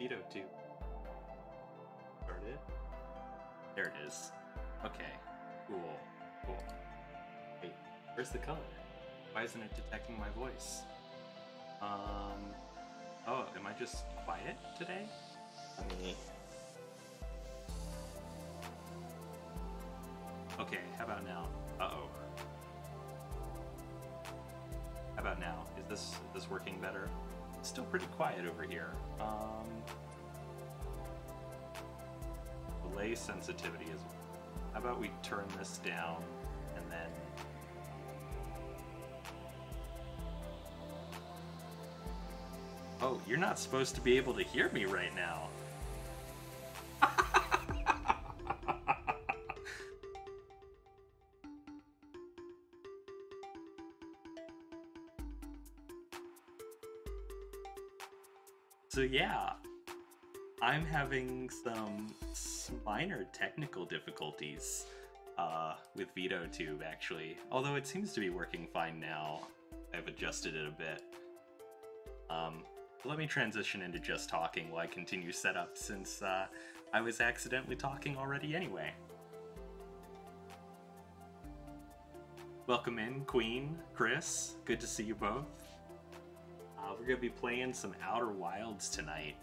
802. Started. There it is. Okay. Cool. Cool. Wait, where's the color? Why isn't it detecting my voice? Oh, am I just quiet today? Let me... Okay, how about now? Uh-oh. How about now? Is this working better? It's still pretty quiet over here. Delay sensitivity is... How about we turn this down and then... Oh, Oh, you're not supposed to be able to hear me right now. So yeah, I'm having some minor technical difficulties with VOD actually, although it seems to be working fine now. I've adjusted it a bit. Let me transition into just talking while I continue setup, since I was accidentally talking already anyway. Welcome in, Queen, Chris. Good to see you both. We're going to be playing some Outer Wilds tonight,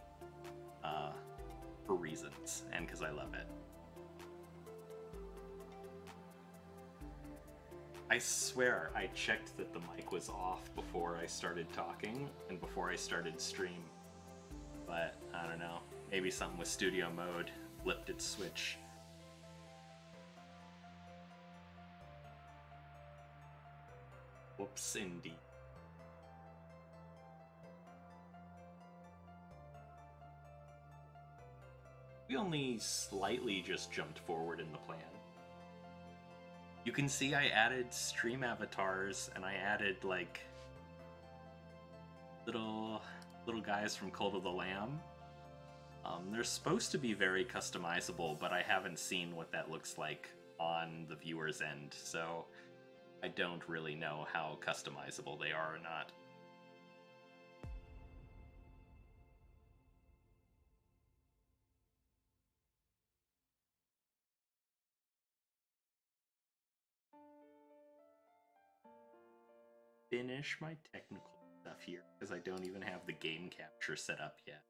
for reasons, and because I love it. I swear I checked that the mic was off before I started talking and before I started stream. But, I don't know, maybe something with studio mode flipped its switch. Whoops, indeed. We only slightly just jumped forward in the plan. You can see I added stream avatars, and I added, like, little guys from Cult of the Lamb. They're supposed to be very customizable, but I haven't seen what that looks like on the viewer's end, so I don't really know how customizable they are or not. Finish my technical stuff here, because I don't even have the game capture set up yet.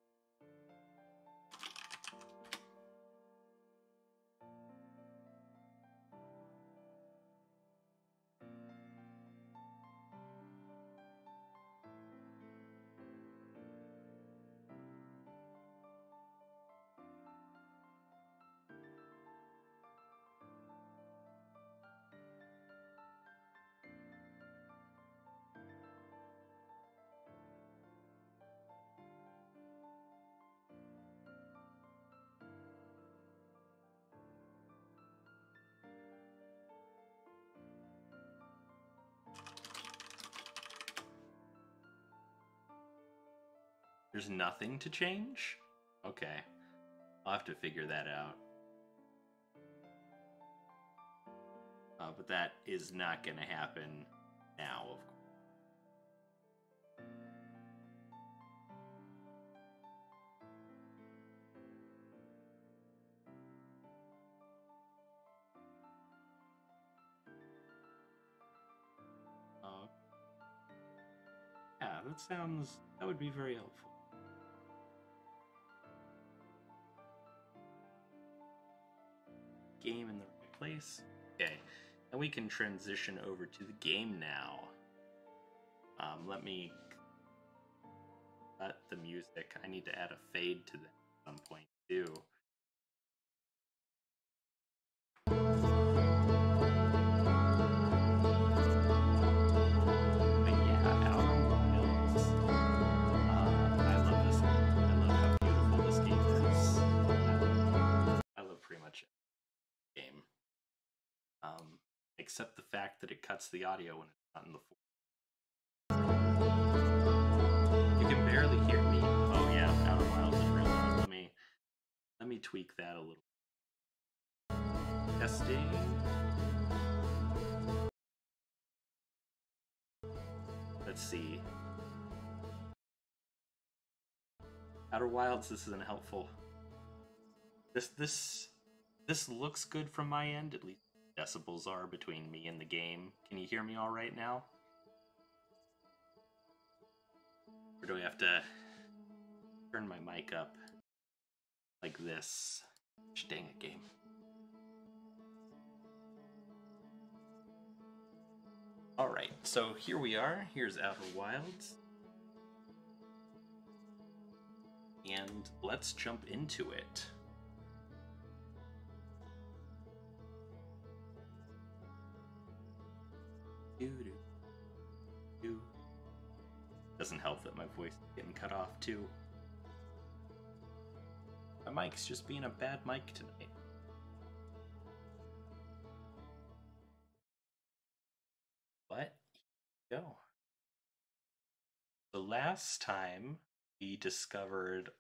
There's nothing to change? Okay. I'll have to figure that out. But that is not going to happen now, of course. Yeah, that would be very helpful. Game in the right place. Okay, and we can transition over to the game now. Let me cut the music. I need to add a fade to that at some point too. But yeah, Outer Wilds. I love this game. I love how beautiful this game is. I love pretty much every game. Except the fact that it cuts the audio when it's not in the You can barely hear me. Oh yeah, Outer Wilds is real loud. Let me tweak that a little. Testing. Let's see. Outer Wilds, this isn't helpful. This looks good from my end, at least decibels are between me and the game. Can you hear me all right now? Or do I have to turn my mic up like this? Dang it, game. Alright, so here we are. Here's Outer Wilds. And let's jump into it. Doesn't help that my voice is getting cut off too. My mic's just being a bad mic tonight. But here we go. The last time we discovered a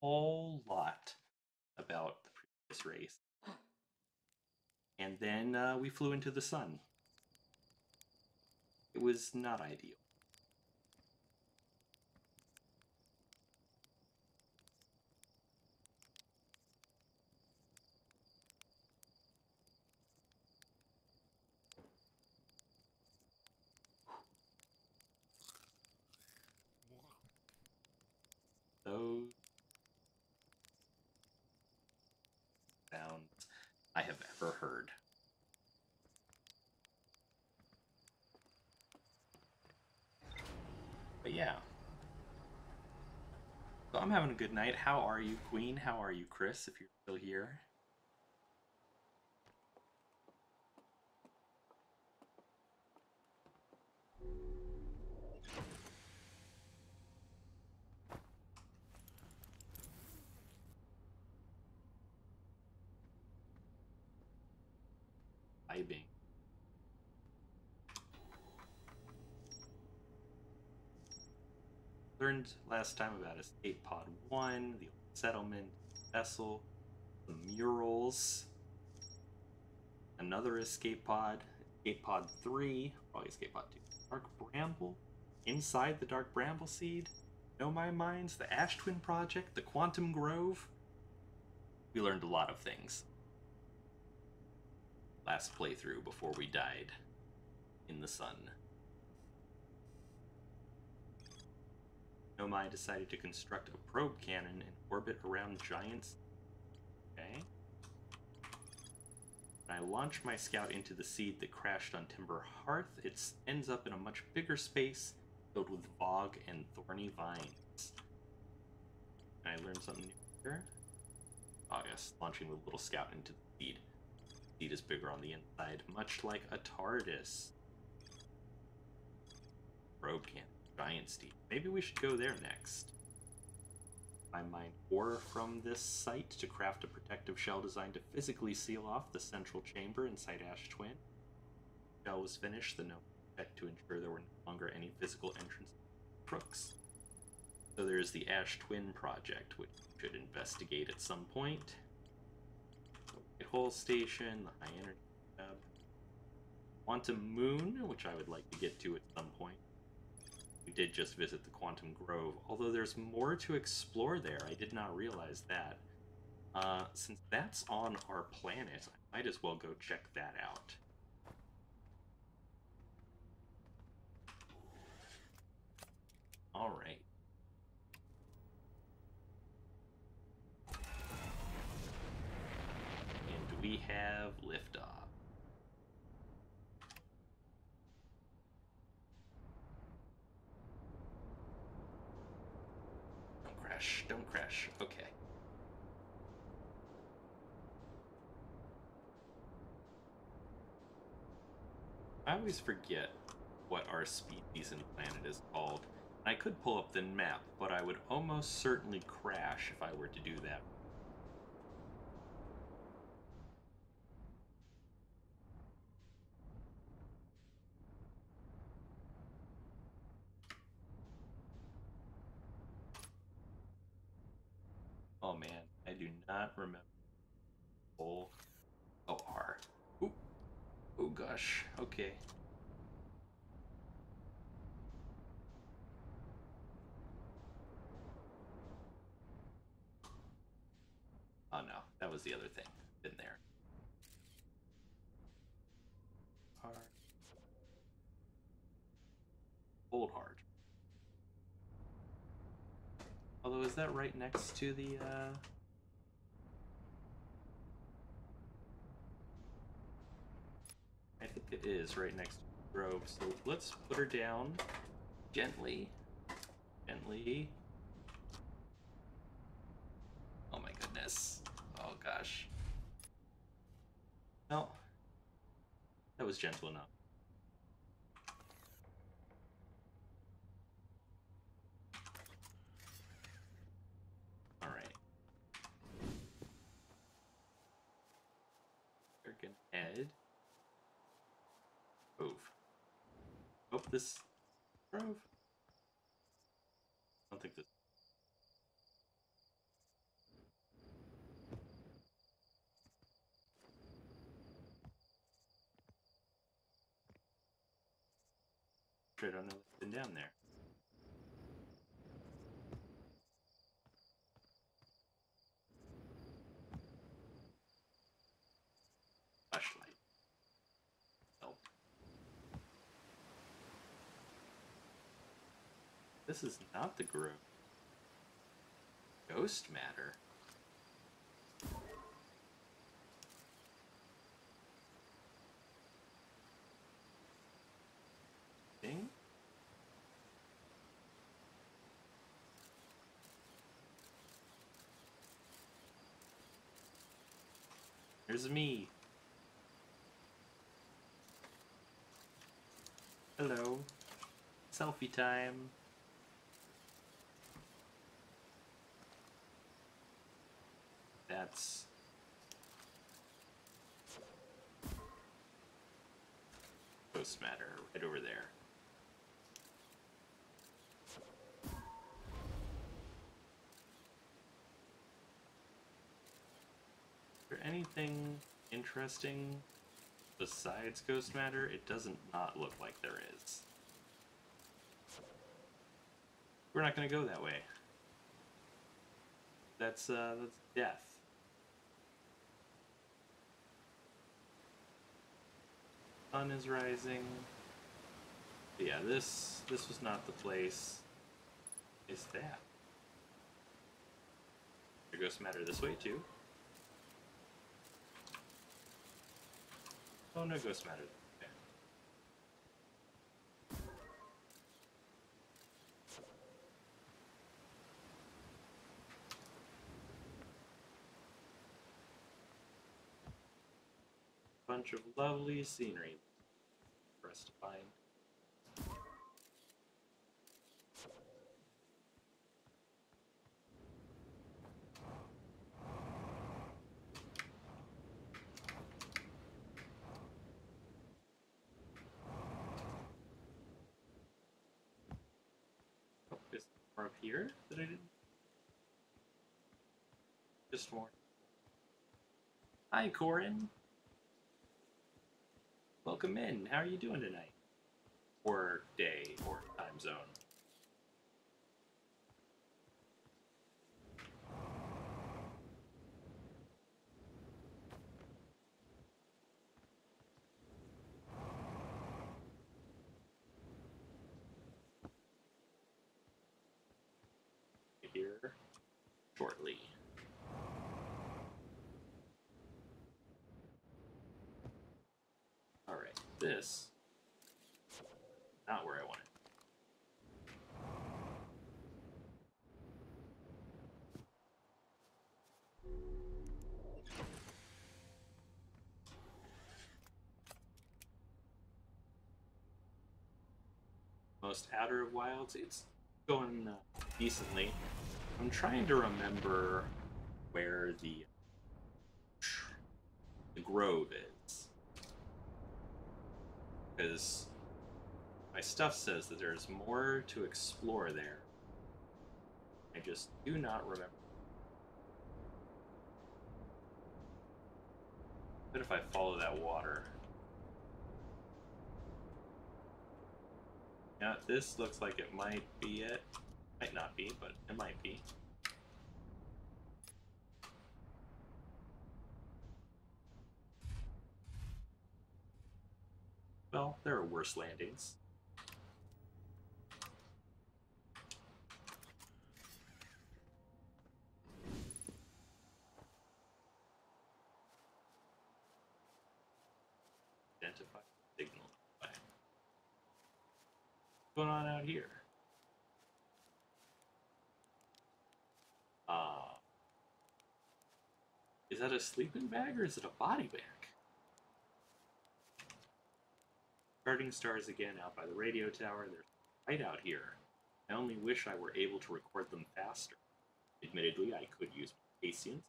whole lot about the previous race. And then we flew into the sun. It was not ideal. Those sounds I have ever heard. But yeah. So I'm having a good night. How are you, Queen? How are you, Chris, if you're still here? Vibing. Learned last time about Escape Pod 1, the old settlement, vessel, the murals, another Escape Pod 3, probably Escape Pod 2, Dark Bramble, inside the Dark Bramble Seed, Know My Minds, the Ash Twin Project, the Quantum Grove. We learned a lot of things last playthrough before we died in the sun. Nomai decided to construct a probe cannon in orbit around giants. Okay. When I launch my scout into the seed that crashed on Timber Hearth, it ends up in a much bigger space filled with bog and thorny vines. Can I learn something new here? Oh yes, launching the little scout into the seed. The seed is bigger on the inside, much like a TARDIS. Probe cannon. Giant steed. Maybe we should go there next. I mine ore from this site to craft a protective shell designed to physically seal off the central chamber inside Ash Twin. The shell was finished, the gnome checked to ensure there were no longer any physical entrance crooks. So there's the Ash Twin project, which we should investigate at some point. The White Hole Station, the High Energy Lab, Quantum Moon, which I would like to get to at some point. We did just visit the Quantum Grove, although there's more to explore there. I did not realize that. Since that's on our planet, I might as well go check that out. Alright. And we have liftoff. Don't crash. Okay. I always forget what our species and planet is called. I could pull up the map, but I would almost certainly crash if I were to do that. Oh man, I do not remember. Oh, R. Ooh. Oh gosh. Okay. Oh no, that was the other thing. In there. R. Old Heart. Although, is that right next to the, I think it is right next to the grove, so let's put her down gently. Gently. Oh my goodness. Oh gosh. No. That was gentle enough. gonna head. Grove. Oh, this grove? I don't think this. I don't know what's been down there. Flashlight. Help. This is not the grove. Ghost matter. Thing? There's me. Hello. Selfie time. That's ghost matter right over there. Is there anything interesting besides ghost matter? It doesn't not look like there is. We're not gonna go that way. That's death. Sun is rising. But yeah, this was not the place. Is that? There ghost matter this way too. Oh, no ghost matter. Okay. Bunch of lovely scenery for us to find. Oh, is more up here that I didn't? Just more. Hi, Corin. Welcome in. How are you doing tonight? Or day, or time zone? Here shortly. All right, this not where I want it. Most Outer of Wilds, it's going decently. I'm trying to remember where the grove is, because my stuff says that there's more to explore there. I just do not remember. But if I follow that water, yeah, this looks like it might be it. Might not be, but it might be. Well, there are worse landings. Identify signal. What's going on out here? Is that a sleeping bag or is it a body bag? Starting stars again out by the radio tower. They're right out here. I only wish I were able to record them faster. Admittedly, I could use patience.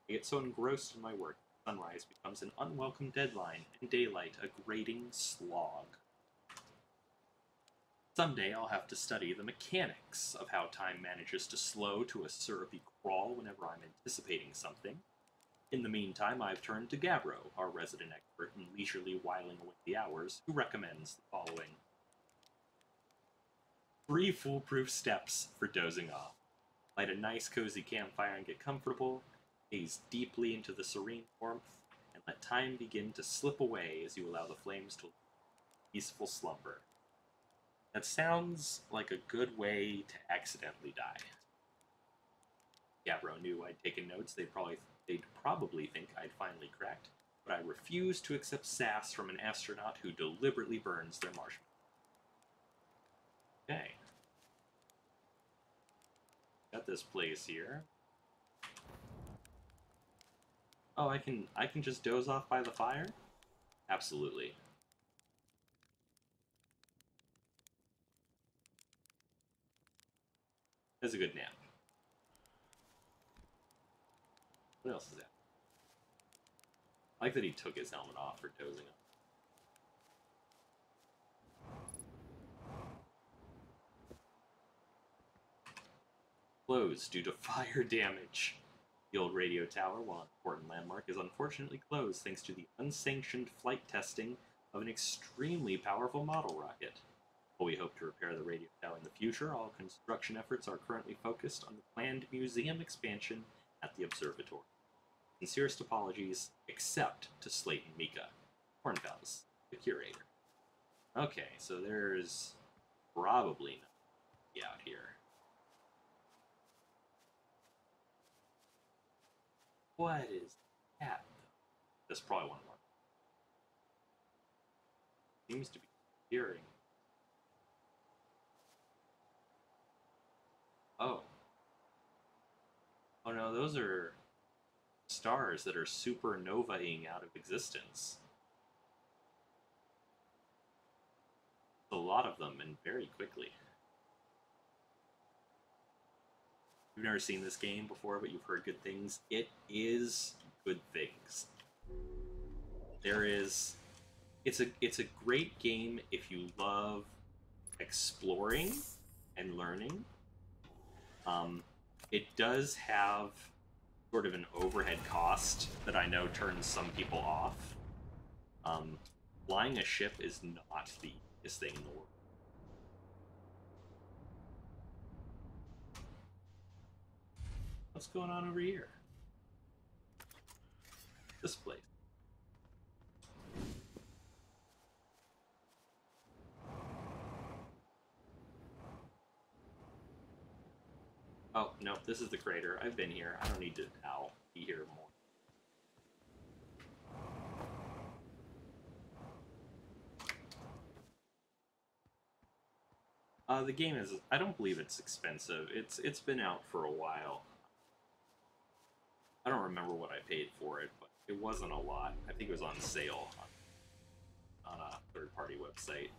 I get so engrossed in my work, sunrise becomes an unwelcome deadline, and daylight a grating slog. Someday I'll have to study the mechanics of how time manages to slow to a syrupy crawl whenever I'm anticipating something. In the meantime, I've turned to Gabro, our resident expert in leisurely whiling away the hours, who recommends the following. 3 foolproof steps for dozing off. Light a nice cozy campfire and get comfortable, gaze deeply into the serene warmth, and let time begin to slip away as you allow the flames to peaceful slumber. That sounds like a good way to accidentally die. Gabro knew I'd taken notes. They'd probably think I'd finally cracked, but I refuse to accept sass from an astronaut who deliberately burns their marshmallows. Okay. Got this place here. Oh, I can just doze off by the fire? Absolutely. That's a good nap. What else is that? I like that he took his helmet off for dozing off. Closed due to fire damage. The old radio tower, while an important landmark, is unfortunately closed thanks to the unsanctioned flight testing of an extremely powerful model rocket. While we hope to repair the radio tower in the future, all construction efforts are currently focused on the planned museum expansion at the observatory. Sincerest apologies, except to Slayton Mika, Hornfels, the curator. Okay, so there's probably nothing out here. What is that, though? That's probably one more. Seems to be hearing. Oh. Oh no, those are stars that are supernovaing out of existence. A lot of them, and very quickly. You've never seen this game before, but you've heard good things. It is good things. It's a great game if you love exploring and learning. It does have sort of an overhead cost that I know turns some people off. Flying a ship is not the easiest thing in the world. What's going on over here? This place. Oh, no, this is the crater. I've been here. I don't need to now be here more. The game is, I don't believe it's expensive. It's been out for a while. I don't remember what I paid for it, but it wasn't a lot. I think it was on sale on a third-party website.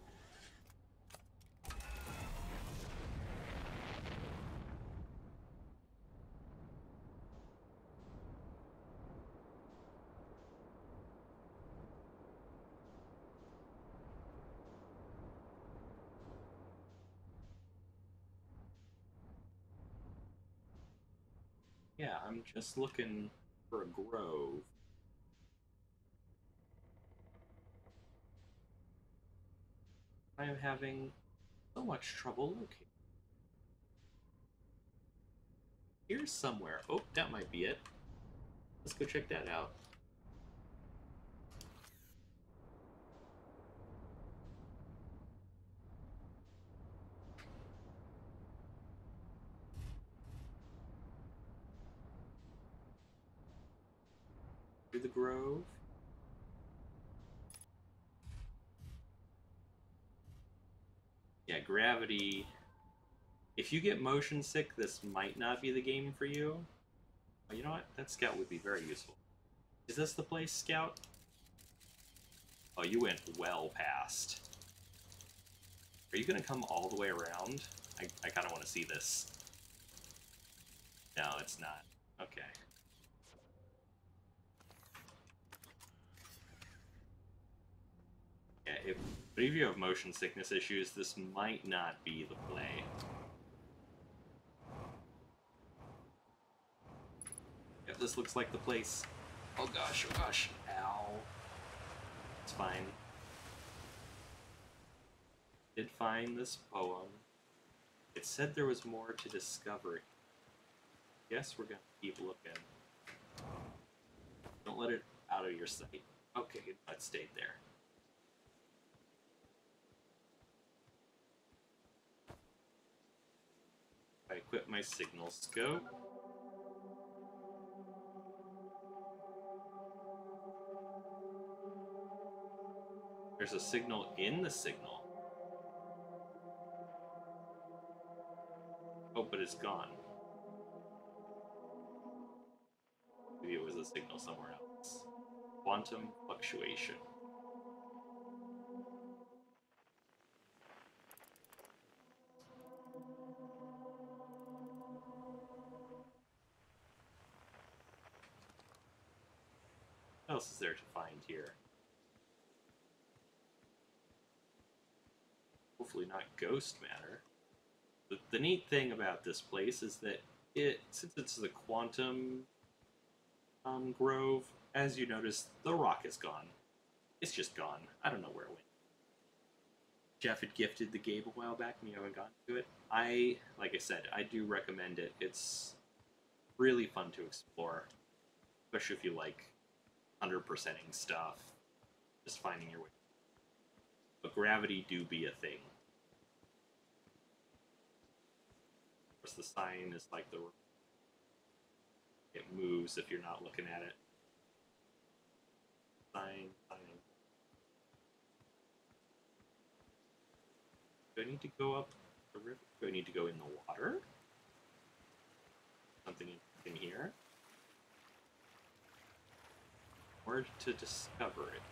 Yeah, I'm just looking for a grove. I am having so much trouble locating. Here's somewhere. Oh, that might be it. Let's go check that out. Through the grove. Yeah, gravity. If you get motion sick, this might not be the game for you. Oh, you know what? That scout would be very useful. Is this the place, Scout? Oh, you went well past. Are you going to come all the way around? I kind of want to see this. No, it's not. Okay. but if you have motion sickness issues, this might not be the play. Yep, this looks like the place. Oh gosh, oh gosh. Ow. It's fine. Did find this poem. It said there was more to discover. Guess we're gonna keep looking. Don't let it out of your sight. Okay, that stayed there. I equip my signal scope. There's a signal in the signal. Oh, but it's gone. Maybe it was a signal somewhere else. Quantum fluctuation. What else is there to find here? Hopefully not ghost matter. The neat thing about this place is that since it's the quantum grove, as you notice, the rock is gone. It's just gone. I don't know where it went. Jeff had gifted the game a while back and you haven't gotten to it. Like I said, I do recommend it. It's really fun to explore, especially if you like 100%ing stuff, just finding your way. But gravity do be a thing. Of course, the sign is like it moves if you're not looking at it. Sign. Do I need to go up the river? Do I need to go in the water? Something in here? Or to discover it?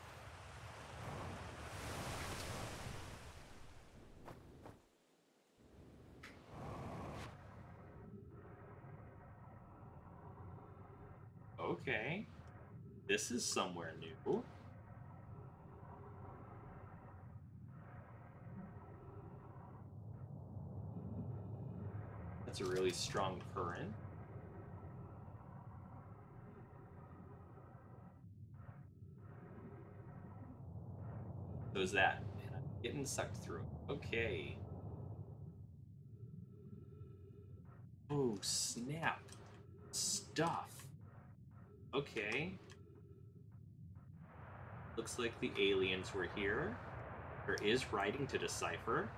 Okay. This is somewhere new. That's a really strong current. So is that? And I'm getting sucked through it. Okay. Oh, snap. Stuff. Okay. Looks like the aliens were here. There is writing to decipher.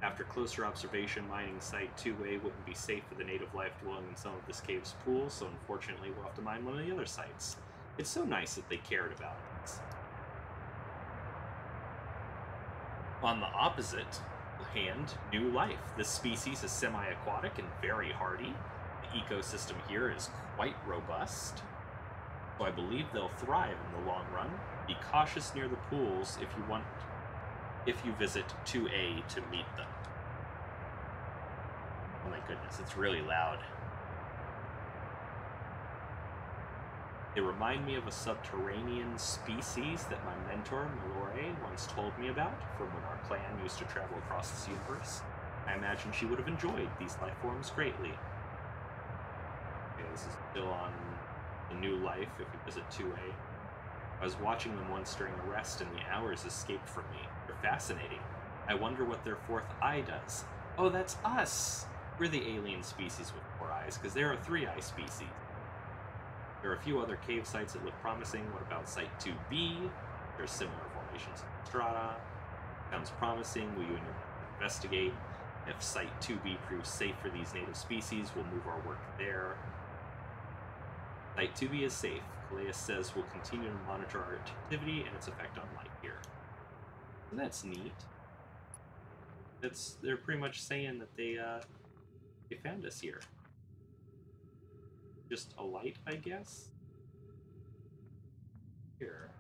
After closer observation, mining Site 2A wouldn't be safe for the native life dwelling in some of this cave's pools, so unfortunately we'll have to mine one of the other sites. It's so nice that they cared about it. On the opposite hand, new life. This species is semi-aquatic and very hardy. The ecosystem here is quite robust, so I believe they'll thrive in the long run. Be cautious near the pools if you visit 2A to meet them. Oh my goodness, it's really loud. They remind me of a subterranean species that my mentor, Malore, once told me about from when our clan used to travel across this universe. I imagine she would have enjoyed these life forms greatly. Okay, this is still on the new life if you visit 2A. I was watching them once during a rest and the hours escaped from me. They're fascinating. I wonder what their fourth eye does. Oh, that's us! We're the alien species with 4 eyes, because they're a 3-eye species. There are a few other cave sites that look promising. What about Site 2B? There's similar formations in strata. Sounds promising. Will you investigate? If Site 2B proves safe for these native species, we'll move our work there. Site 2B is safe. Calais says we'll continue to monitor our activity and its effect on life here. And that's neat. They're pretty much saying that they found us here. Just a light, I guess? Here.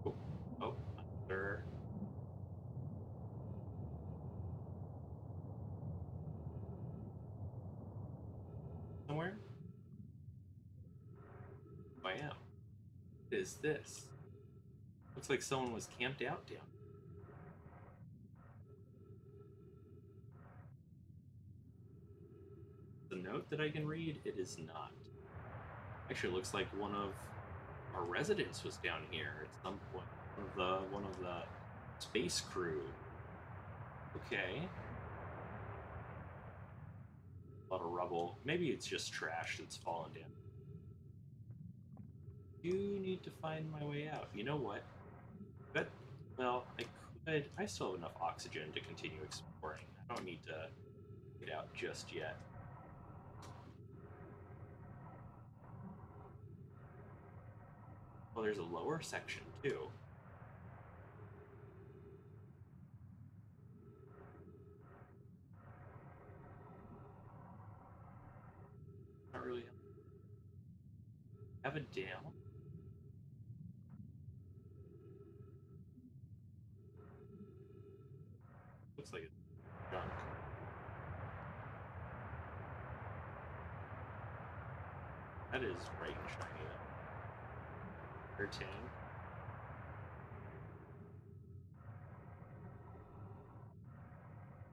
Oh, another. Somewhere? Do I am. What is this? Looks like someone was camped out down. The note that I can read, it is not. Actually, it looks like one of our residents was down here at some point. One of the space crew. Okay. A lot of rubble. Maybe it's just trash that's fallen down. You need to find my way out. You know what? But, well, I still have enough oxygen to continue exploring. I don't need to get out just yet. Well, there's a lower section, too. Not really. Have a down. Looks like it's junk. That is bright and shiny. Air tank.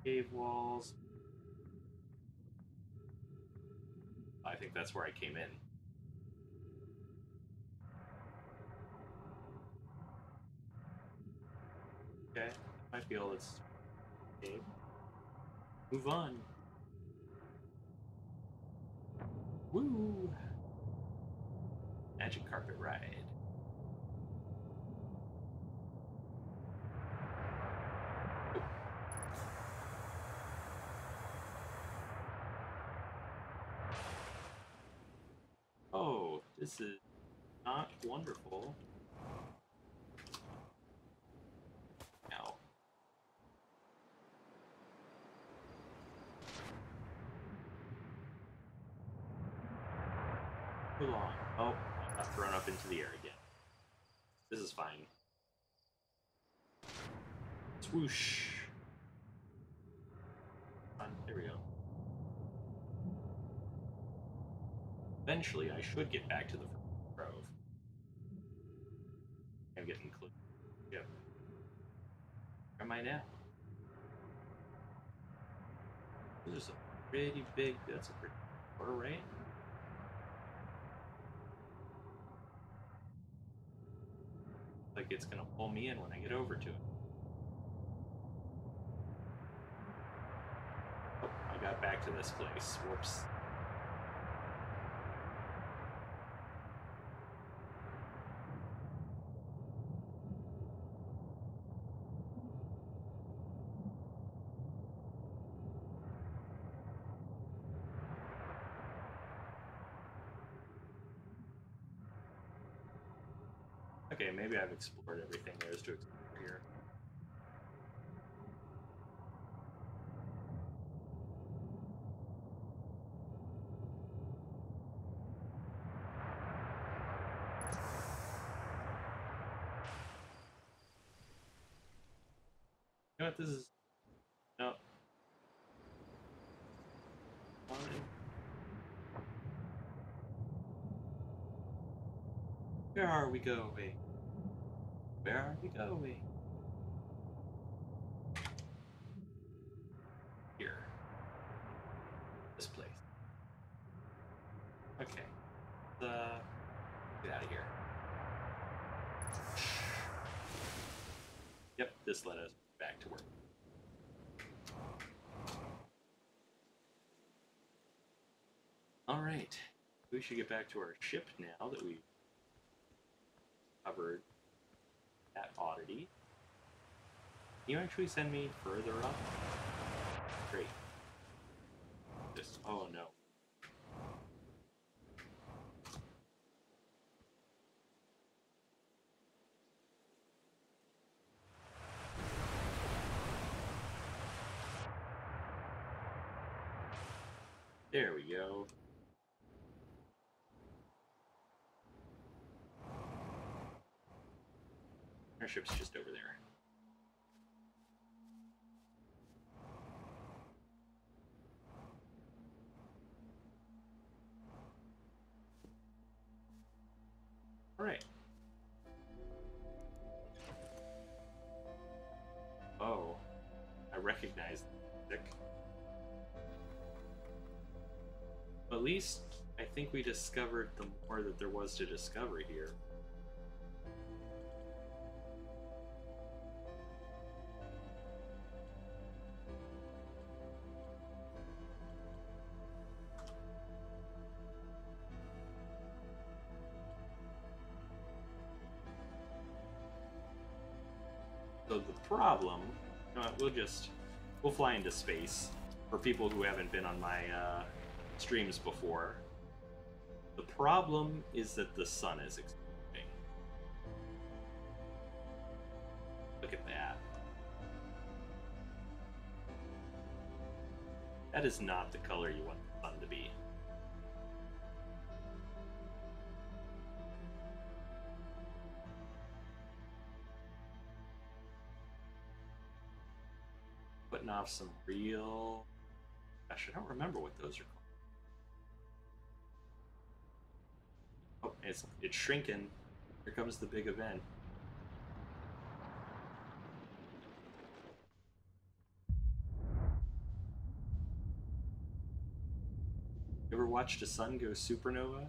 Cave walls. I think that's where I came in. Okay, might be all that's cave. Move on. Woo! Magic carpet ride. Oh, this is not wonderful. Ow. Too long. Oh, I got thrown up into the air again. This is fine. Swoosh. There we go. Eventually, I should get back to the grove. I'm getting close. Yep. Where am I now? This is a pretty big. That's a pretty water, right? Like it's gonna pull me in when I get over to it. Oh, I got back to this place. Whoops. Okay, maybe I've explored everything there is to explore here. You know what, this is... No. Fine. Where are we going? Where are we going? Here. This place. Okay. Get out of here. Yep, this led us back to work. Alright. We should get back to our ship now that we've covered that oddity. Can you actually send me further up? Great. Just, oh no. There we go. Our ship's just over there. recognize the music. At least I think we discovered the more that there was to discover here. So the problem, you know what, we'll fly into space for people who haven't been on my streams before. The problem is that the sun is exploding. Look at that. That is not the color you want the sun to be. Putting off some real... Gosh, I don't remember what those are called. Oh, it's shrinking. Here comes the big event. You ever watched a sun go supernova?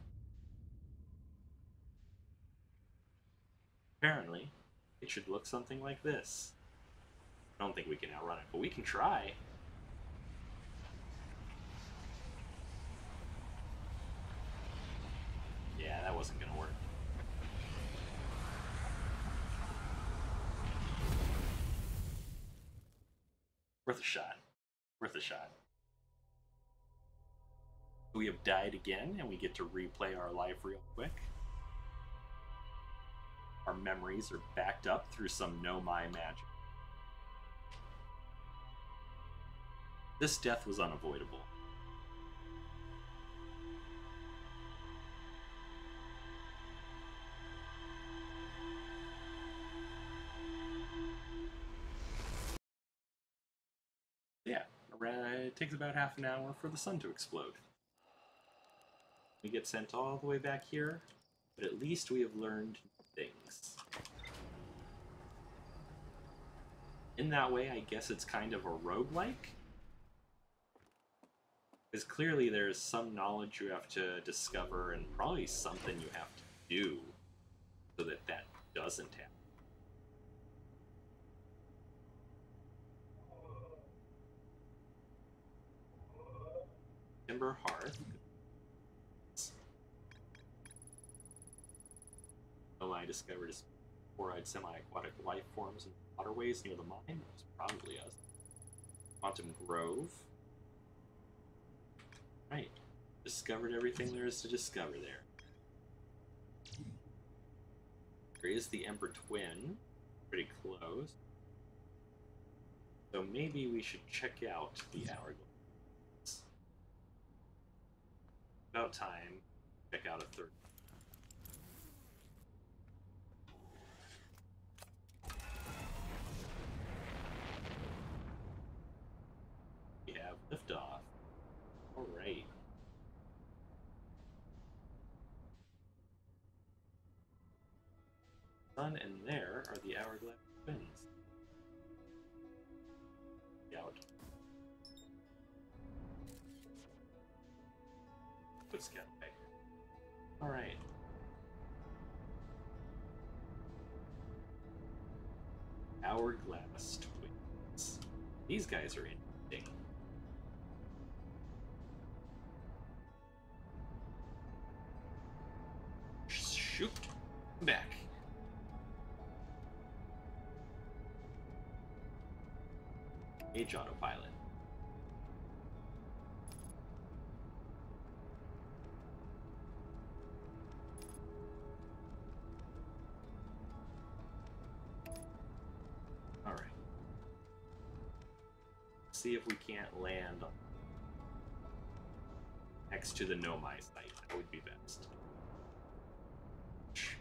Apparently, it should look something like this. I don't think we can outrun it, but we can try. Yeah, that wasn't gonna work. Worth a shot. Worth a shot. We have died again, and we get to replay our life real quick. Our memories are backed up through some Nomai magic. This death was unavoidable. Yeah, it takes about half an hour for the sun to explode. We get sent all the way back here, but at least we have learned things. In that way, I guess it's kind of a roguelike. Because clearly there's some knowledge you have to discover and probably something you have to do so that that doesn't happen. Timber hearth. Oh, I discovered four-eyed semi-aquatic life forms in waterways near the mine. That was probably us. Quantum Grove. Right. Discovered everything there is to discover there. There is the Ember Twin. Pretty close. So maybe we should check out the Hourglass. About time. Check out a third. We have liftoff. Alright. Sun and there are the Hourglass Twins. Out. Good scout back. Alright. Hourglass Twins. These guys are interesting. Shoot! Back. Age autopilot. All right. See if we can't land next to the Nomai site. That would be best.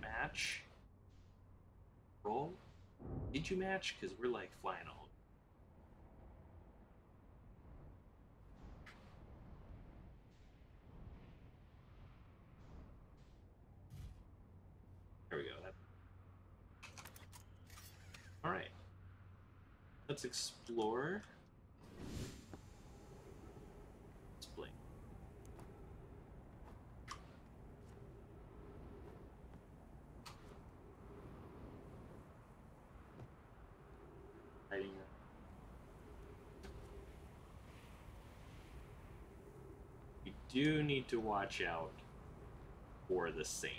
Match. Roll. Did you match? Because we're like flying all over. There we go. All right. Let's explore do need to watch out for the sand.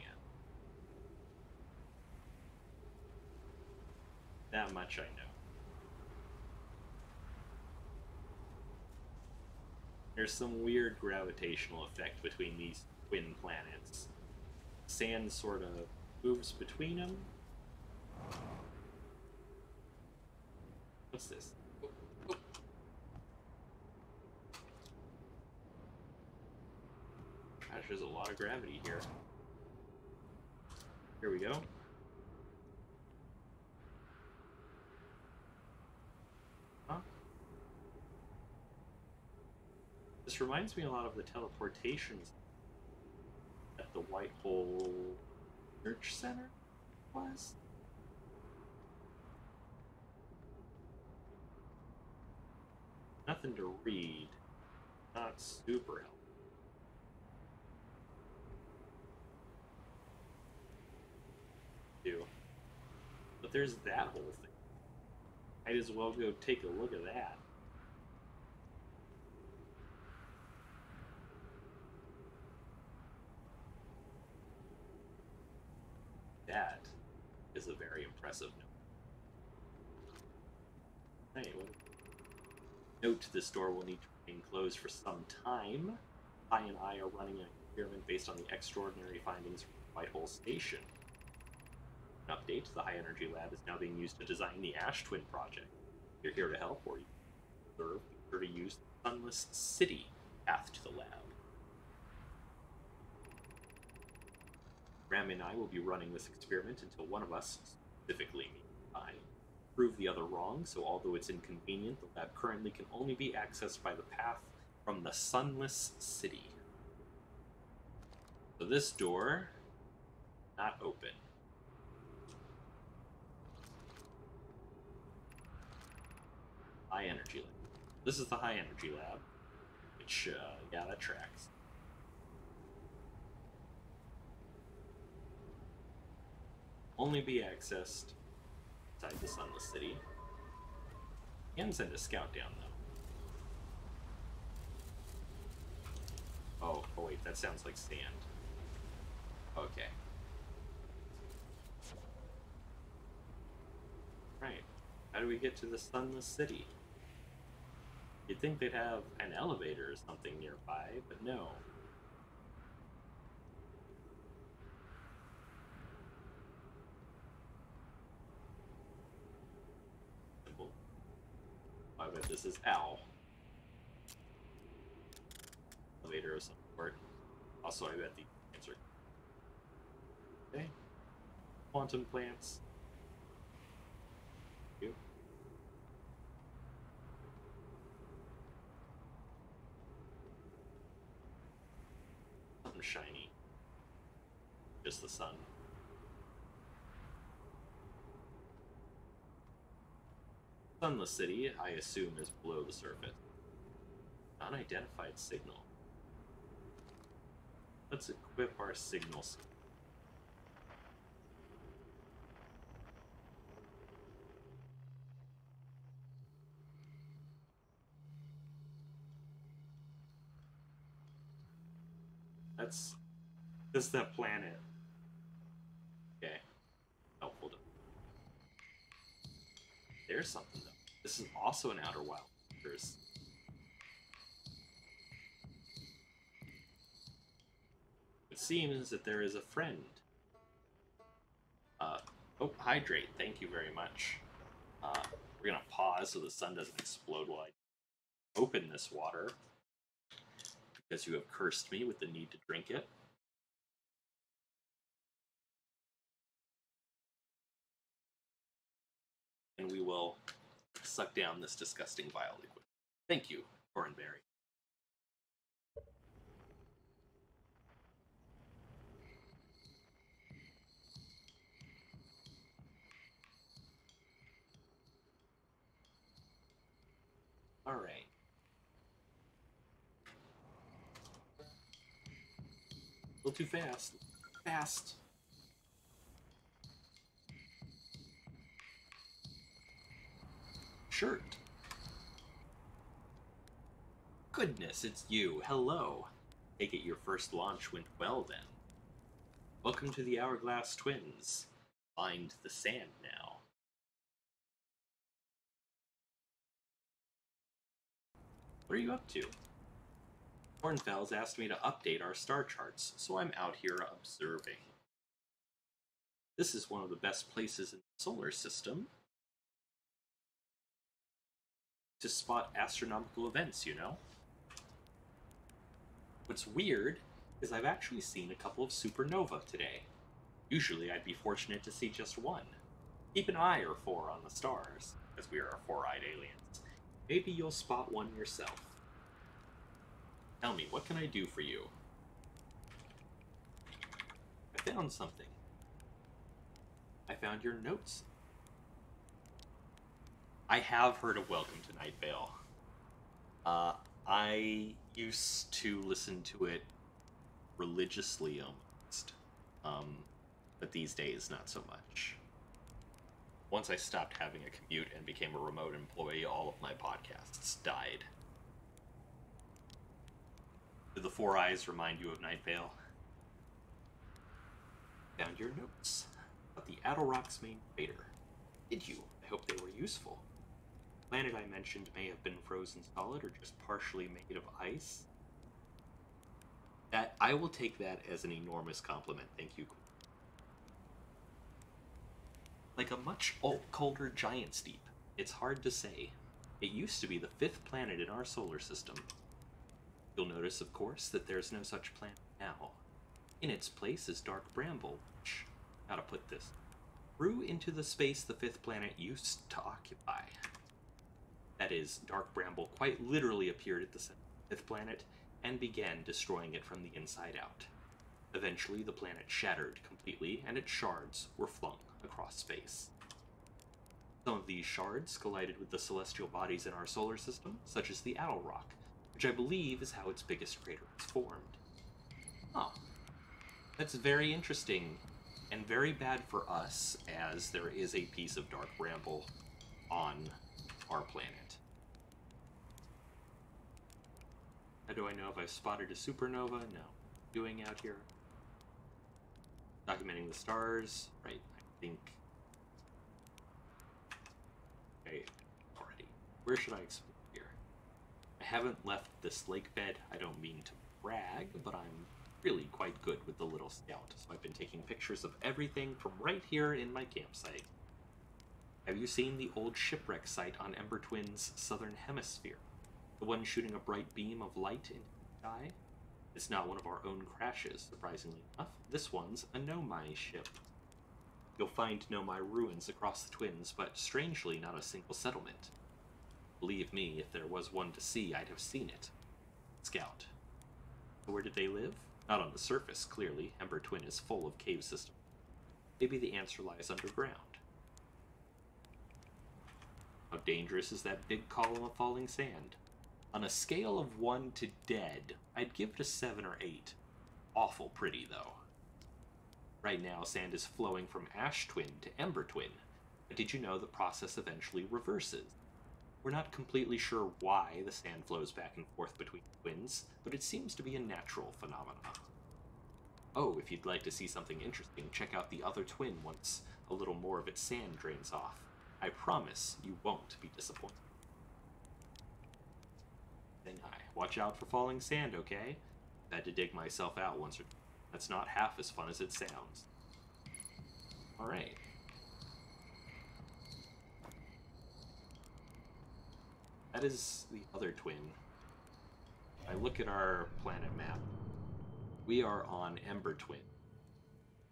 That much I know. There's some weird gravitational effect between these twin planets. Sand sort of moves between them. What's this? Oh. Gosh, there's a lot of gravity here. Here we go. Huh? This reminds me a lot of the teleportations at the White Hole Research Center was. Nothing to read. Not super helpful. But there's that whole thing. Might as well go take a look at that. That is a very impressive note. Anyway, note this door will need to remain closed for some time. I and I are running an experiment based on the extraordinary findings from White Hole Station. An update, the High Energy Lab is now being used to design the Ash Twin project. If you're here to help or you serve, be sure to use the Sunless City path to the lab. Ram and I will be running this experiment until one of us, specifically me, I, prove the other wrong, so although it's inconvenient, the lab currently can only be accessed by the path from the Sunless City. So this door, not open. High Energy Lab. This is the High Energy Lab, which, yeah, that tracks. Only be accessed inside the Sunless City. Can send a scout down, though. Oh wait, that sounds like sand. Okay. Right. How do we get to the Sunless City? You'd think they'd have an elevator or something nearby, but no. Simple. I bet this is Al. Elevator of some sort. Also, I bet the answer. Okay. Quantum plants. You. Something shiny. Just the sun. Sunless City, I assume, is below the surface. Unidentified signal. Let's equip our signals. That's just that planet. Okay. Helpful. There's something though. This is also an Outer Wild. It seems that there is a friend. Oh, hydrate. Thank you very much. We're gonna pause so the sun doesn't explode while I open this water, because you have cursed me with the need to drink it. And we will suck down this disgusting vile liquid. Thank you, Cornberry. All right. A little too fast. Fast. Shirt. Goodness, it's you. Hello. Take it your first launch went well then. Welcome to the Hourglass Twins. Find the sand now. What are you up to? Hornfels asked me to update our star charts, so I'm out here observing. This is one of the best places in the solar system to spot astronomical events, you know? What's weird is I've actually seen a couple of supernova today. Usually I'd be fortunate to see just one. Keep an eye or four on the stars, as we are four-eyed aliens. Maybe you'll spot one yourself. Tell me, what can I do for you? I found something. I found your notes. I have heard of Welcome to Night Vale. I used to listen to it religiously almost. But these days, not so much. Once I stopped having a commute and became a remote employee, all of my podcasts died. Do the four eyes remind you of Night Vale? Found your notes about the Adelrock's main crater. Did you? I hope they were useful. The planet I mentioned may have been frozen solid or just partially made of ice. That I will take that as an enormous compliment. Thank you. Like a much colder giant steep. It's hard to say. It used to be the 5th planet in our solar system. You'll notice, of course, that there's no such planet now. In its place is Dark Bramble, which, how to put this, grew into the space the 5th planet used to occupy. That is, Dark Bramble quite literally appeared at the center of the 5th planet and began destroying it from the inside out. Eventually, the planet shattered completely, and its shards were flung across space. Some of these shards collided with the celestial bodies in our solar system, such as the Adelrock, which I believe is how its biggest crater was formed. Oh, that's very interesting, and very bad for us, as there is a piece of Dark Bramble on our planet. How do I know if I've spotted a supernova? No. What am I doing out here? Documenting the stars. Right, I think... Okay, already. Where should I explore here? I haven't left this lake bed. I don't mean to brag, but I'm really quite good with the little scout, so I've been taking pictures of everything from right here in my campsite. Have you seen the old shipwreck site on Ember Twin's southern hemisphere? The one shooting a bright beam of light into the sky? It's not one of our own crashes, surprisingly enough. This one's a Nomai ship. You'll find Nomai ruins across the Twins, but strangely not a single settlement. Believe me, if there was one to see, I'd have seen it. Scout. Where did they live? Not on the surface, clearly. Ember Twin is full of cave systems. Maybe the answer lies underground. How dangerous is that big column of falling sand? On a scale of 1 to dead, I'd give it a 7 or 8. Awful pretty, though. Right now, sand is flowing from Ash Twin to Ember Twin, but did you know the process eventually reverses? We're not completely sure why the sand flows back and forth between twins, but it seems to be a natural phenomenon. Oh, if you'd like to see something interesting, check out the other twin once a little more of its sand drains off. I promise you won't be disappointed. Saying hi. Watch out for falling sand, okay? I had to dig myself out once or twice. That's not half as fun as it sounds. Alright. That is the other twin. If I look at our planet map, we are on Ember Twin.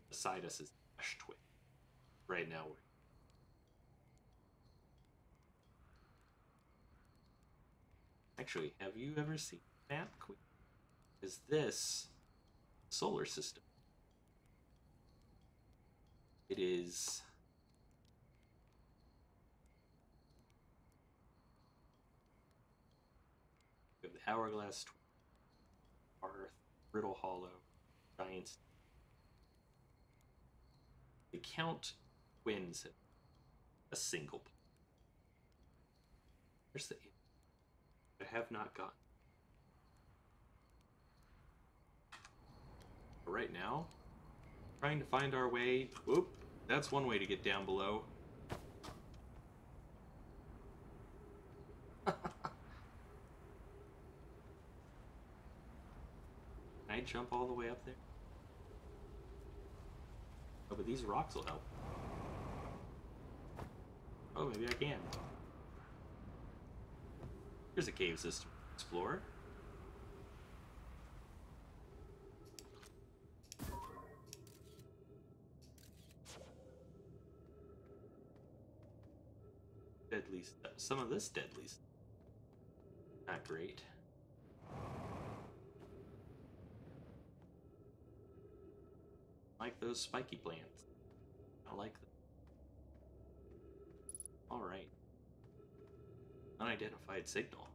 Beside us is Ash Twin. Right now we're... Actually, have you ever seen the map, Queen? Is this solar system? It is... We have the Hourglass Twin, Earth, Brittle Hollow, Giants. They count twins at a single place. There's the... I have not gotten. right now, trying to find our way. Whoop, that's one way to get down below. Can I jump all the way up there? Oh, but these rocks will help. Oh, maybe I can. Here's a cave system to explore. Deadly stuff. Some of this deadly stuff. Not great. Like those spiky plants. I like them. Alright. Unidentified signal.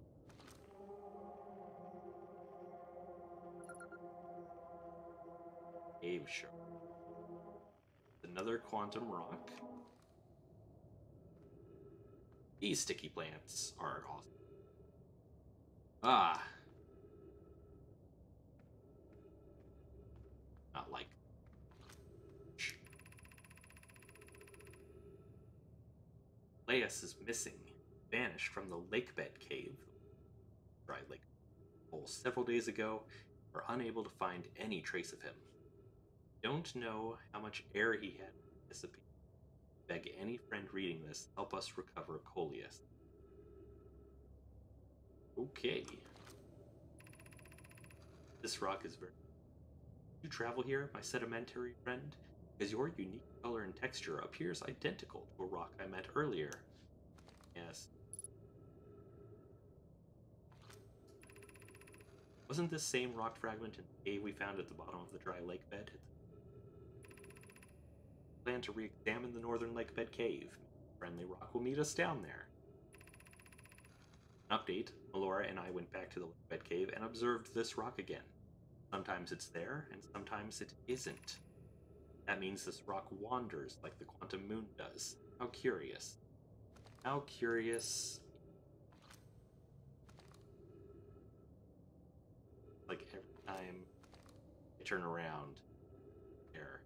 Cave shark. Another quantum rock. These sticky plants are awesome. Ah. Not like. Laius is missing. Vanished from the lakebed cave. Dry lake hole several days ago. We're unable to find any trace of him. Don't know how much air he had dissipated. Beg any friend reading this, help us recover Coleus. Okay. This rock is very... You travel here, my sedimentary friend, because your unique color and texture appears identical to a rock I met earlier. Yes. Wasn't this same rock fragment in the cave we found at the bottom of the dry lake bed? Plan to re-examine the northern lake bed cave. Friendly rock will meet us down there. Update, Melora and I went back to the lake bed cave and observed this rock again. Sometimes it's there, and sometimes it isn't. That means this rock wanders like the quantum moon does. How curious. How curious. Like every time I turn around, there.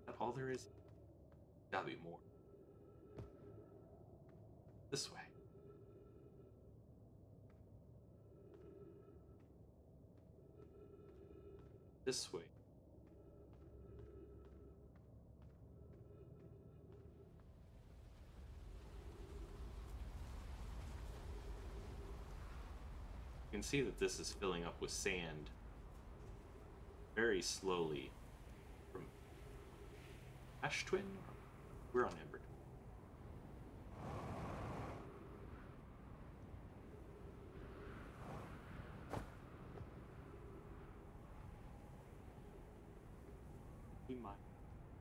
That all there is? Gotta be more. This way. This way. You can see that this is filling up with sand very slowly. From Ash Twin? We're on Ember. We might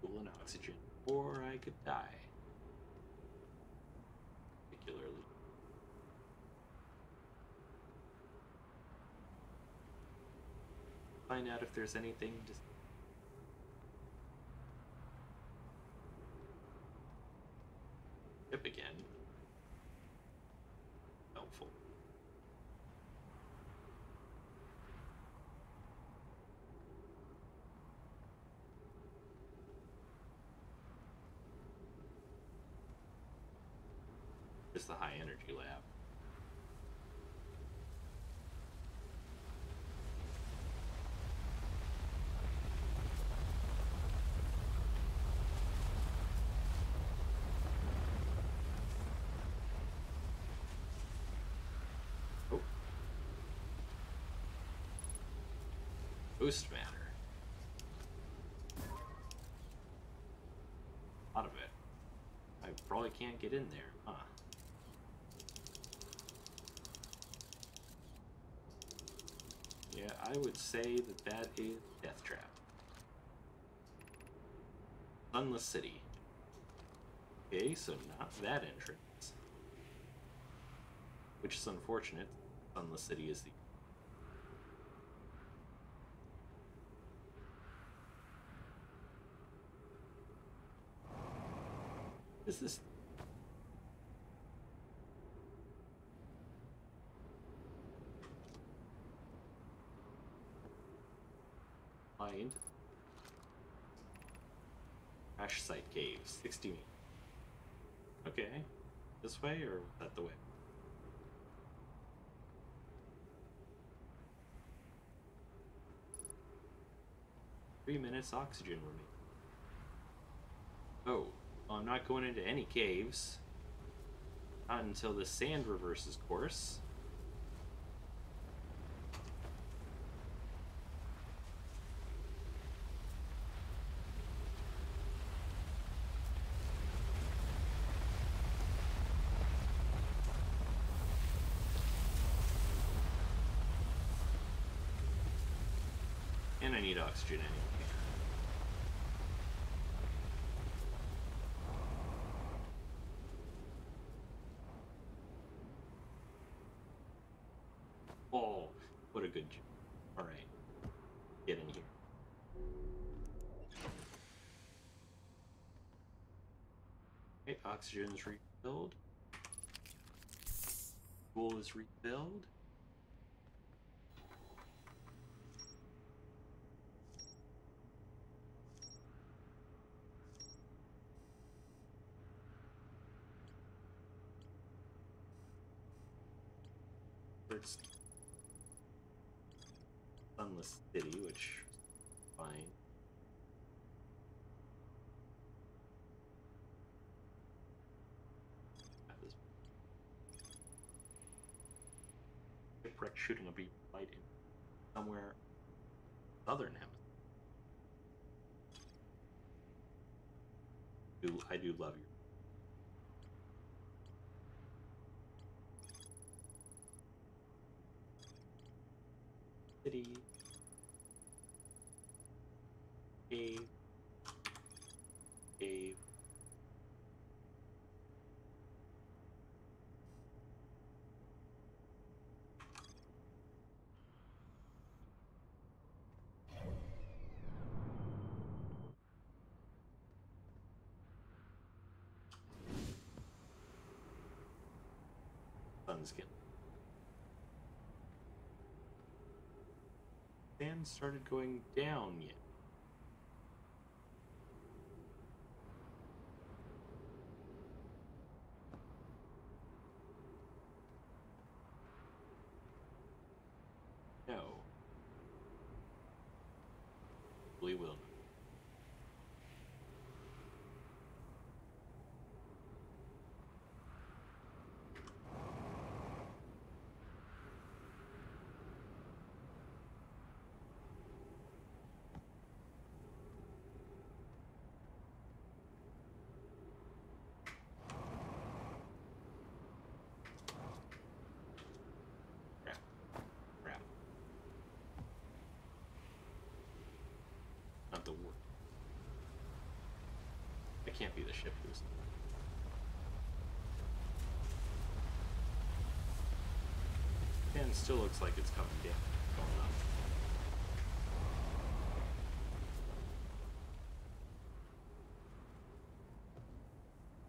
fuel in oxygen, or I could die. Particularly. Find out if there's anything to... Ship again. Helpful. It's the high energy lab. Oh. Boost matter. A lot of it. I probably can't get in there, huh? Yeah, I would say that that is Death Trap. Sunless City. Okay, so not that entrance. Which is unfortunate. Sunless City is the... Is this? Find crash site caves, 60 meters. Okay, this way or is that the way? Three minutes oxygen remaining. Oh, well, I'm not going into any caves. Not until the sand reverses course. And I need oxygen anyway. Oh, what a good job. Alright. Get in here. Okay, oxygen is refilled. Fuel is refilled. It's Sunless City, which is fine. Shipwreck shooting a beam of light in somewhere southern hemisphere. I do love you. City. Cave. Cave. Sun's getting. Sand started going down yet. No. We will. Not the war. It can't be the ship boost. And still looks like it's coming down, going up.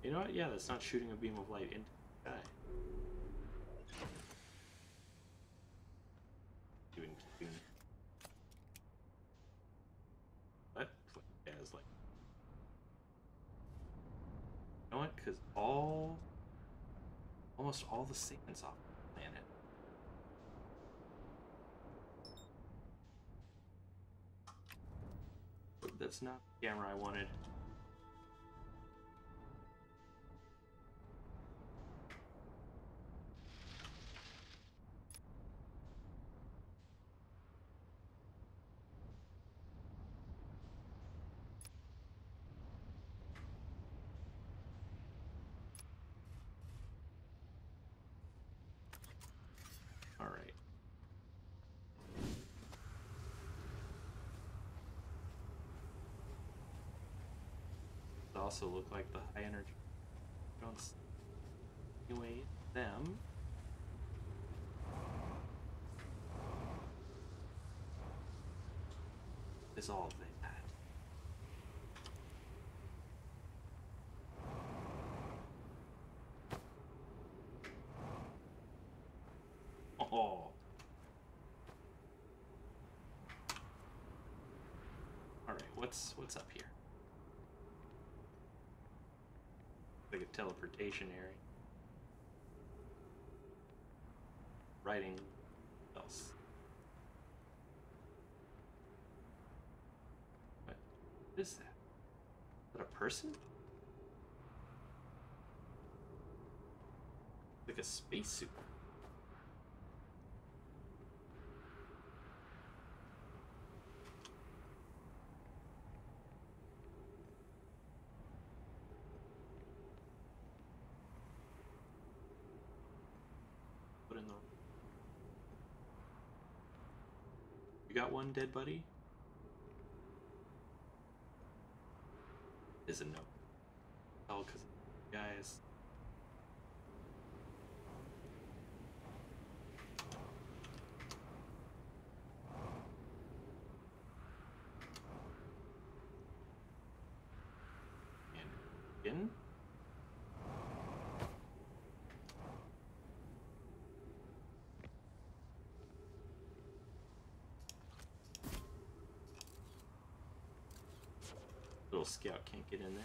You know what? Yeah, that's not shooting a beam of light into the sky. Even keeping that as like, you know what? Because almost all the sand's off the planet. But that's not the camera I wanted. Alright. They also look like the high energy. Anyway, them. Is all they had. Oh. Alright, what's up here? Like a teleportation area. Writing. What else? What is that? Is that a person? Like a spacesuit. Put in the. You got one dead buddy? Is it no? Oh, because guys. And again. Little scout can't get in there.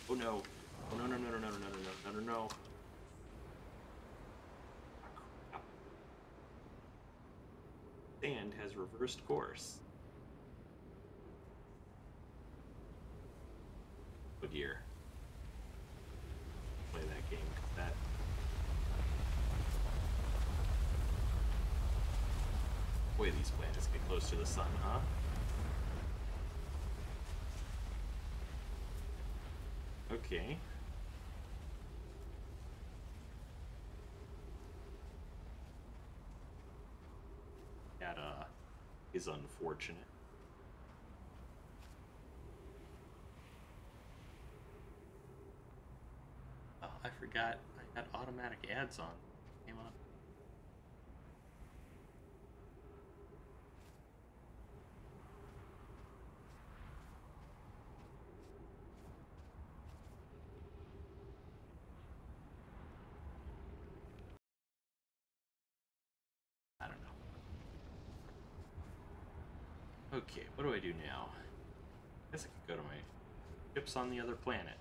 Oh no. Oh no no no no no no no no no no no. Sand has reversed course. Oh dear. Play that game. That. Boy, these planets get close to the sun, huh? Okay. That is unfortunate. Oh, I forgot I had automatic ads on. Came up. I don't know. Okay, what do I do now? I guess I could go to my ships on the other planet.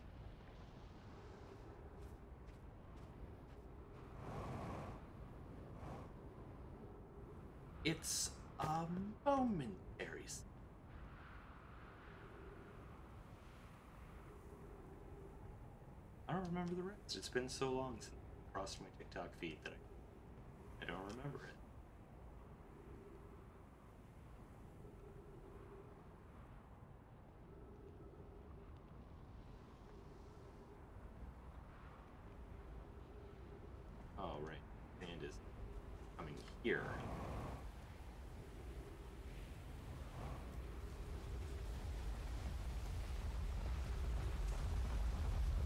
It's a momentary. I don't remember the rest. It's been so long since I crossed my TikTok feed that I don't remember it. Oh, right. Sand is coming here.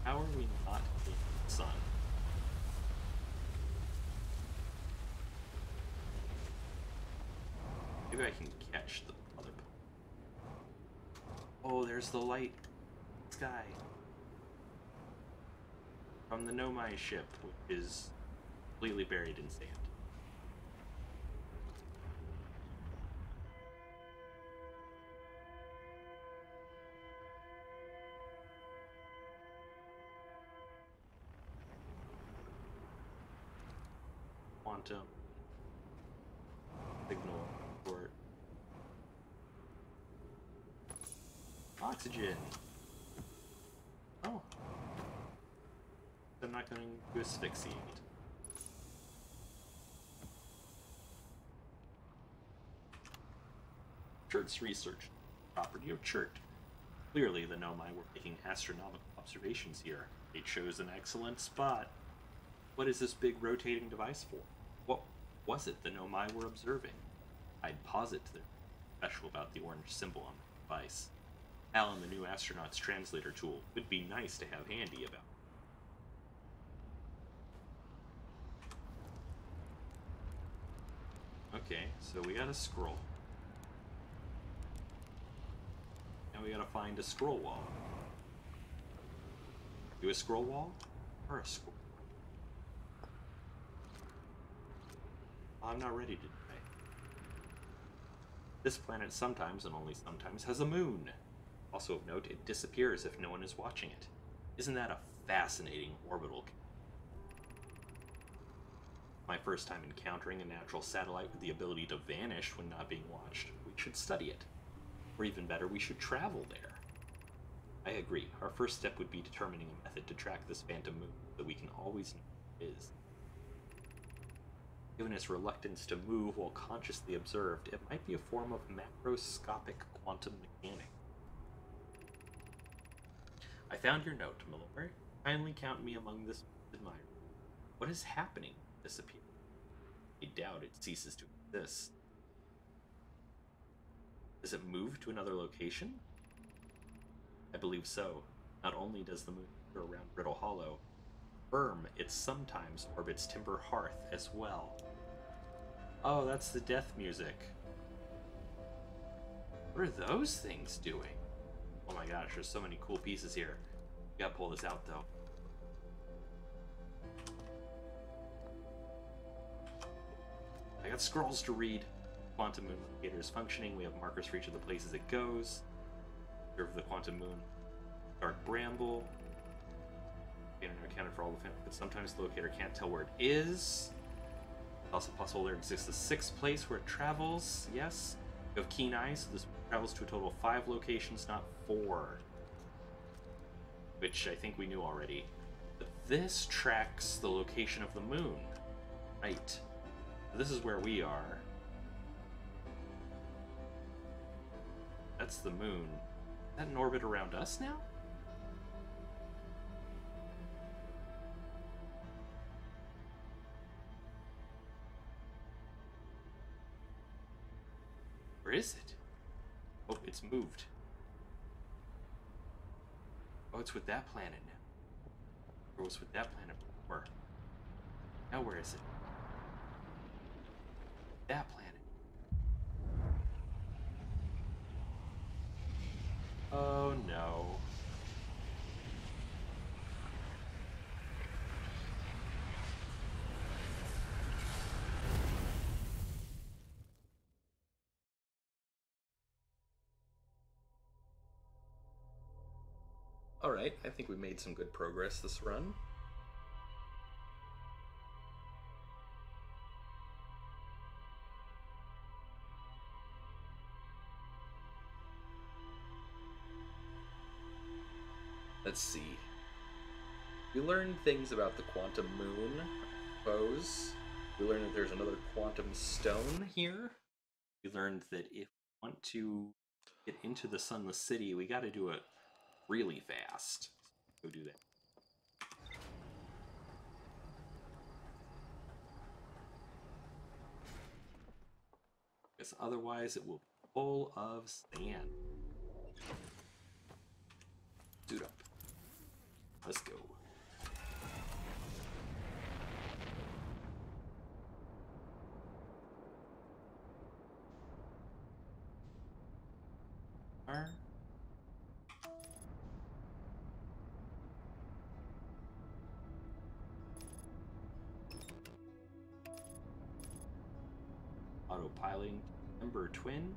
How are we not in the sun? Maybe I can catch the other. Oh, there's the light sky from the Nomai ship, which is completely buried in sand. Quantum signal port. Oxygen. Oh. I'm not going to asphyxiate. Chert's research. Property of Chert. Clearly the Nomai were making astronomical observations here. They chose an excellent spot. What is this big rotating device for? What was it the Nomai were observing? I'd posit there's special about the orange symbol on the device. Al and the new astronaut's translator tool would be nice to have handy about. Okay, so we got a scroll. Now we gotta find a scroll wall. Do a scroll wall? Or a scroll? I'm not ready to die. This planet sometimes, and only sometimes, has a moon. Also of note, it disappears if no one is watching it. Isn't that a fascinating orbital? My first time encountering a natural satellite with the ability to vanish when not being watched. We should study it. Or even better, we should travel there. I agree. Our first step would be determining a method to track this phantom moon so that we can always know what it is. Given its reluctance to move while consciously observed, it might be a form of macroscopic quantum mechanics. I found your note, Malloy. Kindly count me among this admirer. What is happening? Disappear. I doubt it ceases to exist. Does it move to another location? I believe so. Not only does the moon go around Brittle Hollow, it sometimes orbits Timber Hearth as well. Oh, that's the death music. What are those things doing? Oh my gosh, there's so many cool pieces here. We gotta pull this out though. I got scrolls to read. Quantum moon locator is functioning. We have markers for each of the places it goes. Observe the quantum moon. Dark bramble. Accounted for all the but sometimes the locator can't tell where it is. It's also possible there exists a sixth place where it travels. Yes. You have keen eyes, so this travels to a total of 5 locations, not 4. Which I think we knew already. But this tracks the location of the moon. Right. This is where we are. That's the moon. Is that in orbit around us now? Where is it? Oh, it's moved. Oh, it's with that planet now. Or was with that planet before. Now where is it? That planet. Oh no. Alright, I think we made some good progress this run. Let's see. We learned things about the quantum moon, I suppose. We learned that there's another quantum stone here. We learned that if we want to get into the Sunless City, we gotta do it really fast. Go do that. Because otherwise it will be full of sand. Suit up. Let's go. Autopiloting Ember Twin.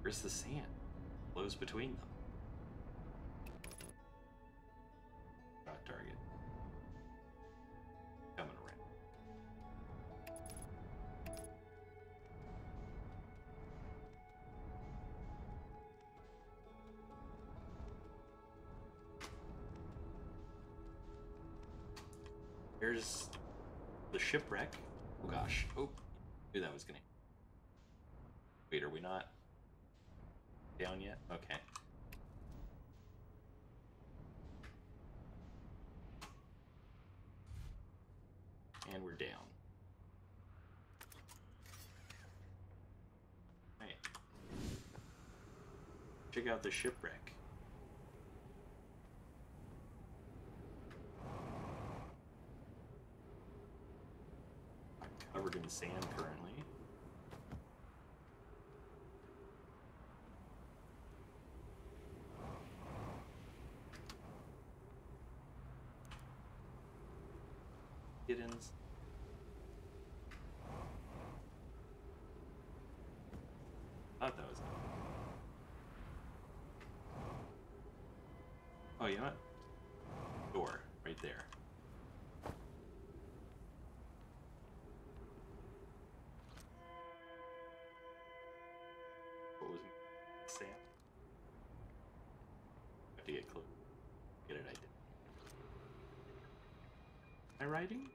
Where's the sand? Flows between them. Shot target. Coming around. Here's the shipwreck. Oh gosh. Oh, knew that was gonna. Wait, are we not down yet? Okay. And we're down. Alright. Check out the shipwreck. I'm covered in sand currently. ones. Thought that was. Oh, you know what? Door right there. What was Sam? Have to get close. Get it, I did. Am I writing?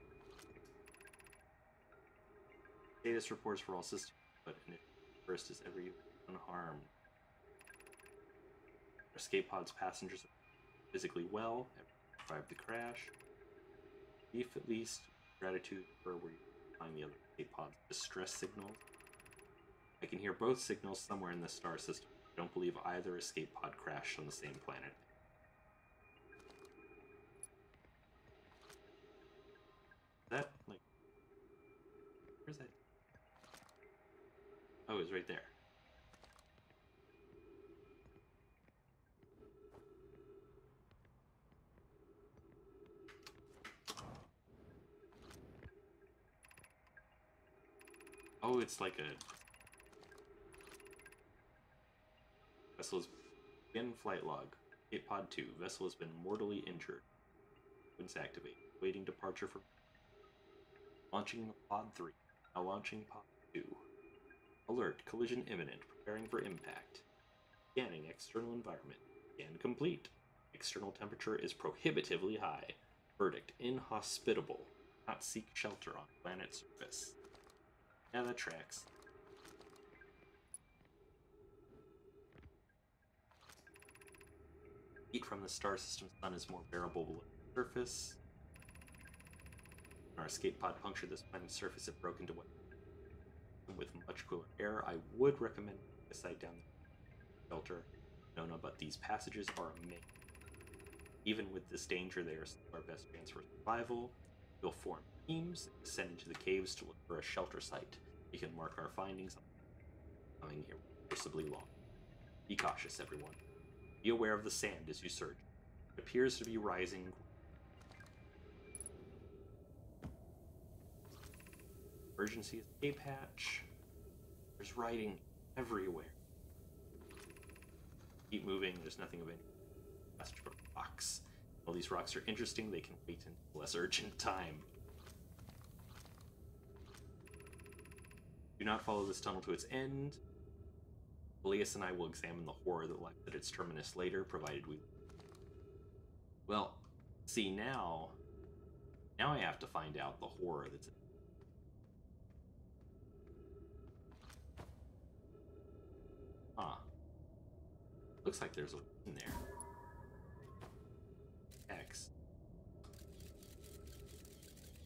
Status reports for all systems, but first is every unharmed. Escape pod's passengers are physically well, survived the crash. If at least gratitude for where you find the other escape pod's distress signals. I can hear both signals somewhere in the star system. I don't believe either escape pod crashed on the same planet. That, like, where's that? Oh, it's right there. Oh, it's like a vessel's begin flight log. Escape pod 2. Vessel has been mortally injured. Sequence activate. Waiting departure for launching pod 3. Now launching pod 2. Alert. Collision imminent. Preparing for impact. Scanning external environment. Scan complete. External temperature is prohibitively high. Verdict. Inhospitable. Not seek shelter on planet surface. Yeah, that tracks. Heat from the star system's sun is more bearable below the surface. When our escape pod punctured this planet's surface, it broke into what? With much cooler air, I would recommend a site down the shelter. No, but these passages are amazing. Even with this danger, they are still our best chance for survival. We'll form teams and descend into the caves to look for a shelter site. We can mark our findings on coming irreversibly long. Be cautious, everyone. Be aware of the sand as you search. It appears to be rising. Emergency escape hatch. There's writing everywhere. Keep moving, there's nothing of any message from rocks. While these rocks are interesting, they can wait until less urgent time. Do not follow this tunnel to its end. Elias and I will examine the horror that lies at its terminus later, provided we... Well, see, now I have to find out the horror that's... Huh. Looks like there's a in there. X.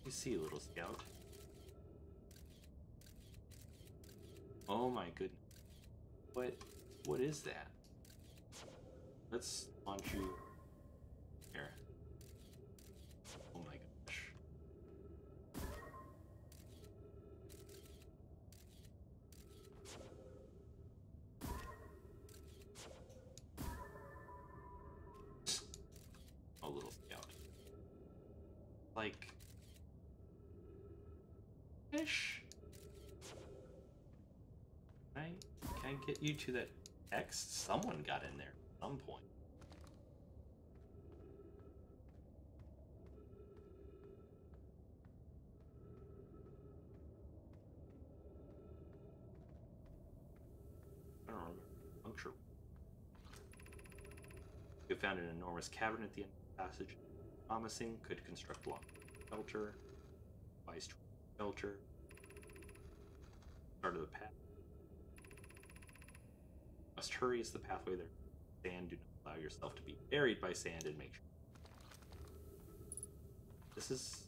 You see, little scout. Oh my goodness. What is that? Let's launch you here. Oh my gosh. Oh, little scout. Like fish? Can I get you to that X? Someone got in there at some point. I don't remember. Puncture. We found an enormous cavern at the end of the passage. Promising, could construct long shelter. Device shelter. Start of the path. Must hurry as the pathway there. Sand, do not allow yourself to be buried by sand and make sure. This is...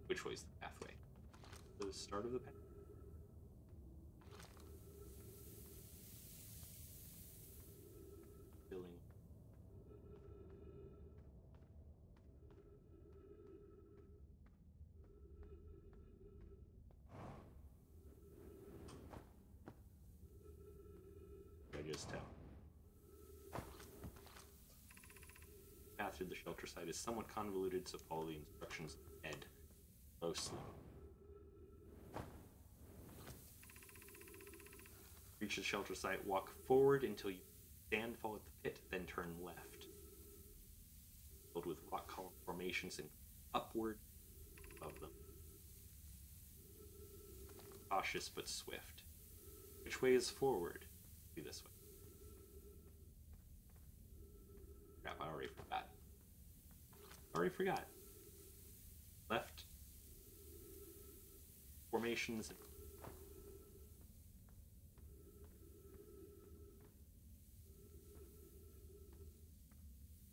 Which way is the pathway? The start of the path? Filling. I just tell. Path through the shelter site is somewhat convoluted, so follow the instructions ahead. closely. Reach the shelter site, walk forward until you fall at the pit, then turn left. Filled with rock column formations and upward above them. Cautious but swift. Which way is forward? Be this way. Crap, I already forgot. Left. Formations.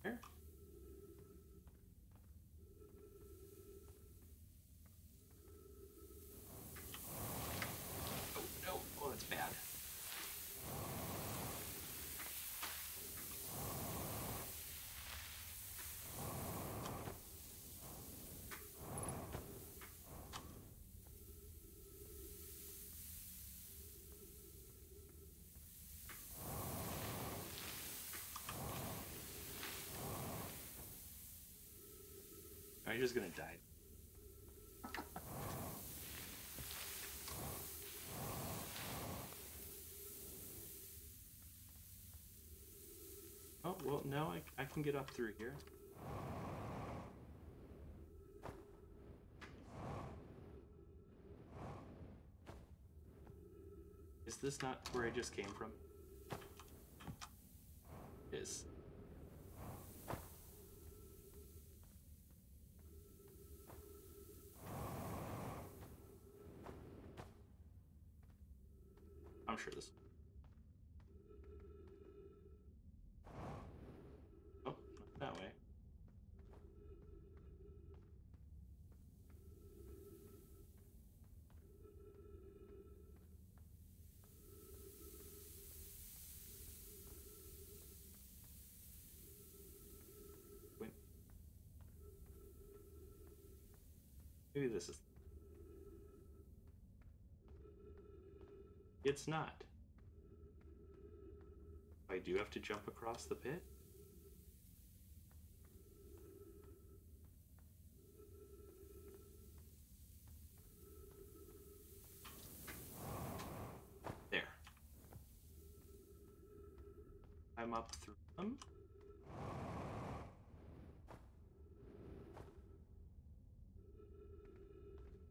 There. Oh, no. Oh, that's bad. Are you just gonna die? Oh, well, no, I can get up through here. Is this not where I just came from? It is. I'm sure this. Oh, not that way. Wait. Maybe this is. It's not. I do have to jump across the pit? There. I'm up through them.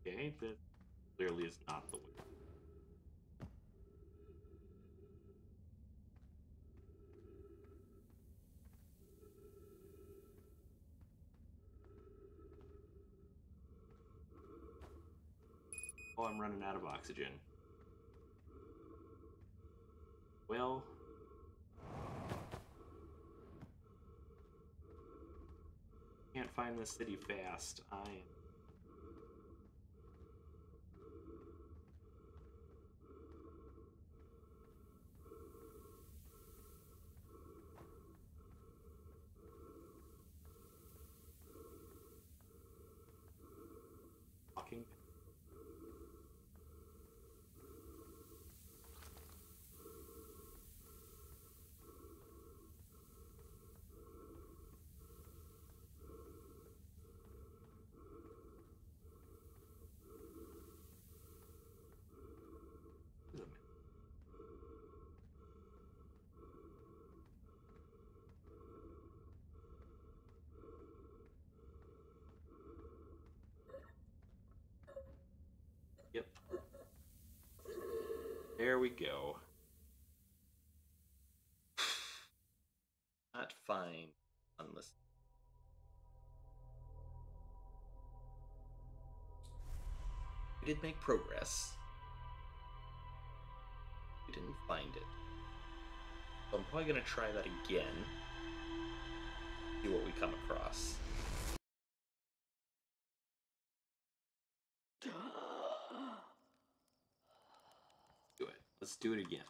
Okay, that clearly is not the way. Oh, I'm running out of oxygen. Well... Can't find the city fast. I am... walking. Yep. There we go. Not fine. Unless... We did make progress. We didn't find it. So I'm probably gonna try that again. See what we come across. Do it. Let's do it again.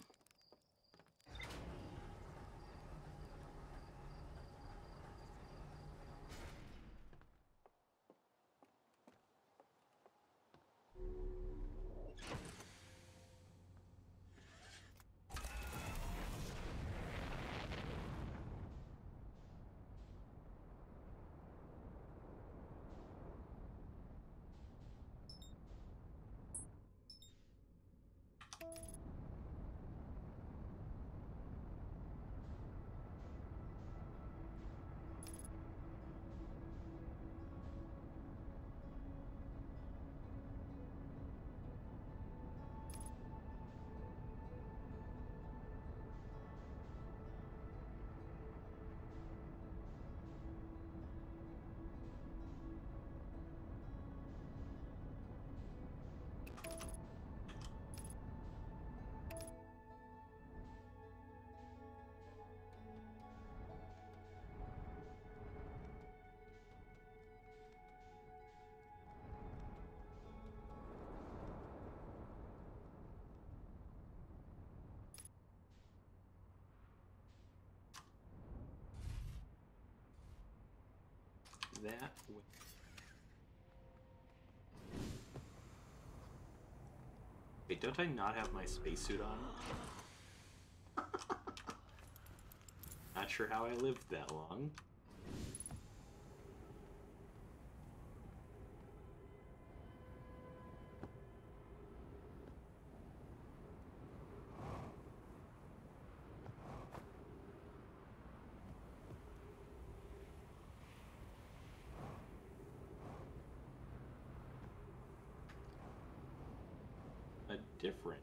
that way. Wait, don't I not have my spacesuit on? Not sure how I lived that long. Different.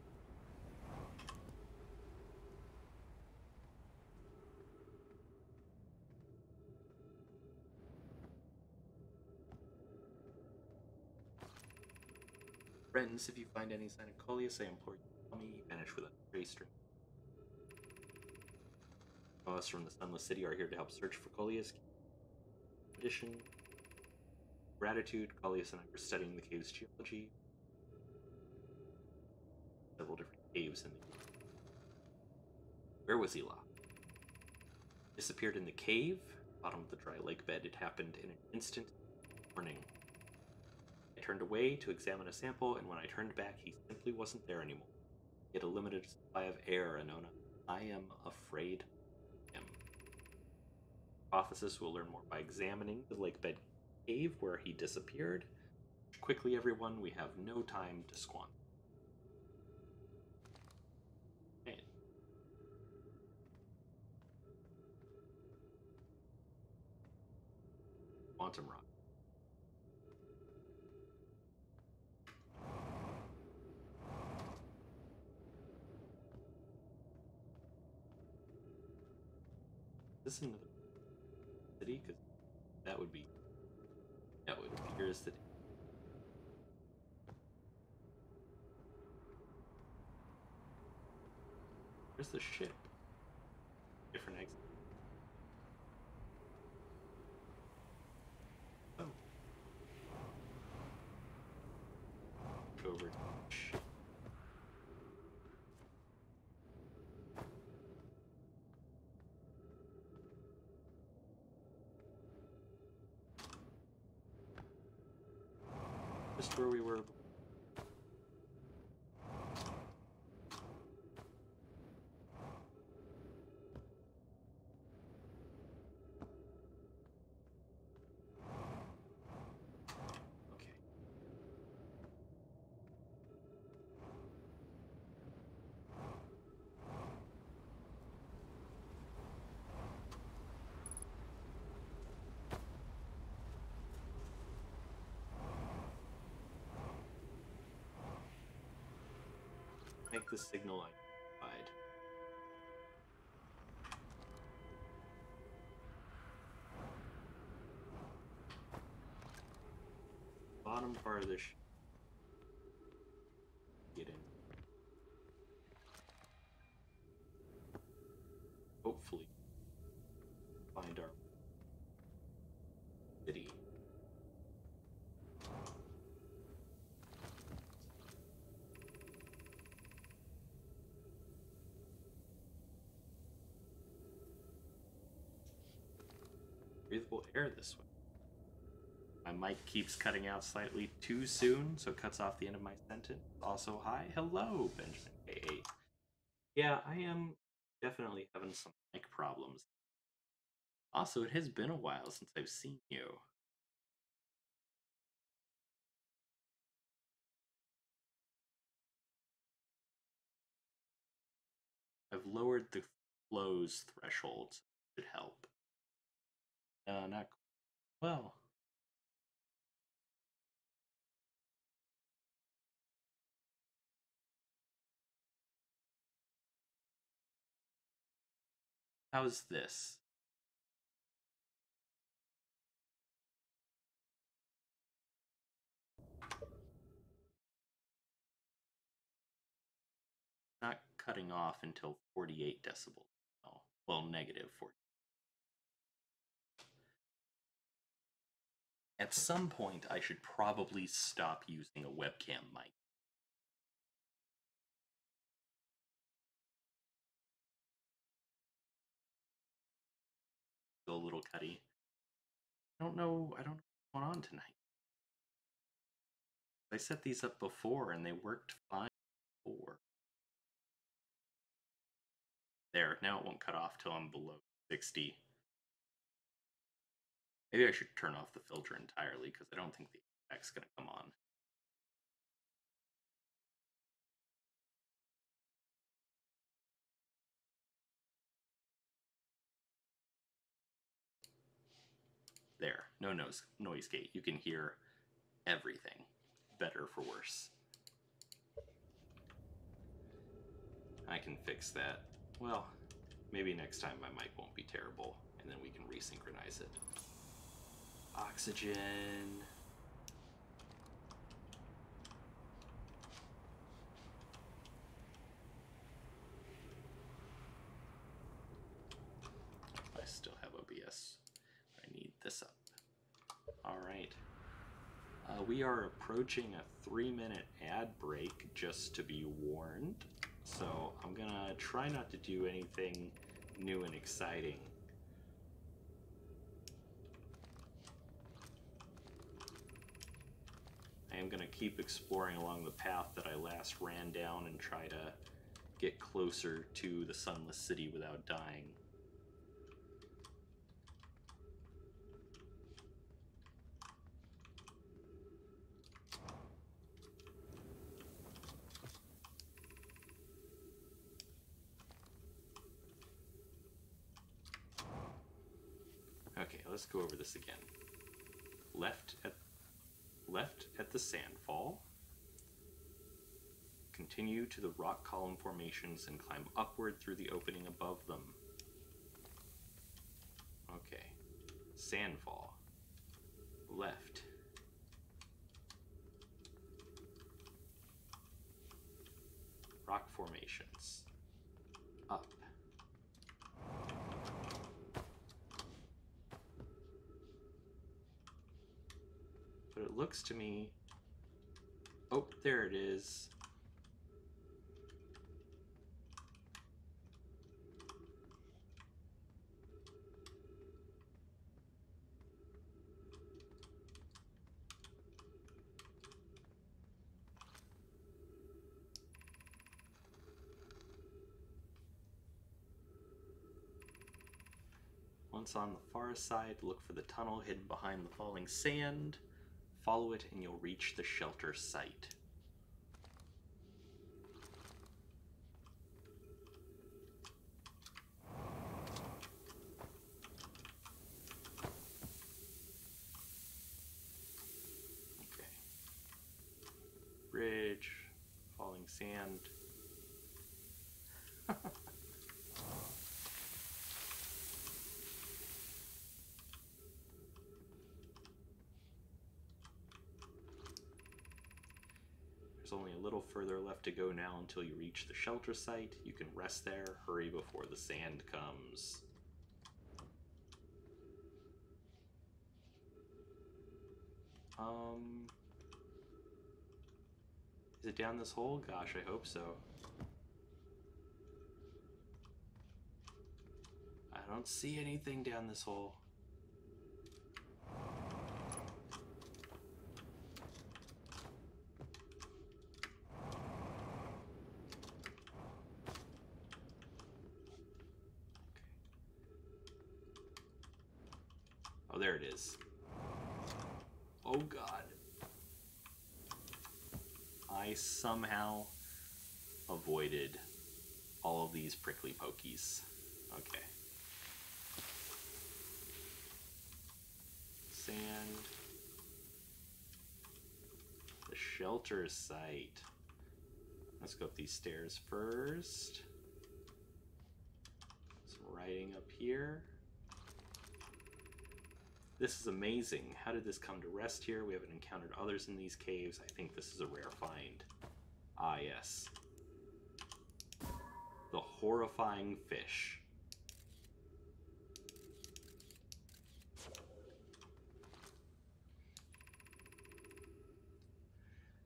Friends, if you find any sign of Coleus, I implore you to tell me. Vanish with a trace string. All of us from the Sunless City are here to help search for Coleus. Addition. Gratitude, Coleus and I were studying the cave's geology. Several different caves in the cave. Where was he locked? Disappeared in the cave? Bottom of the dry lake bed. It happened in an instant. Morning. I turned away to examine a sample, and when I turned back, he simply wasn't there anymore. He had a limited supply of air, Anona. I am afraid of him. Hypothesis, we'll learn more by examining the lake bed cave where he disappeared. Quickly, everyone, we have no time to squander. Okay. Quantum rock. Is this another city? Because that would appear as city. Where's the ship? Different exit. Oh. Go over to the ship. Just where we were. Make the signal identified. Bottom part of the ship. Get in. Hopefully, find our city. Breathable air this way. My mic keeps cutting out slightly too soon, so it cuts off the end of my sentence. Also, hi, hello, Benjamin K8. Yeah, I am definitely having some mic problems. Also, it has been a while since I've seen you. I've lowered the flows threshold, so it should help. Not well. How's this? Not cutting off until 48 decibels. Oh, well, negative 40. At some point, I should probably stop using a webcam mic. A little cutty. I don't know what's going on tonight. I set these up before and they worked fine before. There, now it won't cut off till I'm below 60. Maybe I should turn off the filter entirely because I don't think the effect's going to come on. There, no noise gate. You can hear everything, better for worse. I can fix that. Well, maybe next time my mic won't be terrible, and then we can resynchronize it. Oxygen. I still have OBS. I need this up. All right. We are approaching a 3-minute ad break, just to be warned. So I'm gonna try not to do anything new and exciting. I am gonna keep exploring along the path that I last ran down and try to get closer to the Sunless City without dying. Okay, let's go over this again. Left at the sandfall. Continue to the rock column formations and climb upward through the opening above them. Okay. Sandfall. Left. Rock formations. Up. But it looks to me... Oh, there it is. Once on the far side, look for the tunnel hidden behind the falling sand. Follow it and you'll reach the shelter site. Okay. Bridge, falling sand. There's only a little further left to go now until you reach the shelter site. You can rest there. Hurry before the sand comes. Is it down this hole? Gosh, I hope so. I don't see anything down this hole. Oh, there it is. Oh, God. I somehow avoided all of these prickly pokies. Okay. Sand. The shelter site. Let's go up these stairs first. Some writing up here. This is amazing. How did this come to rest here? We haven't encountered others in these caves. I think this is a rare find. Ah, yes. The horrifying fish.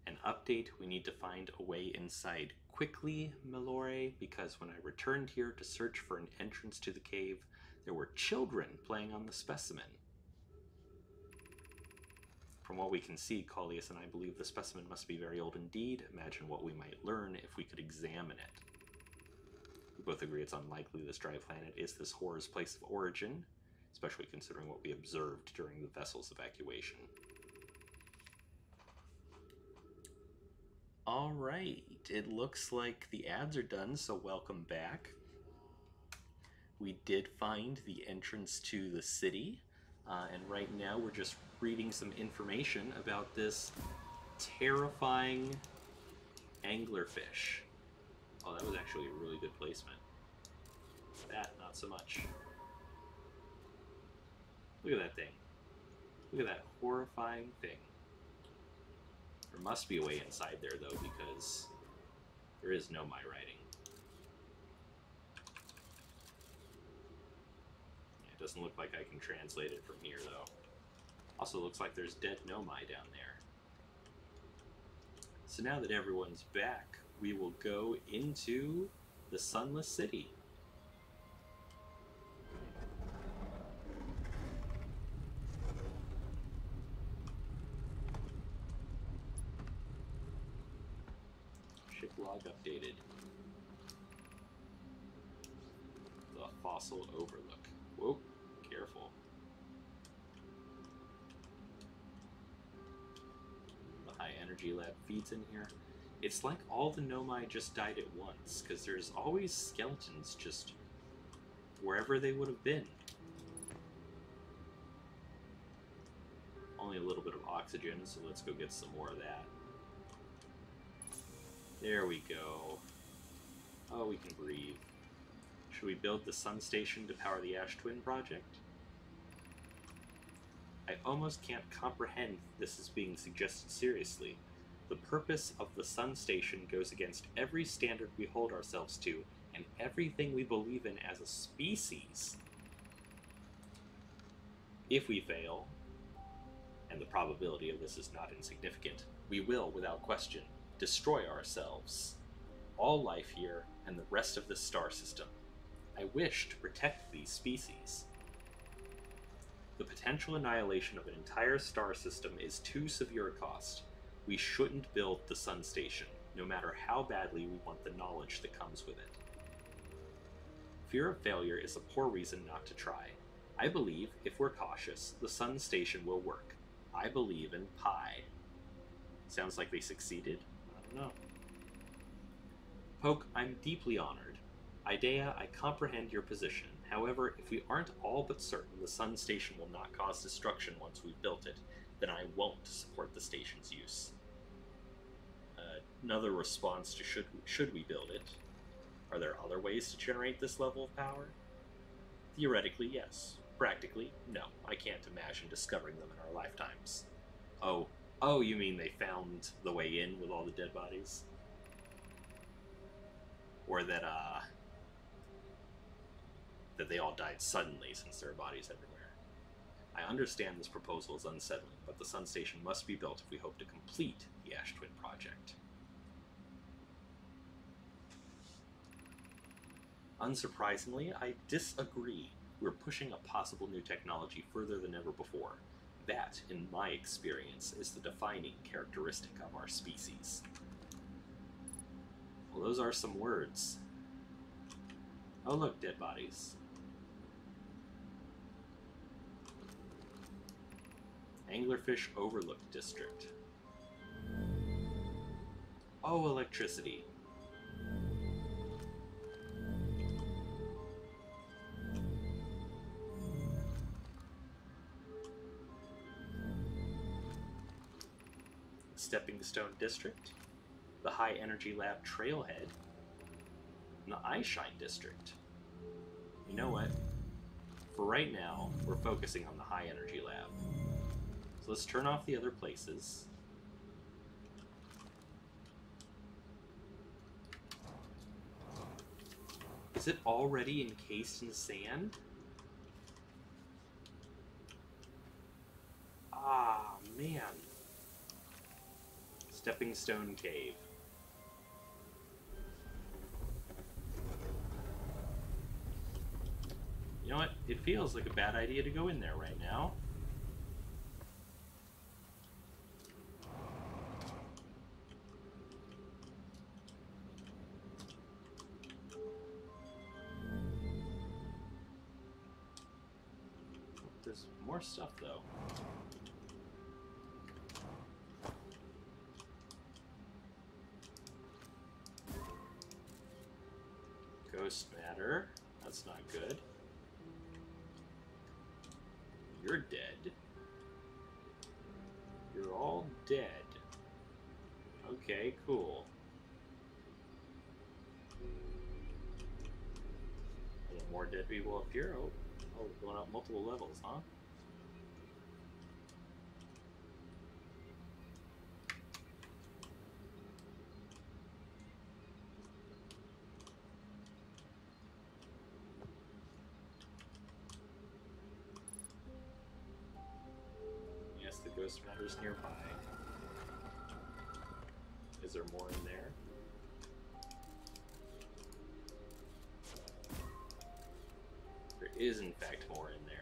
An update, we need to find a way inside quickly, Melore, because when I returned here to search for an entrance to the cave, there were children playing on the specimen. From what we can see, Callius and I believe the specimen must be very old indeed. Imagine what we might learn if we could examine it. We both agree it's unlikely this dry planet is this horror's place of origin, especially considering what we observed during the vessel's evacuation. Alright, it looks like the ads are done, so welcome back. We did find the entrance to the city, and right now we're just reading some information about this terrifying anglerfish. Oh, that was actually a really good placement. That, not so much. Look at that thing. Look at that horrifying thing. There must be a way inside there, though, because there is no my writing. Yeah, it doesn't look like I can translate it from here, though. Also looks like there's dead nomai down there. So now that everyone's back, we will go into the Sunless City. Ship log updated. The fossil overlook. Whoa, careful. The high energy lab feeds in here. It's like all the nomai just died at once, because there's always skeletons just wherever they would have been. Only a little bit of oxygen, so let's go get some more of that. There we go. Oh, we can breathe. Should we build the sun station to power the Ash Twin project? I almost can't comprehend this is being suggested seriously. The purpose of the sun station goes against every standard we hold ourselves to and everything we believe in as a species. If we fail, and the probability of this is not insignificant, we will, without question, destroy ourselves, all life here, and the rest of the star system. I wish to protect these species. The potential annihilation of an entire star system is too severe a cost. We shouldn't build the sun station, no matter how badly we want the knowledge that comes with it. Fear of failure is a poor reason not to try. I believe, if we're cautious, the sun station will work. I believe in Pi. Sounds like they succeeded? I don't know. Poke, I'm deeply honored. Idea, I comprehend your position. However, if we aren't all but certain the sun station will not cause destruction once we've built it, then I won't support the station's use. Another response to should we build it? Are there other ways to generate this level of power? Theoretically, yes. Practically, no. I can't imagine discovering them in our lifetimes. Oh, you mean they found the way in with all the dead bodies? Or that they all died suddenly since there are bodies everywhere. I understand this proposal is unsettling, but the sun station must be built if we hope to complete the Ash Twin project. Unsurprisingly, I disagree. We're pushing a possible new technology further than ever before. That, in my experience, is the defining characteristic of our species. Well, those are some words. Oh look, dead bodies. Anglerfish Overlook District. Oh, electricity. Stepping Stone District, the High Energy Lab Trailhead, and the Eyeshine District. You know what? For right now, we're focusing on the High Energy Lab. So let's turn off the other places. Is it already encased in sand? Ah, man. Stepping Stone Cave. You know what? It feels like a bad idea to go in there right now. there's more stuff, though. Ghost matter. That's not good. You're dead. You're all dead. Okay, cool. Any more dead people up here? Oh, we're going up multiple levels, huh? Yes, the ghost matter's nearby. Is there more in there? There is, in fact, more in there.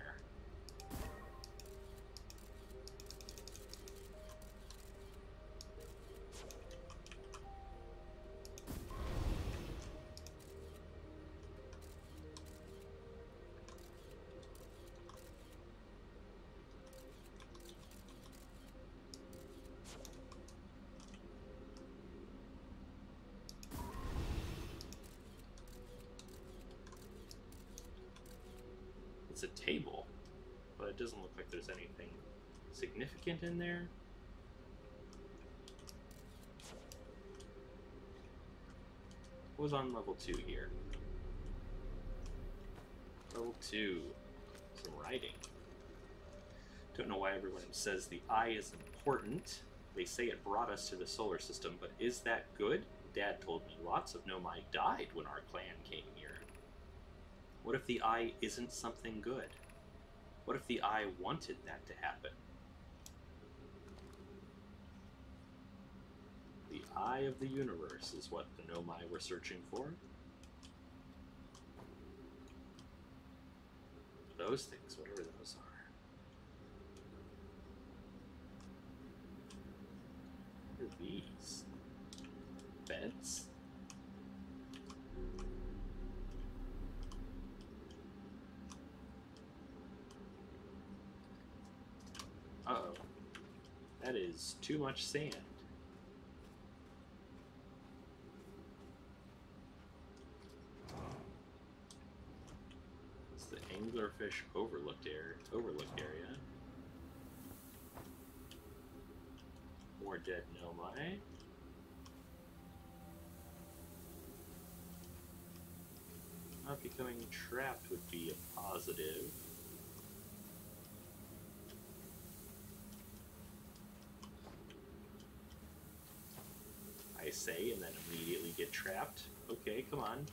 It's a table, but it doesn't look like there's anything significant in there. What was on level 2 here? Level 2. Some writing. Don't know why everyone says the eye is important. They say it brought us to the solar system, but is that good? Dad told me lots of Nomai died when our clan came here. What if the eye isn't something good? What if the eye wanted that to happen? The eye of the universe is what the Nomai were searching for. Those things, whatever those are. What are these? Beds? Uh-oh. That is too much sand. It's the anglerfish overlooked area. More dead Nomai. Not becoming trapped would be a positive. I say, and then immediately get trapped. Okay, come on.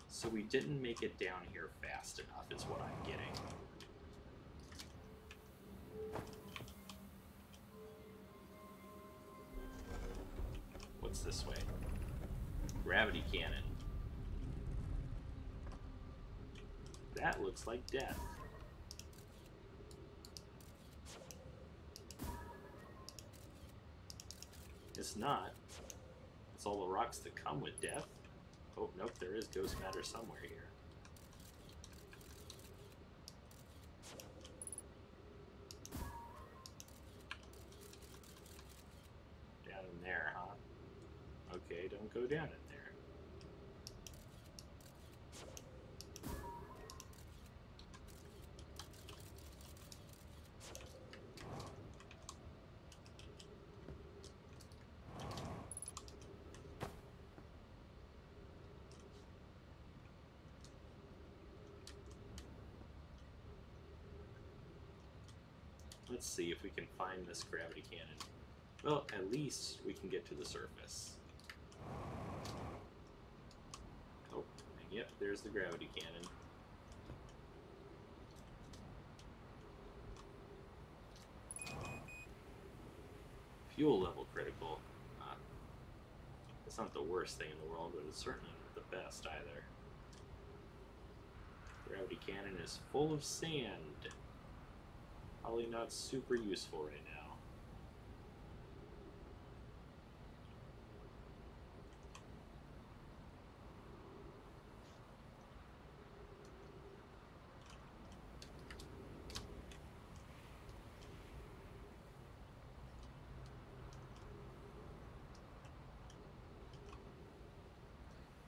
So we didn't make it down here fast enough, is what I'm getting. What's this way? Gravity cannon. That looks like death. It's not. It's all the rocks that come with death. Oh, nope, there is ghost matter somewhere here. Down in there, huh? Okay, don't go down in there. Let's see if we can find this gravity cannon. Well, at least we can get to the surface. Oh, and yep, there's the gravity cannon. Fuel level critical. It's not the worst thing in the world, but it's certainly not the best either. Gravity cannon is full of sand. Probably not super useful right now.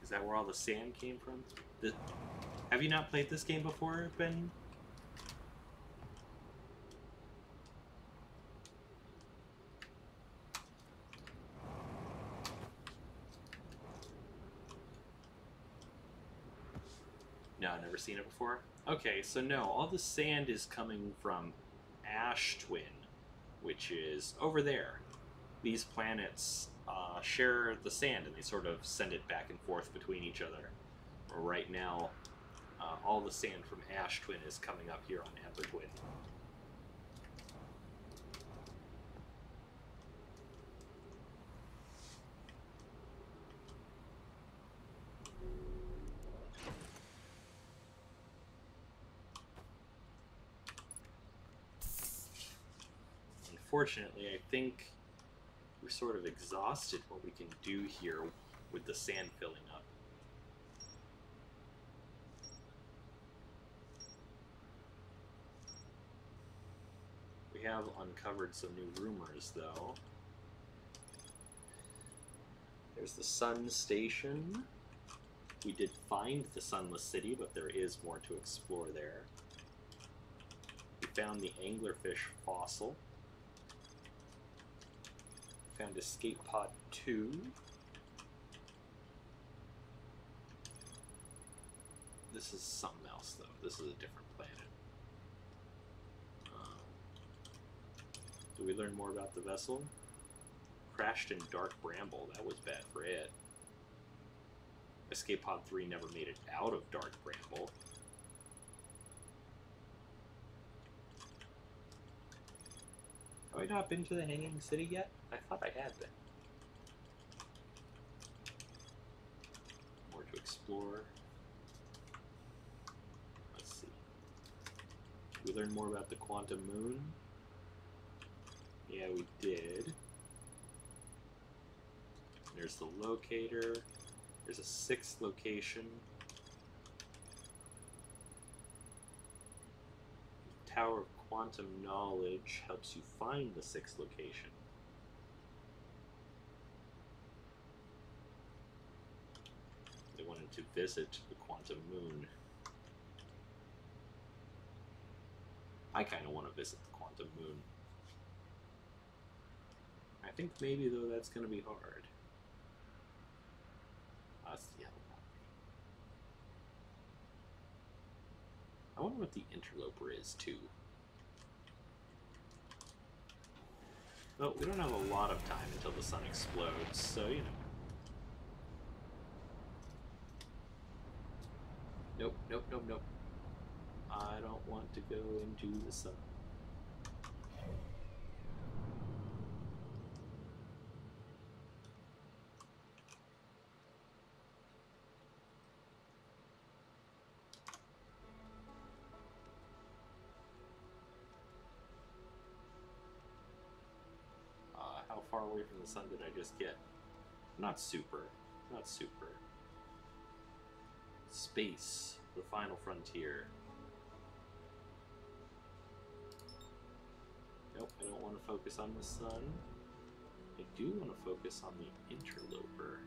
Is that where all the sand came from? Have you not played this game before, Ben? No, I've never seen it before. Okay, so no, all the sand is coming from Ash Twin, which is over there. These planets share the sand, and they sort of send it back and forth between each other. Right now, all the sand from Ash Twin is coming up here on Ember Twin. Unfortunately, I think we're sort of exhausted what we can do here with the sand filling up. We have uncovered some new rumors, though. There's the Sun Station. We did find the Sunless City, but there is more to explore there. We found the anglerfish fossil. Found Escape Pod 2. This is something else, though. This is a different planet. Do we learn more about the vessel? Crashed in Dark Bramble. That was bad for it. Escape Pod 3 never made it out of Dark Bramble. Have I not been to the Hanging City yet? I thought I had been. More to explore. Let's see. We learned more about the Quantum Moon. Yeah, we did. There's the locator. There's a 6th location. Tower of Quantum Knowledge helps you find the 6th location. They wanted to visit the Quantum Moon. I kind of want to visit the Quantum Moon. I think maybe, though, that's going to be hard. That's the yellow one. I wonder what the interloper is, too. Well, we don't have a lot of time until the sun explodes, so, you know. Nope, nope, nope, nope. I don't want to go into the sun. How far away from the sun did I just get? Not super. Not super. Space. The final frontier. Nope, I don't want to focus on the sun. I do want to focus on the interloper.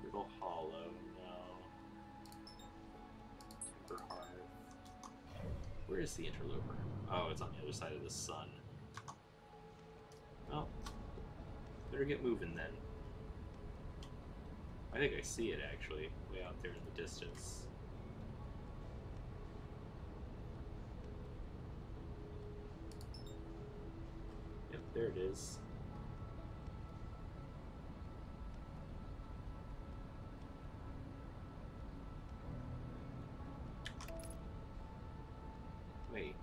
Little hollow, no. Timber hearth. Where is the interloper? Oh, it's on the other side of the sun. Well, better get moving then. I think I see it actually, way out there in the distance. Yep, there it is. Wait.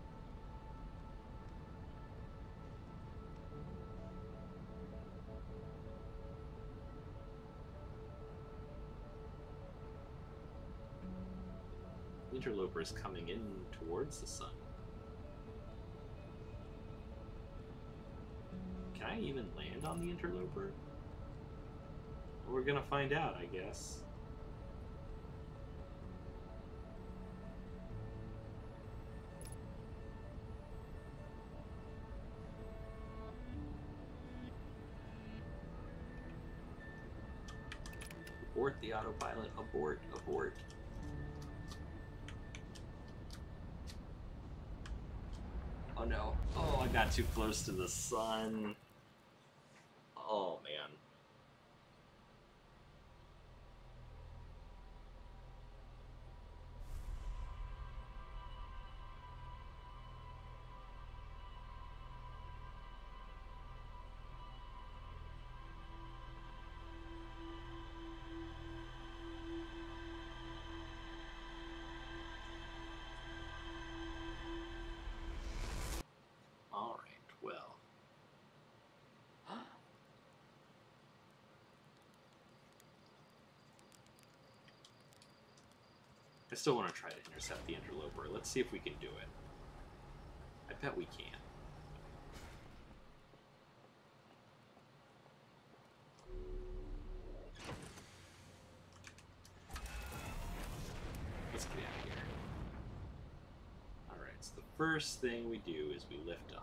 Interloper is coming in towards the sun. I even land on the interloper? We're gonna find out, I guess. Abort the autopilot. Abort. Abort. Oh no. Oh, I got too close to the sun. Oh man. All right, well. I still want to try to intercept the interloper. Let's see if we can do it. I bet we can. Let's get out of here. Alright, so the first thing we do is we lift off.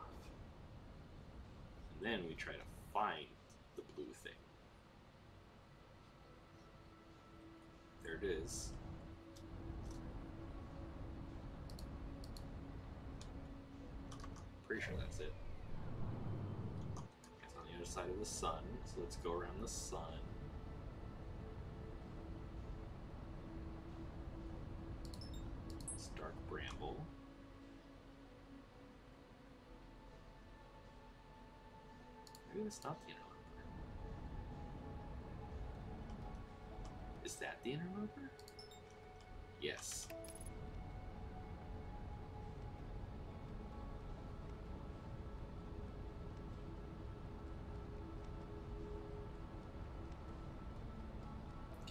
And then we try to find the blue thing. There it is. Pretty sure that's it. It's on the other side of the sun, so let's go around the sun. It's dark bramble. Maybe that's not the interloper. Is that the interloper? Yes.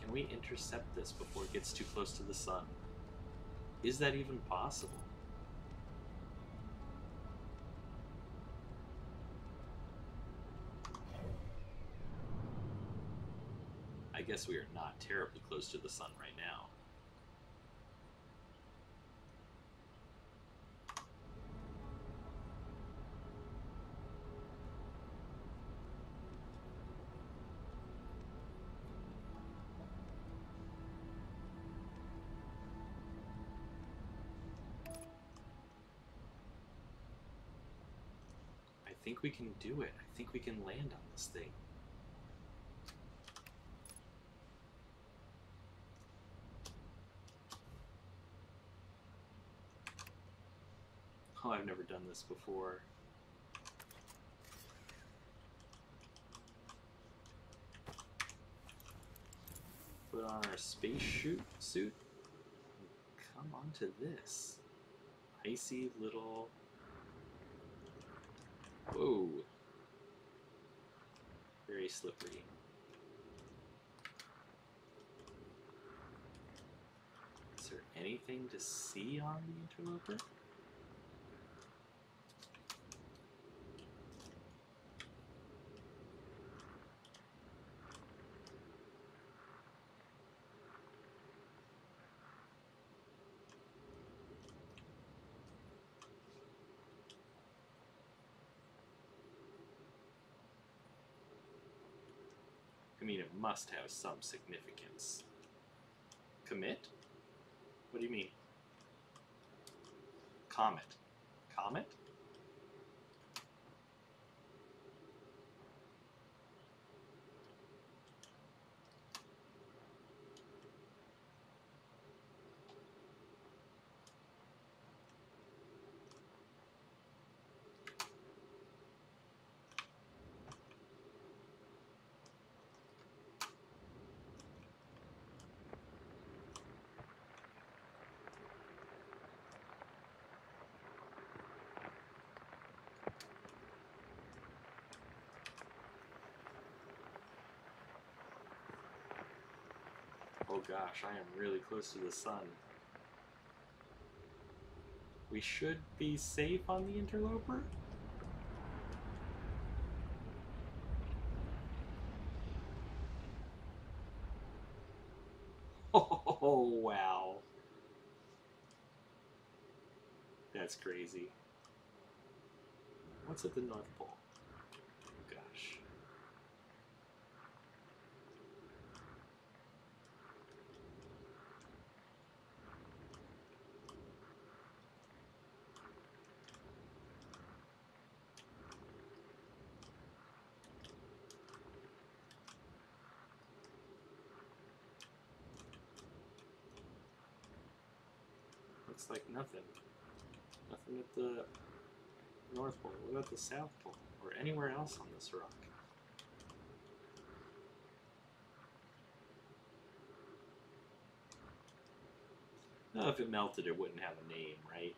Can we intercept this before it gets too close to the sun? Is that even possible? I guess we are not terribly close to the sun right now. I think we can do it. I think we can land on this thing. Oh, I've never done this before. Put on our space suit. Come onto this. Icy little... Whoa. Very slippery. Is there anything to see on the interloper? I mean, it must have some significance. Commit? What do you mean? Comet. Comet? Oh gosh, I am really close to the sun. We should be safe on the interloper? Oh, wow. That's crazy. What's at the North Pole? Oh, gosh. Looks like nothing. Nothing at the North Pole. What about the South Pole? Or anywhere else on this rock? No, if it melted, it wouldn't have a name, right?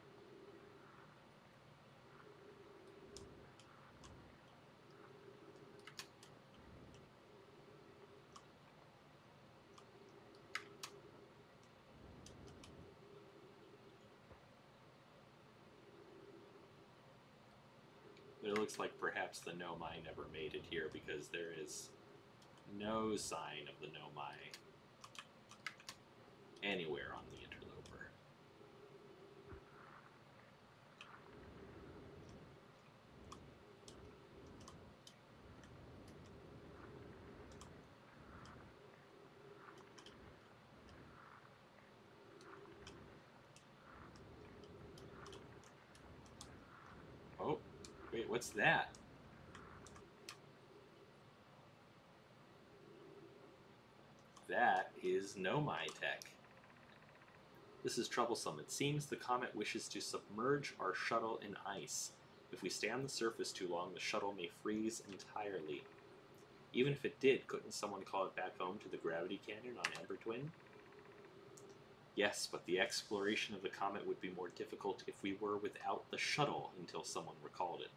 But it looks like perhaps the Nomai never made it here because there is no sign of the Nomai anywhere on the interloper. Oh, wait, what's that? That is Nomai tech. This is troublesome. It seems the comet wishes to submerge our shuttle in ice. If we stay on the surface too long, the shuttle may freeze entirely. Even if it did, couldn't someone call it back home to the gravity canyon on Amber Twin? Yes, but the exploration of the comet would be more difficult if we were without the shuttle until someone recalled it.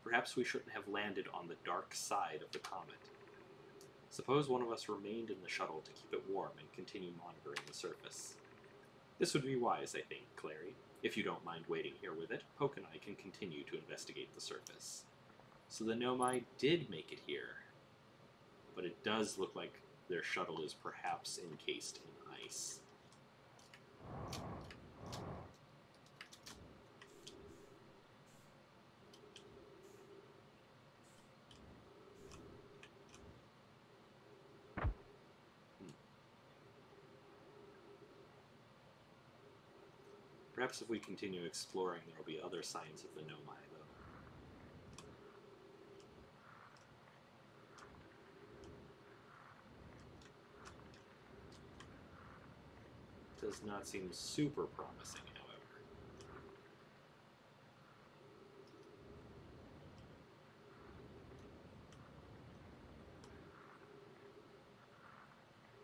Perhaps we shouldn't have landed on the dark side of the comet. Suppose one of us remained in the shuttle to keep it warm and continue monitoring the surface. This would be wise, I think, Clary. If you don't mind waiting here with it, Poke and I can continue to investigate the surface. So the Nomai did make it here, but it does look like their shuttle is perhaps encased in ice. Perhaps if we continue exploring, there will be other signs of the Nomai, though. Does not seem super promising, however.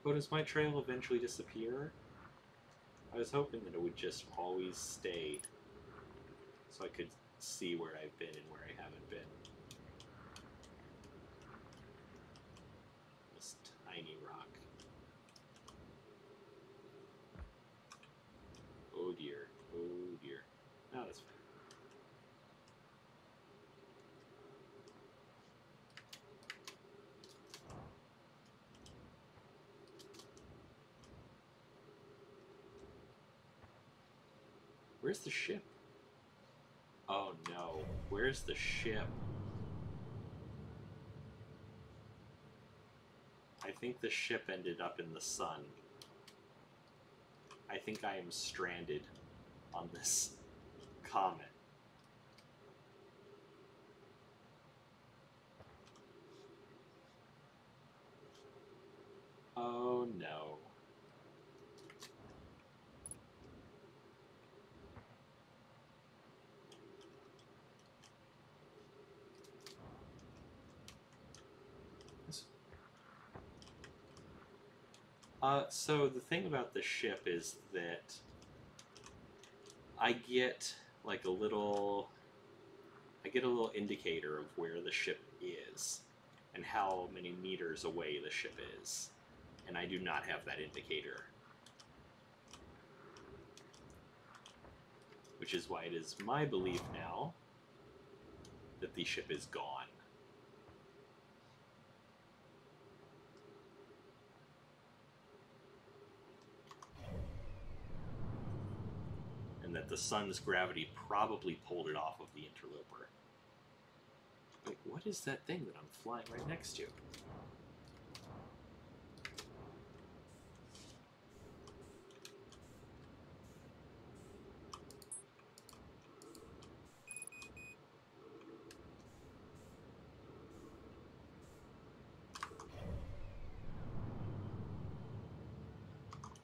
Oh, does my trail eventually disappear? I was hoping that it would just always stay, so I could see where I've been and where I haven't been. This tiny rock. Oh dear, oh dear. No, that's fine. Where's the ship? Oh no, where's the ship? I think the ship ended up in the sun. I think I am stranded on this comet. Oh no. So the thing about the ship is that I get like a little indicator of where the ship is and how many meters away the ship is, and I do not have that indicator, which is why it is my belief now that the ship is gone. that the sun's gravity probably pulled it off of the interloper. Wait, what is that thing that I'm flying right next to?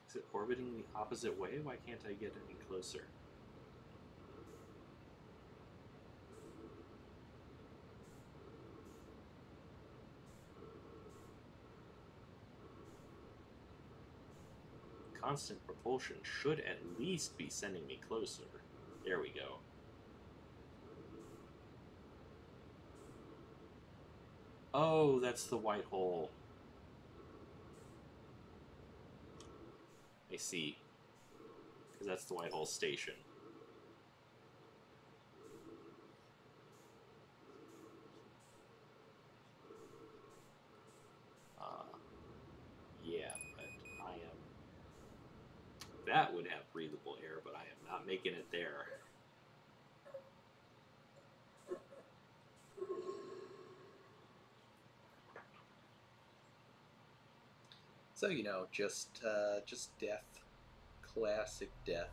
Is it orbiting the opposite way? Why can't I get any closer? Constant propulsion should at least be sending me closer. There we go. Oh, that's the white hole. I see. Because that's the white hole station. Yeah, but I am... That would have breathable air, but I am not making it there. So, you know, just death. Classic death.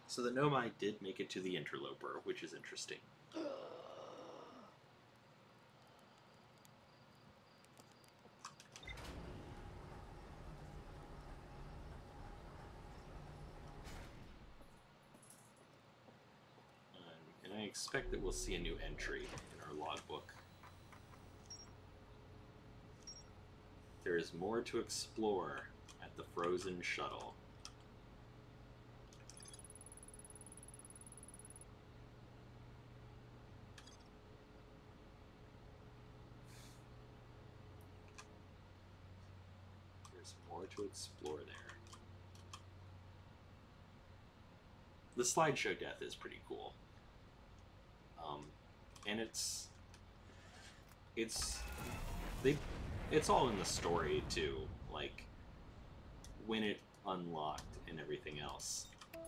So the Nomai did make it to the interloper, which is interesting. And I expect that we'll see a new entry in our logbook. There is more to explore at the frozen shuttle. There's more to explore there. The slideshow death is pretty cool. And it's all in the story too, like when it unlocked and everything else. I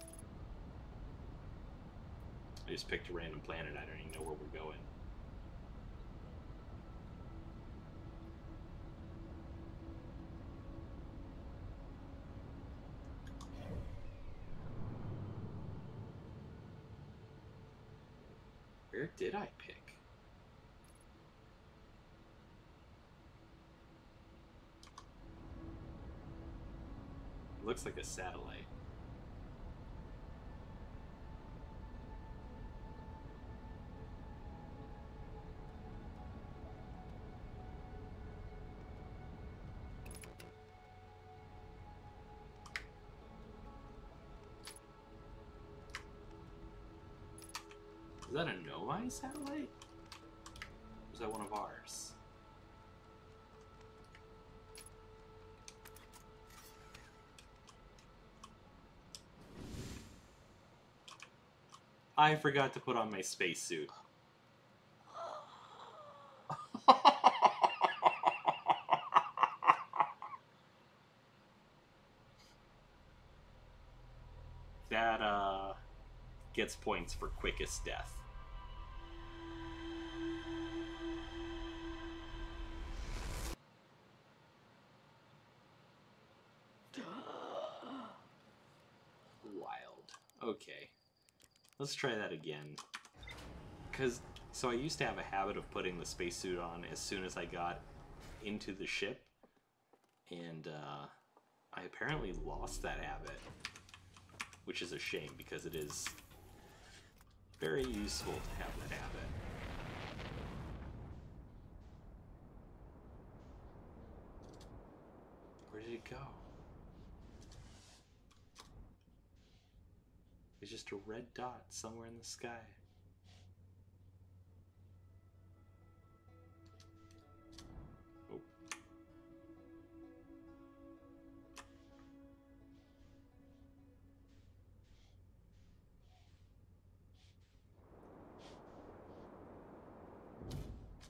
just picked a random planet, I don't even know where we're going. Where did I pick? It looks like a satellite. Is that a Nomai satellite? Or is that one of ours? I forgot to put on my spacesuit. That, gets points for quickest death. Wild. Okay. Let's try that again. So I used to have a habit of putting the spacesuit on as soon as I got into the ship. And, I apparently lost that habit. Which is a shame, because it is very useful to have that habit. Where did it go? It's just a red dot somewhere in the sky. Oh.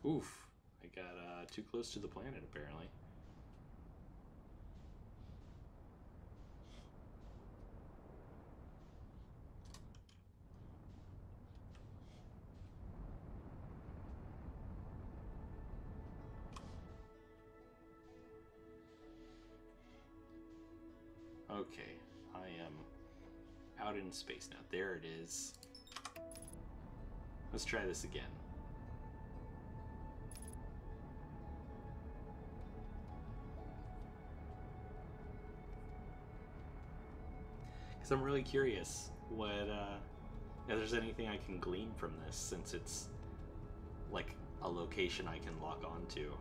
Oof. I got too close to the planet, apparently. Okay, I am out in space now. There it is. Let's try this again. Because I'm really curious what, if there's anything I can glean from this, since it's like a location I can lock onto.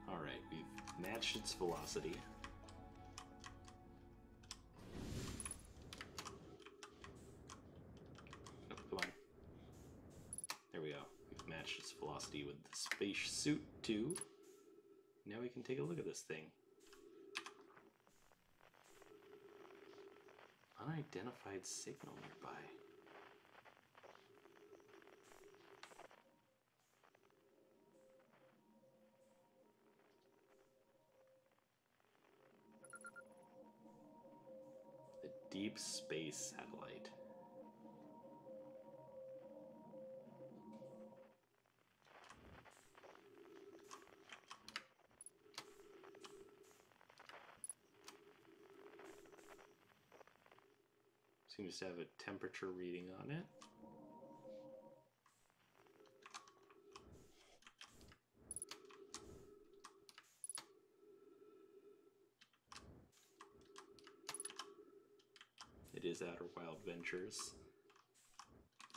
Alright, we've matched its velocity. Oh, come on. There we go. We've matched its velocity with the space suit too. Now we can take a look at this thing. Unidentified signal nearby. The deep space satellite. Seems to have a temperature reading on it. It is Outer Wild Ventures.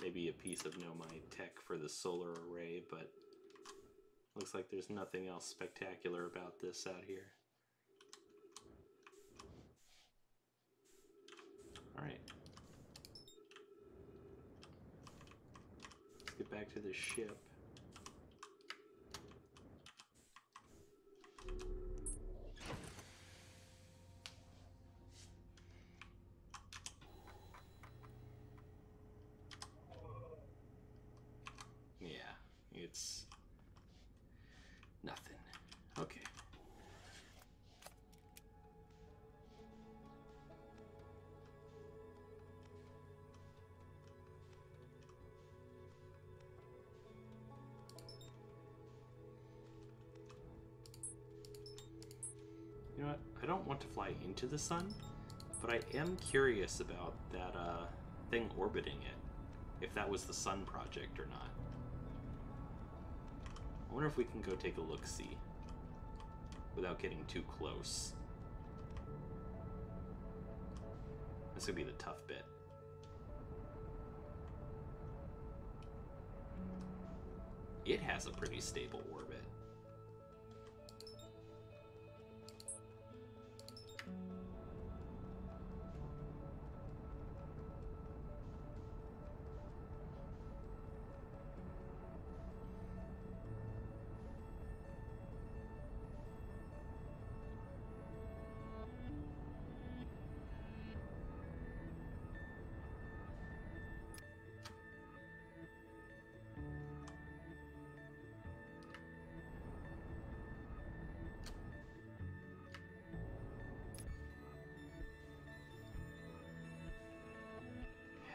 Maybe a piece of Nomai tech for the solar array, but looks like there's nothing else spectacular about this out here. Alright. Let's get back to the ship. Yeah, it's nothing. Okay. You know what? I don't want to fly into the sun, but I am curious about that thing orbiting it, if that was the sun project or not. I wonder if we can go take a look-see without getting too close. This is gonna be the tough bit. It has a pretty stable orbit.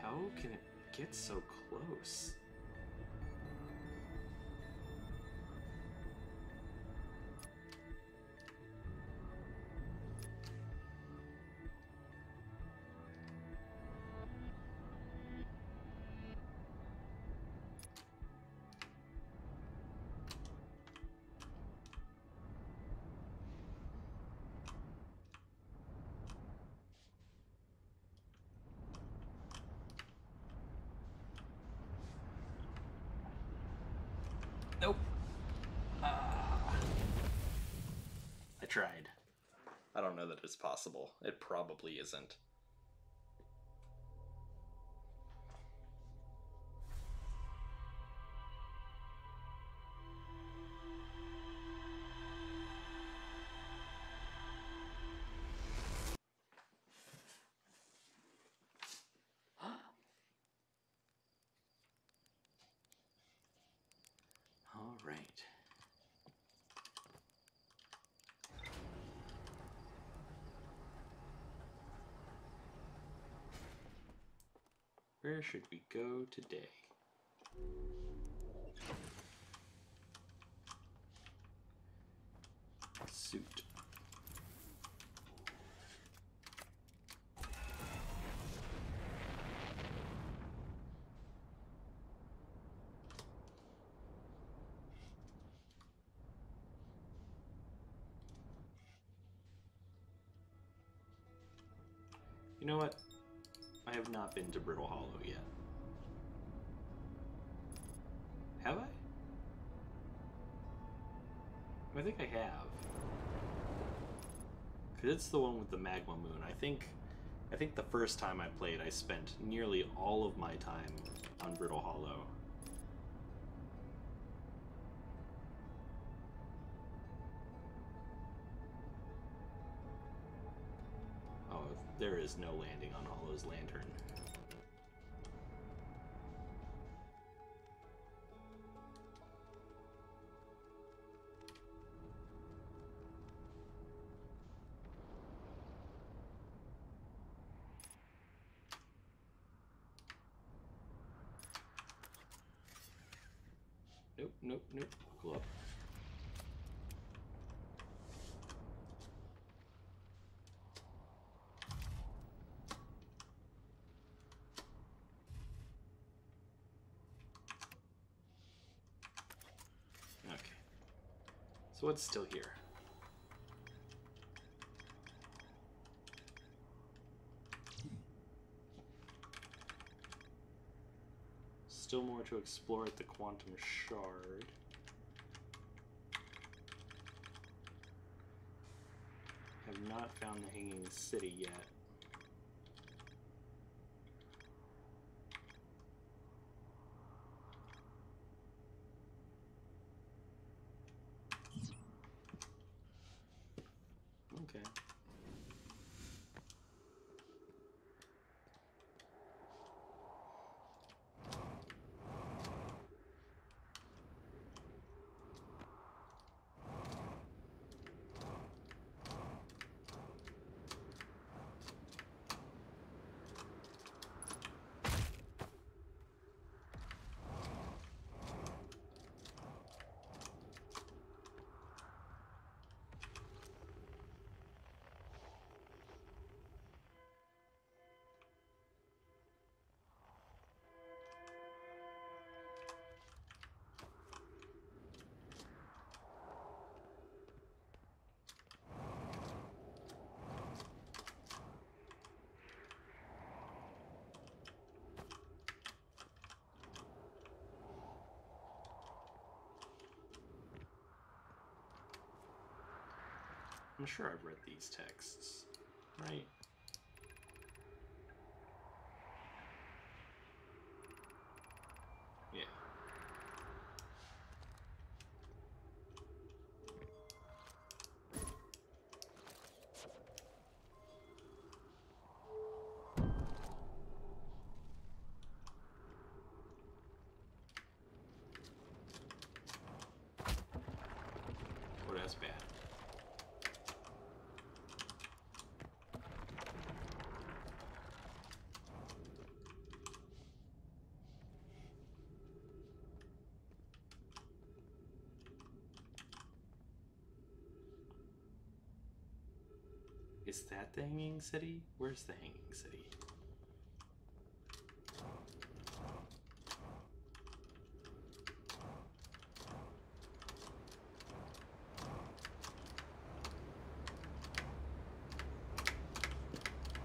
How can it get so close? Nope. I tried. I don't know that it's possible. It probably isn't. All right. Where should we go today? Suit. You know what? I have not been to Brittle Hollow yet. Have I? I think I have. Cause it's the one with the magma moon. I think the first time I played, I spent nearly all of my time on Brittle Hollow. Oh, there is no landing on Hollow's Lantern. Nope, nope, nope. Buckle up. Okay. So what's still here? Still more to explore at the Quantum Shard. Have not found the Hanging City yet. Okay. I'm sure I've read these texts, right? Yeah. Oh, that's bad. Is that the Hanging City? Where's the Hanging City?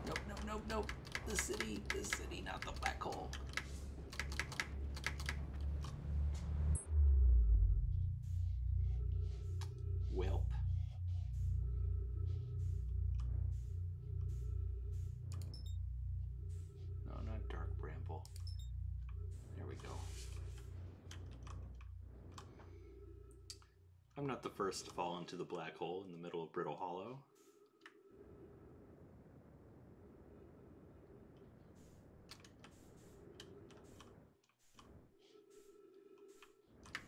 Nope, nope, nope, nope. The city, not the black hole. I'm not the first to fall into the black hole in the middle of Brittle Hollow.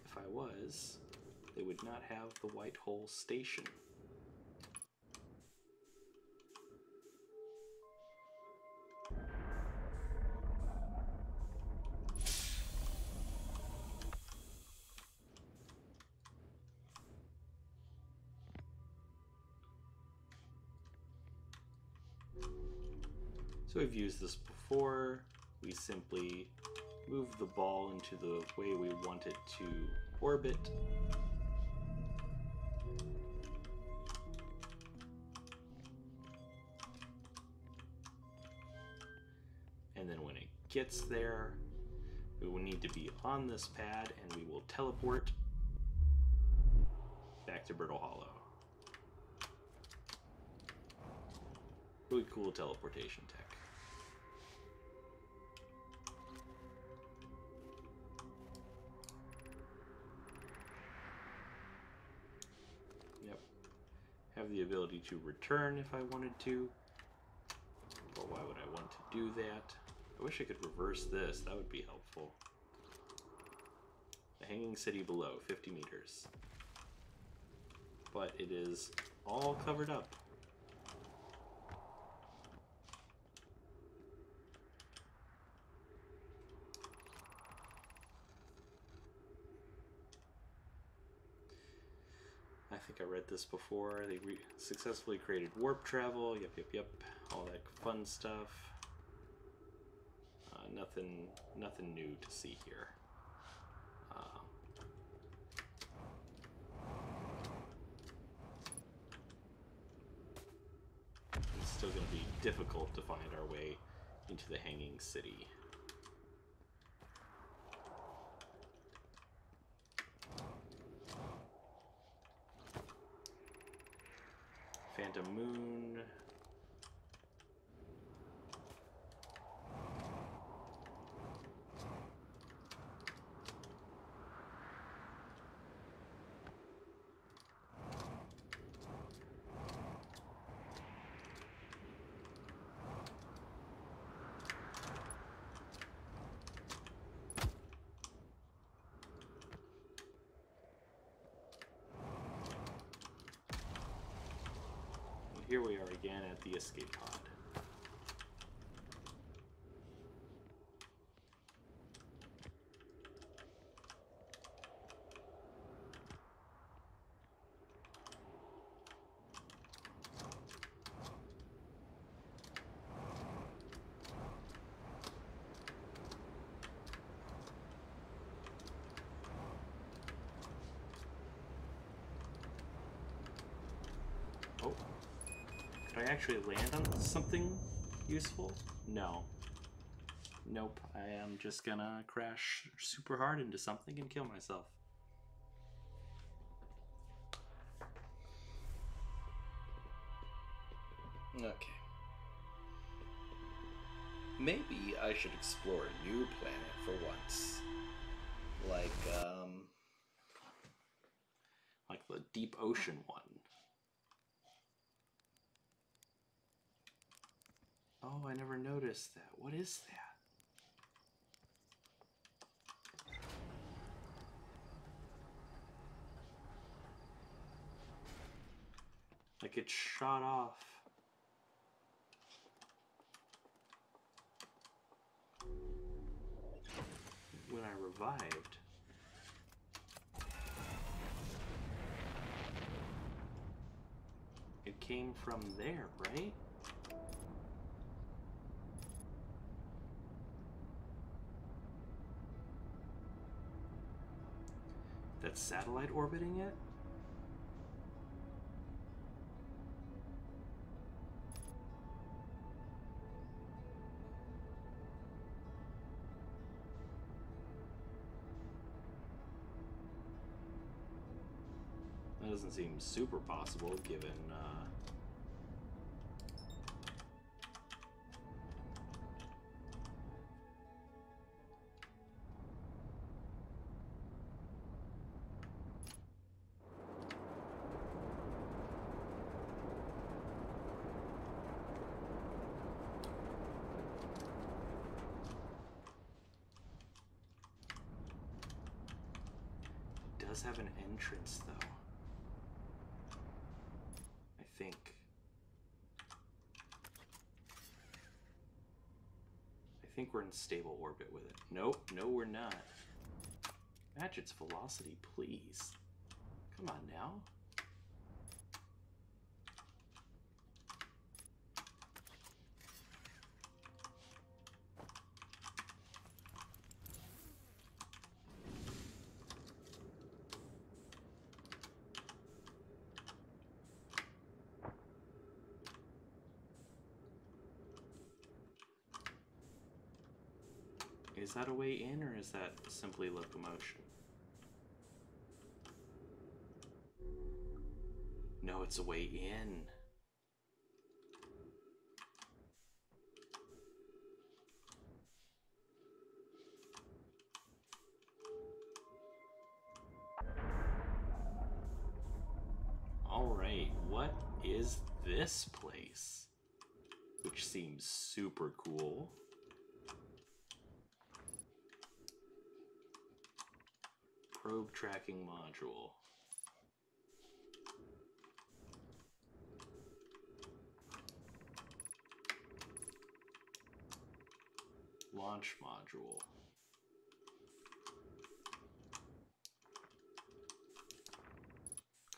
If I was, they would not have the White Hole Station. So we've used this before. We simply move the ball into the way we want it to orbit. And then when it gets there, we will need to be on this pad and we will teleport back to Brittle Hollow. Really cool teleportation tech. Yep. Have the ability to return if I wanted to. But why would I want to do that? I wish I could reverse this. That would be helpful. The hanging city below, 50 meters. But it is all covered up. I think I read this before. They successfully created warp travel. Yep. All that fun stuff. Nothing new to see here. It's still going to be difficult to find our way into the hanging city. Phantom Moon. Here we are again at the escape pod. Oh. Could I actually land on something useful? No. Nope. I am just gonna crash super hard into something and kill myself. Okay. Maybe I should explore a new planet for once. Like the deep ocean one. Oh, I never noticed that. What is that? Like it shot off. When I revived. It came from there, right? That satellite orbiting it? That doesn't seem super possible given does have an entrance, though. I think. I think we're in stable orbit with it. Nope, no we're not. Match its velocity, please. Come on now. Is that a way in, or is that simply locomotion? No, it's a way in. Alright, what is this place? Which seems super cool. Probe tracking module. Launch module.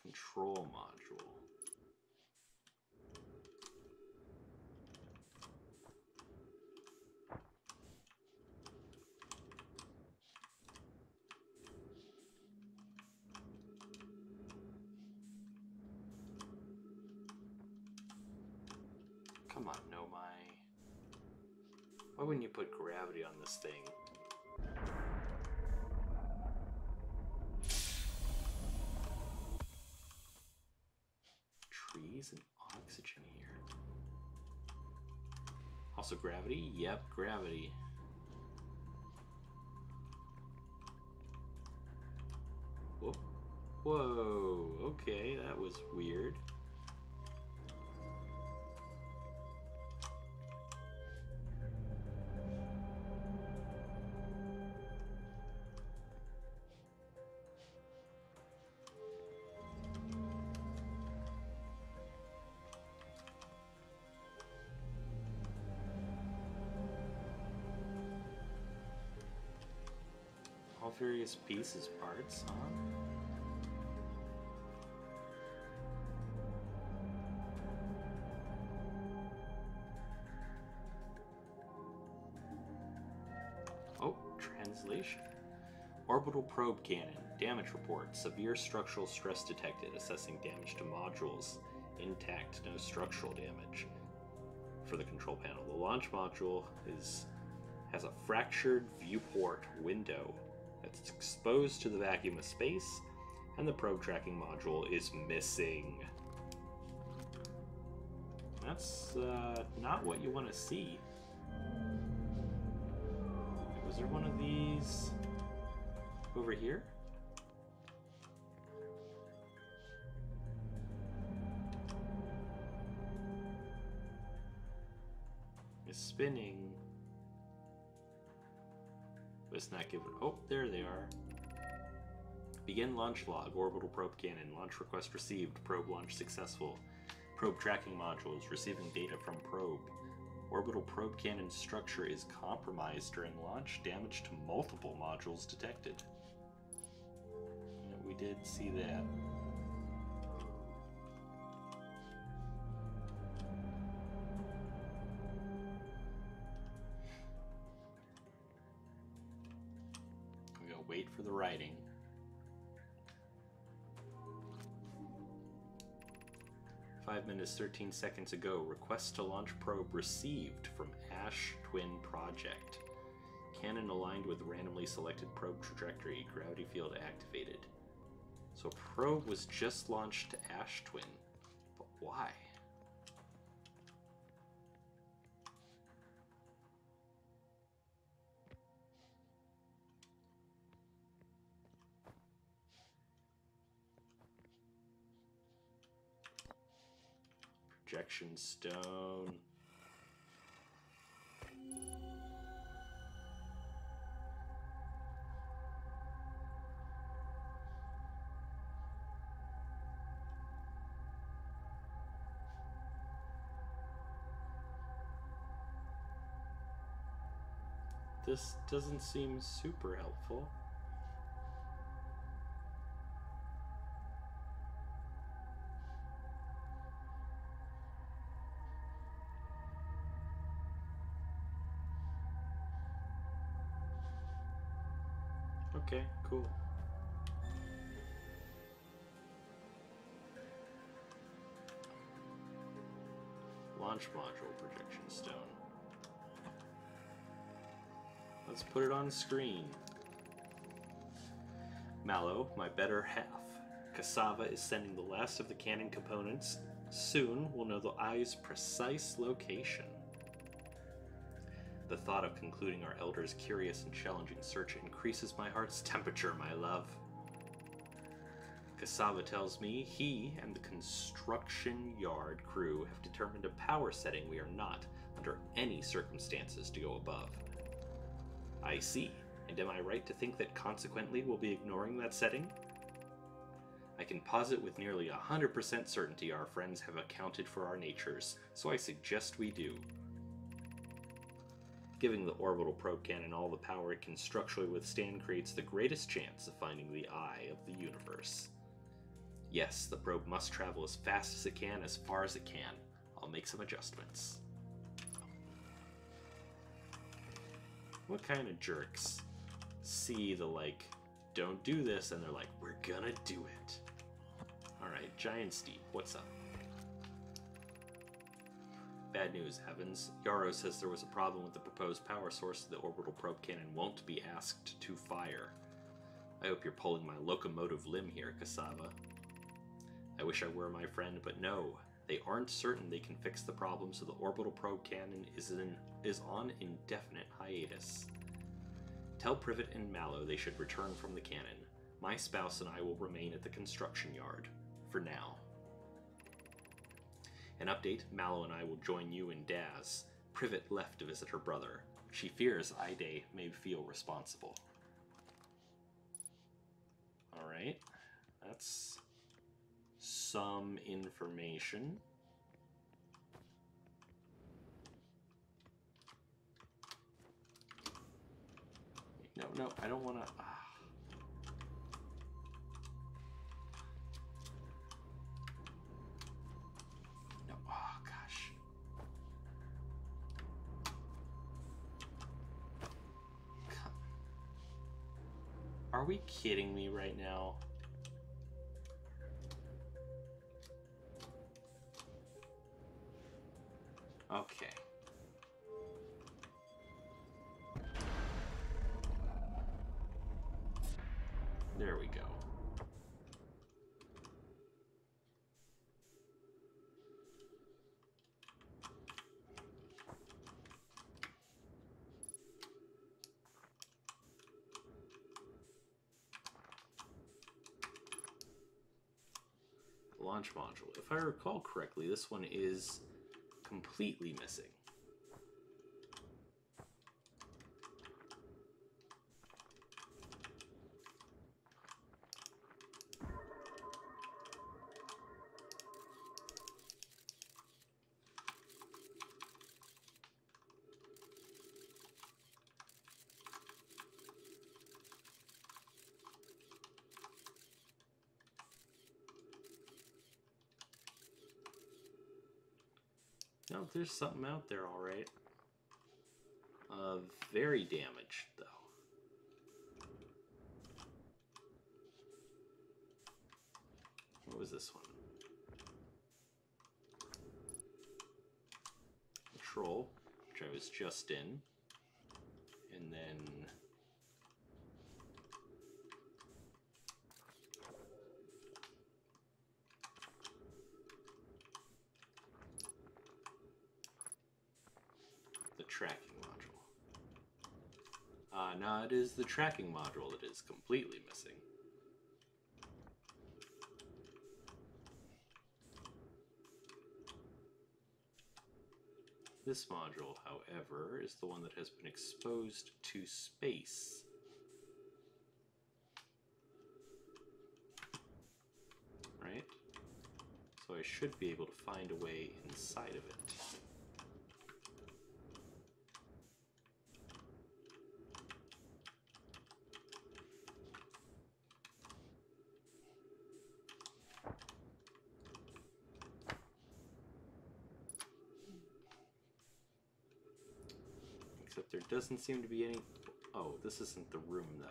Control module. Come on, Nomai. Why wouldn't you put gravity on this thing? Trees and oxygen here. Also gravity? Yep, gravity. Whoop. Whoa, okay, that was weird. All various pieces, parts, huh? Oh, translation. Orbital probe cannon. Damage report. Severe structural stress detected. Assessing damage to modules. Intact. No structural damage. For the control panel. The launch module has a fractured viewport window that's exposed to the vacuum of space, and the probe tracking module is missing. That's not what you want to see. Was there one of these over here? It's spinning. But it's not giving. Oh, there they are. Begin launch log. Orbital probe cannon. Launch request received. Probe launch successful. Probe tracking modules. Receiving data from probe. Orbital probe cannon structure is compromised during launch. Damage to multiple modules detected. Yeah, we did see that. We gotta wait for the writing. Five minutes, 13 seconds ago, request to launch probe received from Ash Twin Project. Cannon aligned with randomly selected probe trajectory. Gravity field activated. So probe was just launched to Ash Twin. But why? Projection stone. this doesn't seem super helpful. Okay, cool. Launch module projection stone. Let's put it on screen. Mallow, my better half. Cassava is sending the last of the cannon components. Soon we'll know the eye's precise location. The thought of concluding our elder's curious and challenging search increases my heart's temperature, my love. Cassava tells me he and the construction yard crew have determined a power setting we are not, under any circumstances, to go above. I see, and am I right to think that consequently we'll be ignoring that setting? I can posit with nearly 100% certainty our friends have accounted for our natures, so I suggest we do. Giving the orbital probe cannon all the power it can structurally withstand creates the greatest chance of finding the eye of the universe. Yes, the probe must travel as fast as it can, as far as it can. I'll make some adjustments. What kind of jerks see the, like, don't do this, and they're like, we're gonna do it. Alright, Giant Steep, what's up? Bad news, Heavens. Yarrow says there was a problem with the proposed power source the orbital probe cannon won't be asked to fire. I hope you're pulling my locomotive limb here, Cassava. I wish I were, my friend, but no. They aren't certain they can fix the problem, so the orbital probe cannon is on indefinite hiatus. Tell Privet and Mallow they should return from the cannon. My spouse and I will remain at the construction yard. For now. An update, Mallow and I will join you and Daz. Privet left to visit her brother. She fears Ide may feel responsible. Alright, that's some information. No, I don't want to... No, oh gosh. Are we kidding me right now? Okay. There we go. Launch module. If I recall correctly, this one is completely missing. No, there's something out there, all right. Very damaged, though. What was this one? Control, which I was just in. And then... the tracking module. No, it is the tracking module that is completely missing. This module, however, is the one that has been exposed to space. Right? So I should be able to find a way inside of it. There doesn't seem to be any... Oh, this isn't the room, though.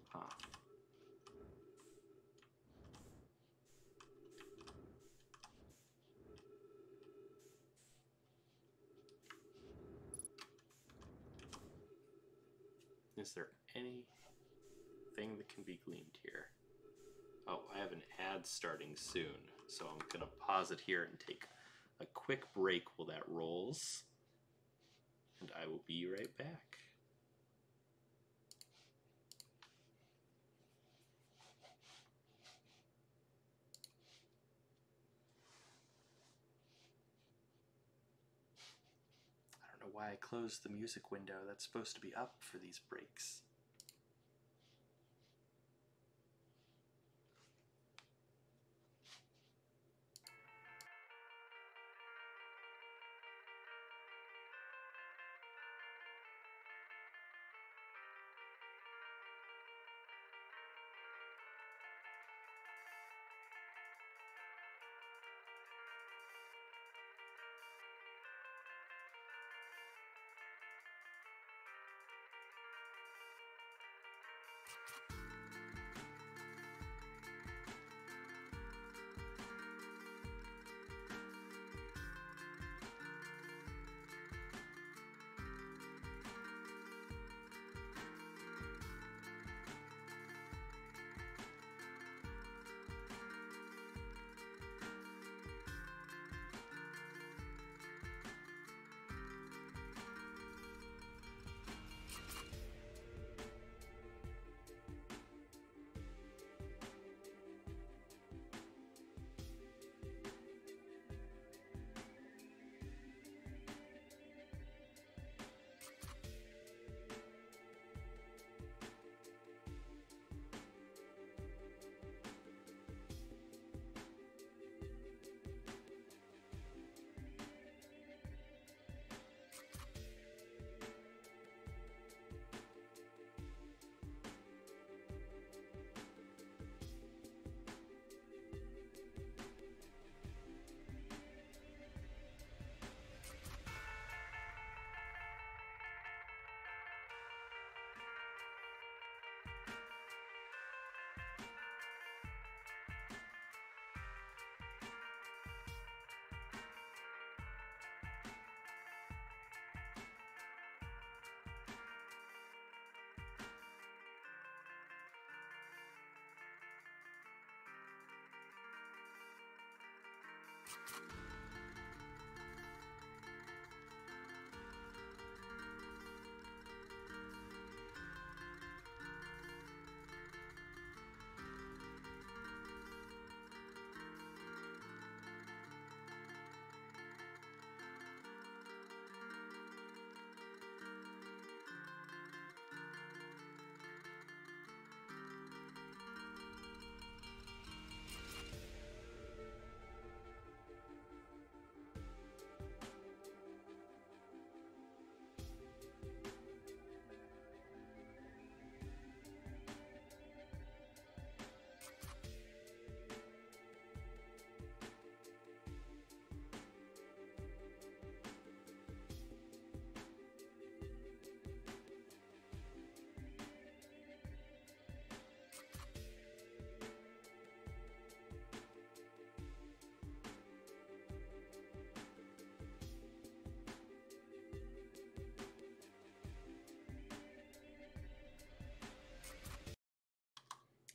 Huh. Is there anything that can be gleaned here? Oh, I have an ad starting soon, so I'm going to pause it here and take a quick break while that rolls. And I will be right back. I don't know why I closed the music window. That's supposed to be up for these breaks.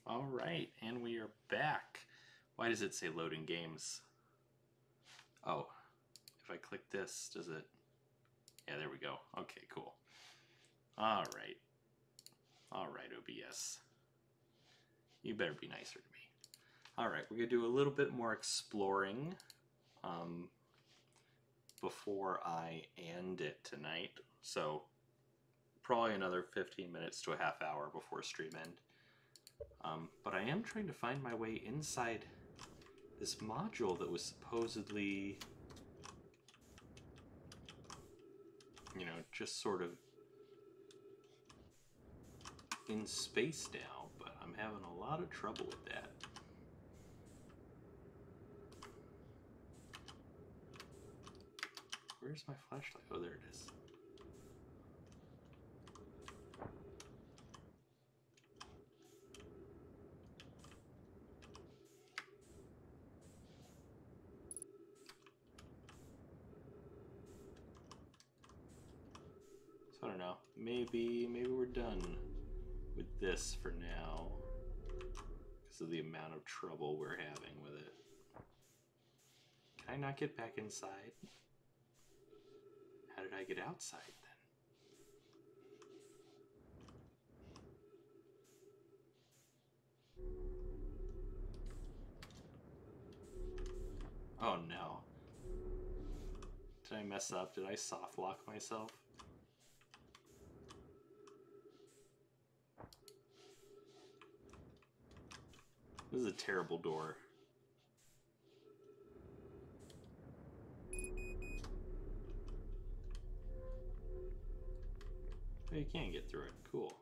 All right, and we are back. Why does it say loading games? Oh, if I click this, does it? Yeah, there we go. Okay, cool. All right. All right, OBS. You better be nicer to me. All right, we're going to do a little bit more exploring before I end it tonight. So probably another 15 minutes to a half hour before stream end. But I am trying to find my way inside this module that was supposedly, you know, just sort of in space now, but I'm having a lot of trouble with that. Where's my flashlight? Oh, there it is. So I don't know. Maybe we're done with this for now because of the amount of trouble we're having with it. Can I not get back inside? How did I get outside then? Oh no. Did I mess up? Did I soft lock myself? This is a terrible door. Oh, you can get through it. Cool.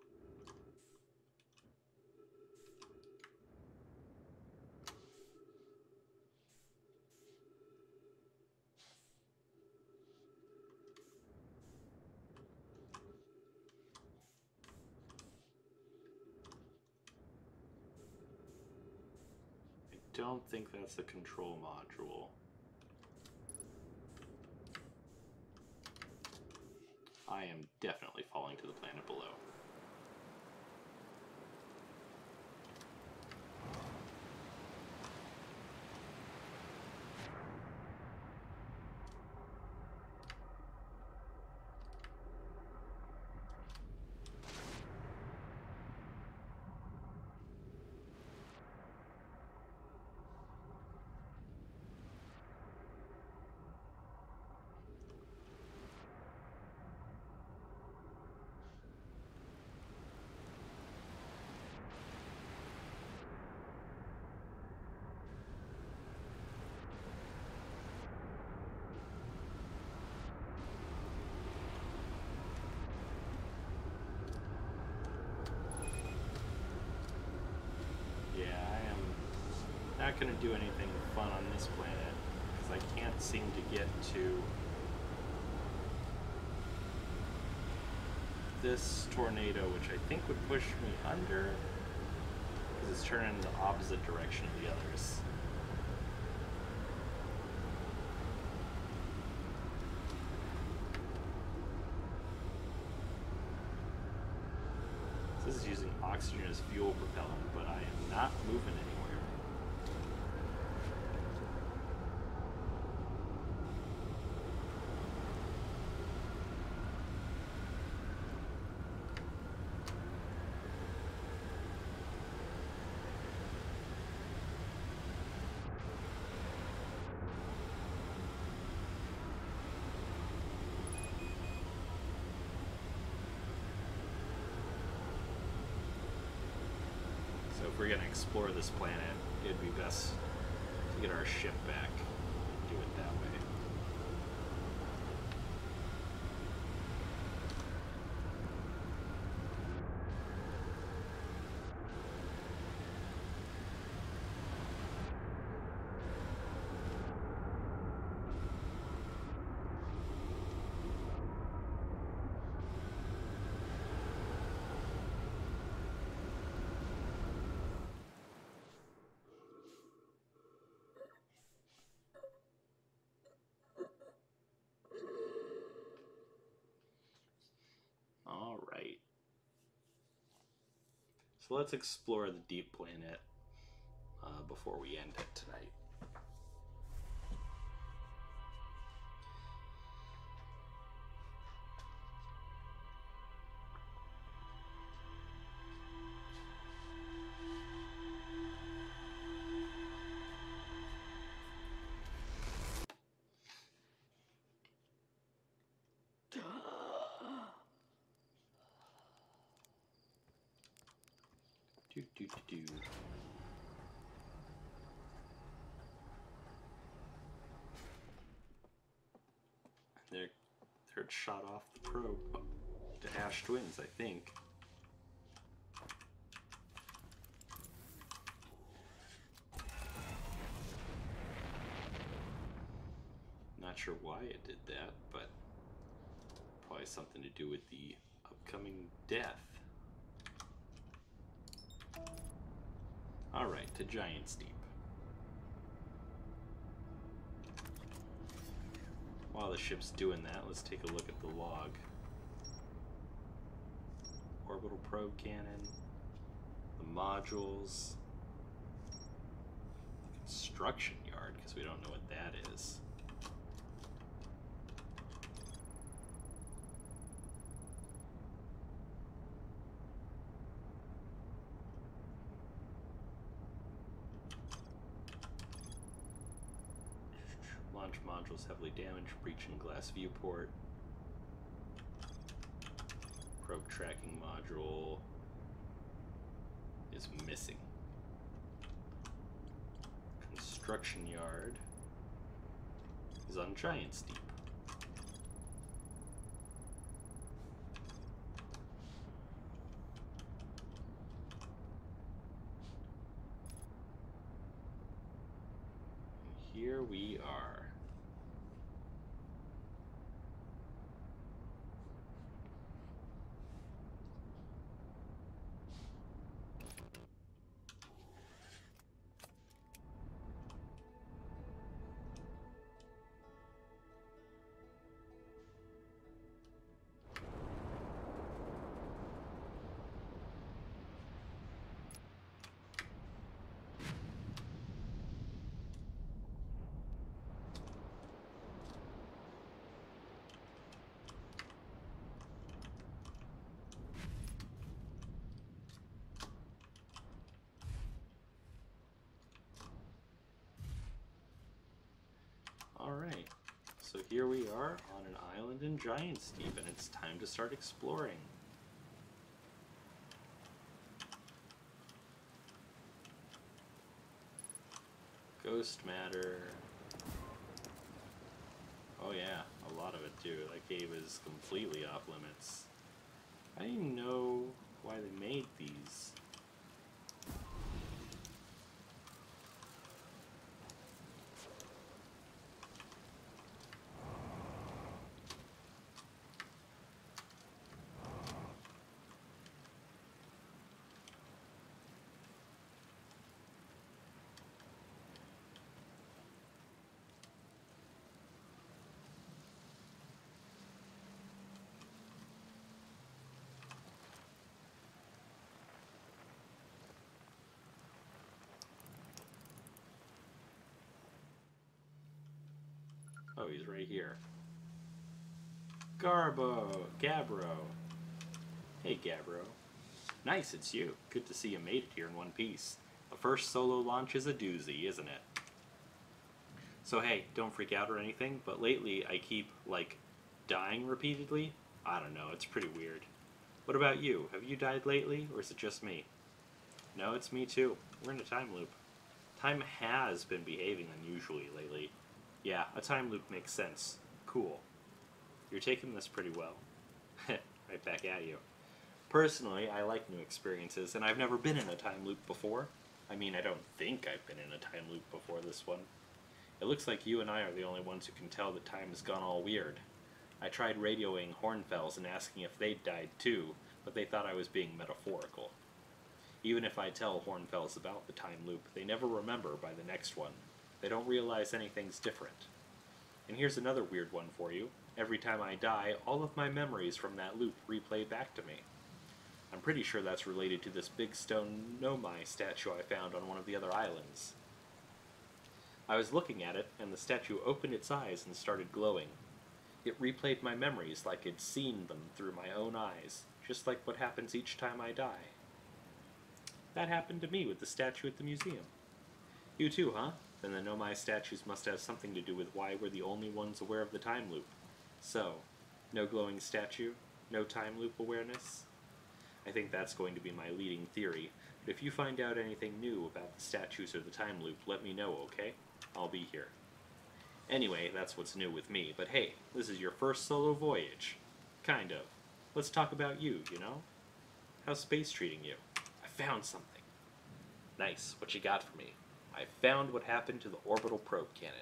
I don't think that's a control module. I am definitely falling to the planet below. Not going to do anything fun on this planet because I can't seem to get to this tornado, which I think would push me under because it's turning in the opposite direction of the others. This is using oxygen as fuel propellant, but I am not moving anywhere. If we're going to explore this planet, it'd be best to get our ship back and do it that way. Alright. So let's explore the deep planet before we end it tonight. They're shot off the probe to Ash Twins, I think. Not not sure why it did that, but probably something to do with the upcoming death. Alright, to Giant's Deep. While the ship's doing that, let's take a look at the log. Orbital probe cannon, the modules, the construction yard, because we don't know what that is. Launch modules heavily damaged, breaching glass viewport. Probe tracking module is missing. Construction yard is on Giant's Deep. And here we are. Alright, so here we are on an island in Giant's Deep, and it's time to start exploring. Ghost matter. Oh yeah, a lot of it too. That cave is completely off limits. I didn't even know why they made these. Oh, he's right here. Gabbro. Hey, Gabbro. Nice, it's you. Good to see you made it here in one piece. The first solo launch is a doozy, isn't it? So hey, don't freak out or anything, but lately I keep, like, dying repeatedly. I don't know, it's pretty weird. What about you? Have you died lately, or is it just me? No, it's me too. We're in a time loop. Time has been behaving unusually lately. Yeah, a time loop makes sense. Cool. You're taking this pretty well. Right back at you. Personally, I like new experiences, and I've never been in a time loop before. I mean, I don't think I've been in a time loop before this one. It looks like you and I are the only ones who can tell that time has gone all weird. I tried radioing Hornfells and asking if they'd died too, but they thought I was being metaphorical. Even if I tell Hornfells about the time loop, they never remember by the next one. They don't realize anything's different. And here's another weird one for you. Every time I die, all of my memories from that loop replay back to me. I'm pretty sure that's related to this big stone Nomai statue I found on one of the other islands. I was looking at it, and the statue opened its eyes and started glowing. It replayed my memories like I'd seen them through my own eyes, just like what happens each time I die. That happened to me with the statue at the museum. You too, huh? Then the Nomai statues must have something to do with why we're the only ones aware of the time loop. So, no glowing statue, no time loop awareness? I think that's going to be my leading theory, but if you find out anything new about the statues or the time loop, let me know, okay? I'll be here. Anyway, that's what's new with me, but hey, this is your first solo voyage. Kind of. Let's talk about you, you know? How's space treating you? I found something. Nice, what you got for me? I found what happened to the orbital probe cannon.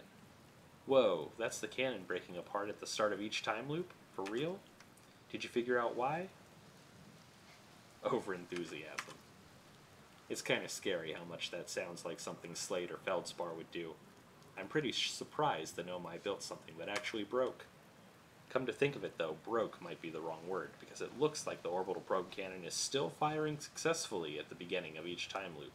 Whoa, that's the cannon breaking apart at the start of each time loop? For real? Did you figure out why? Overenthusiasm. It's kind of scary how much that sounds like something Slade or Feldspar would do. I'm pretty surprised the Nomai built something that actually broke. Come to think of it though, broke might be the wrong word, because it looks like the orbital probe cannon is still firing successfully at the beginning of each time loop.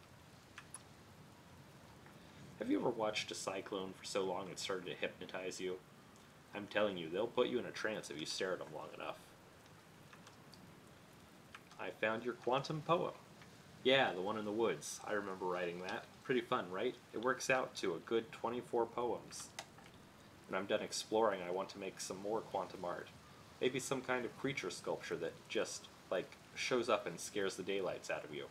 Have you ever watched a cyclone for so long it started to hypnotize you? I'm telling you, they'll put you in a trance if you stare at them long enough. I found your quantum poem. Yeah, the one in the woods. I remember writing that. Pretty fun, right? It works out to a good 24 poems. When I'm done exploring, I want to make some more quantum art. Maybe some kind of creature sculpture that just, like, shows up and scares the daylights out of you.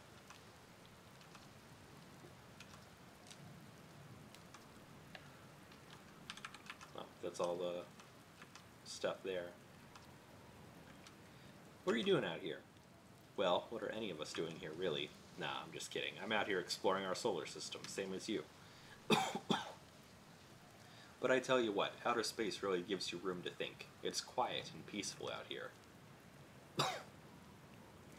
Oh, that's all the stuff there. What are you doing out here? Well, what are any of us doing here, really? Nah, I'm just kidding. I'm out here exploring our solar system, same as you. But I tell you what, outer space really gives you room to think. It's quiet and peaceful out here.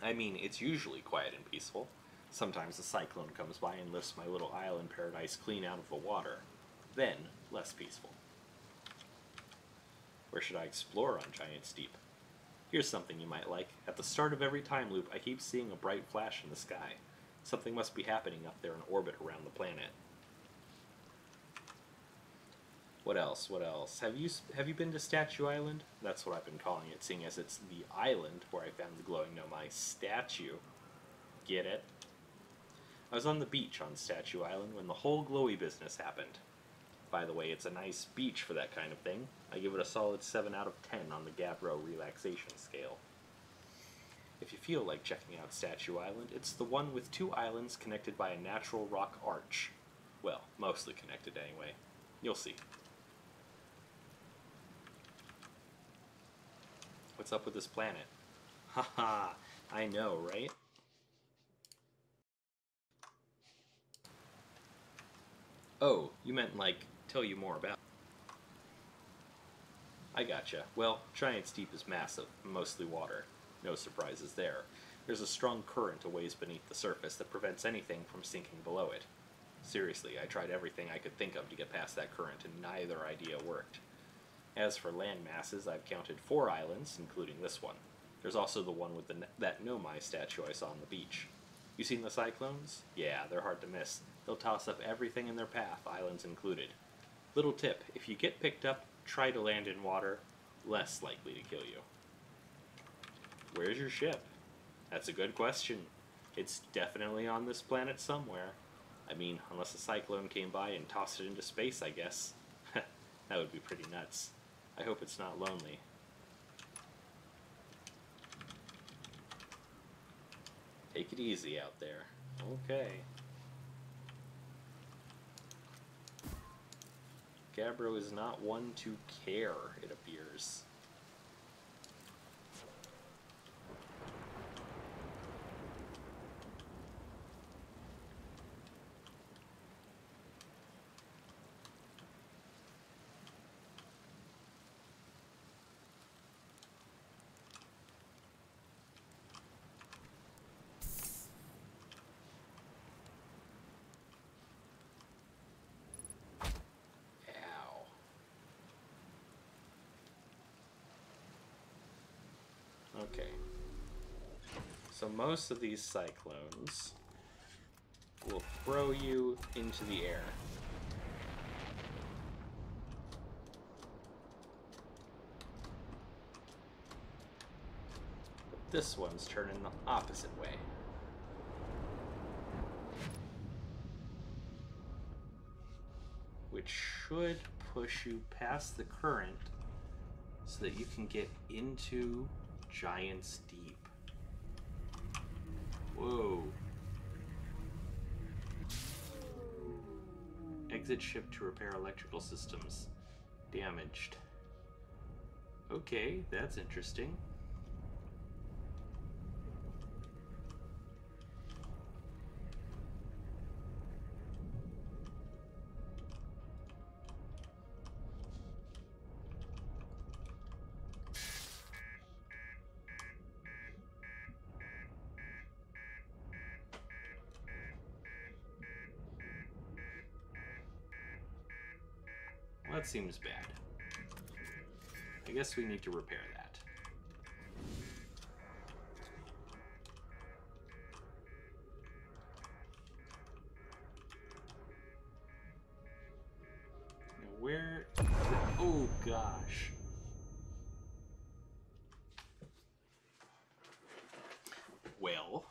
I mean, it's usually quiet and peaceful. Sometimes a cyclone comes by and lifts my little island paradise clean out of the water. Then, less peaceful. Where should I explore on Giant's Deep? Here's something you might like. At the start of every time loop, I keep seeing a bright flash in the sky. Something must be happening up there in orbit around the planet. What else? What else? Have you been to Statue Island? That's what I've been calling it, seeing as it's the island where I found the glowing Nomai statue. Get it? I was on the beach on Statue Island when the whole glowy business happened. By the way, it's a nice beach for that kind of thing. I give it a solid 7 out of 10 on the Gabbro relaxation scale. If you feel like checking out Statue Island, it's the one with 2 islands connected by a natural rock arch. Well, mostly connected anyway. You'll see. What's up with this planet? Haha, I know, right? Oh, you meant like, tell you more about. I gotcha. Well, Giant's Deep is massive, mostly water. No surprises there. There's a strong current a ways beneath the surface that prevents anything from sinking below it. Seriously, I tried everything I could think of to get past that current, and neither idea worked. As for land masses, I've counted 4 islands, including this one. There's also the one with that Nomai statue I saw on the beach. You seen the cyclones? Yeah, they're hard to miss. They'll toss up everything in their path, islands included. Little tip, if you get picked up, try to land in water. Less likely to kill you. Where's your ship? That's a good question. It's definitely on this planet somewhere. I mean, unless a cyclone came by and tossed it into space, I guess. That would be pretty nuts. I hope it's not lonely. Take it easy out there. Okay. Gabbro is not one to care, it appears. Okay. So most of these cyclones will throw you into the air. But this one's turning the opposite way. Which should push you past the current so that you can get into Giant's Deep. Whoa. Exit ship to repair electrical systems. Damaged. Okay, that's interesting. that seems bad. I guess we need to repair that. Now where... Oh gosh. Well,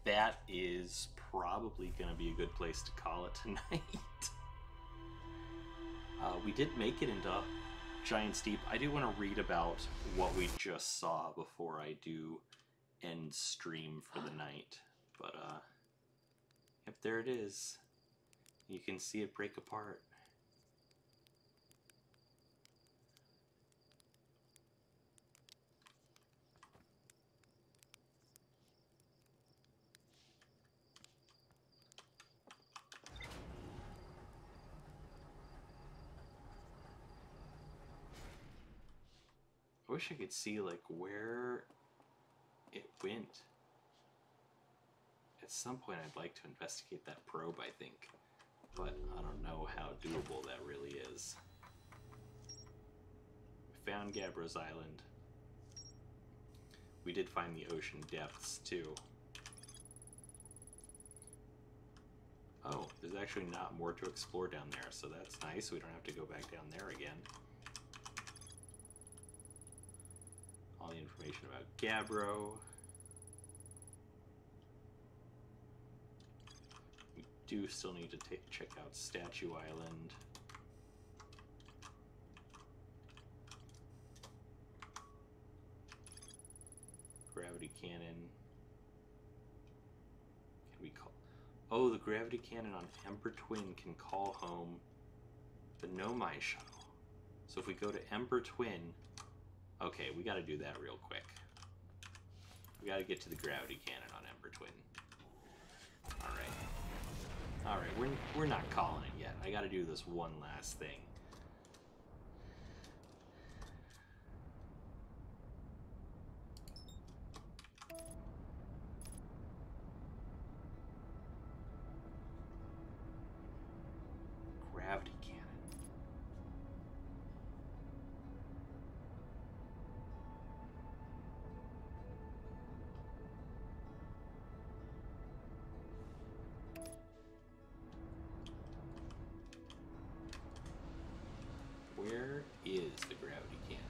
that is probably going to be a good place to call it tonight. We did make it into Giant's Deep. I do want to read about what we just saw before I do end stream for the night. But, yep, there it is. You can see it break apart. I wish I could see, like, where it went. At some point, I'd like to investigate that probe, I think. But I don't know how doable that really is. We found Gabbro's Island. We did find the ocean depths, too. Oh, there's actually not more to explore down there, so that's nice. We don't have to go back down there again. All the information about Gabbro. We do still need to check out Statue Island. Gravity cannon. Can we call... Oh, the gravity cannon on Ember Twin can call home the Nomai shuttle. So if we go to Ember Twin... Okay, we gotta do that real quick. We gotta get to the gravity cannon on Ember Twin. Alright, we're not calling it yet. I gotta do this one last thing. Gravity cannon. Where is the gravity cannon?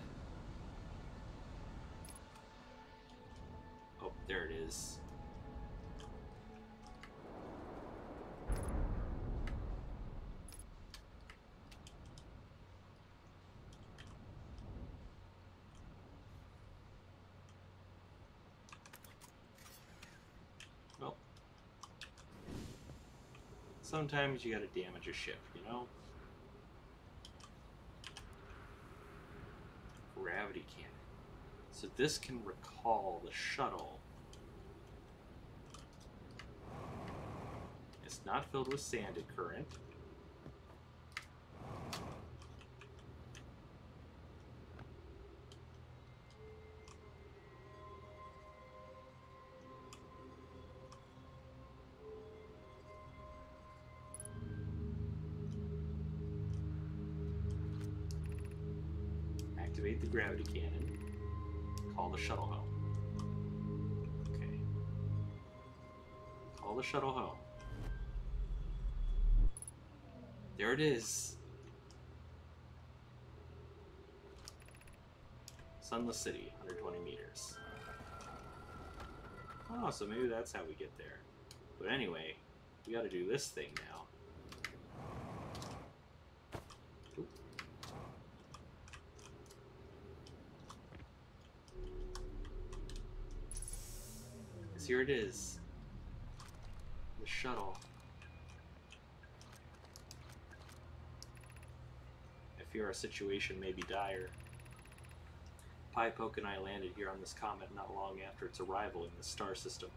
Oh, there it is. Well, sometimes you gotta damage a ship, you know? Gravity cannon. So this can recall the shuttle. It's not filled with sanded current. Activate the gravity cannon. Call the shuttle home. Okay. Call the shuttle home. There it is. Sunless City, 120 meters. Oh, so maybe that's how we get there. But anyway, we gotta do this thing now. Oop. 'Cause here it is. The shuttle. I fear our situation may be dire. Poke and I landed here on this comet not long after its arrival in the star system.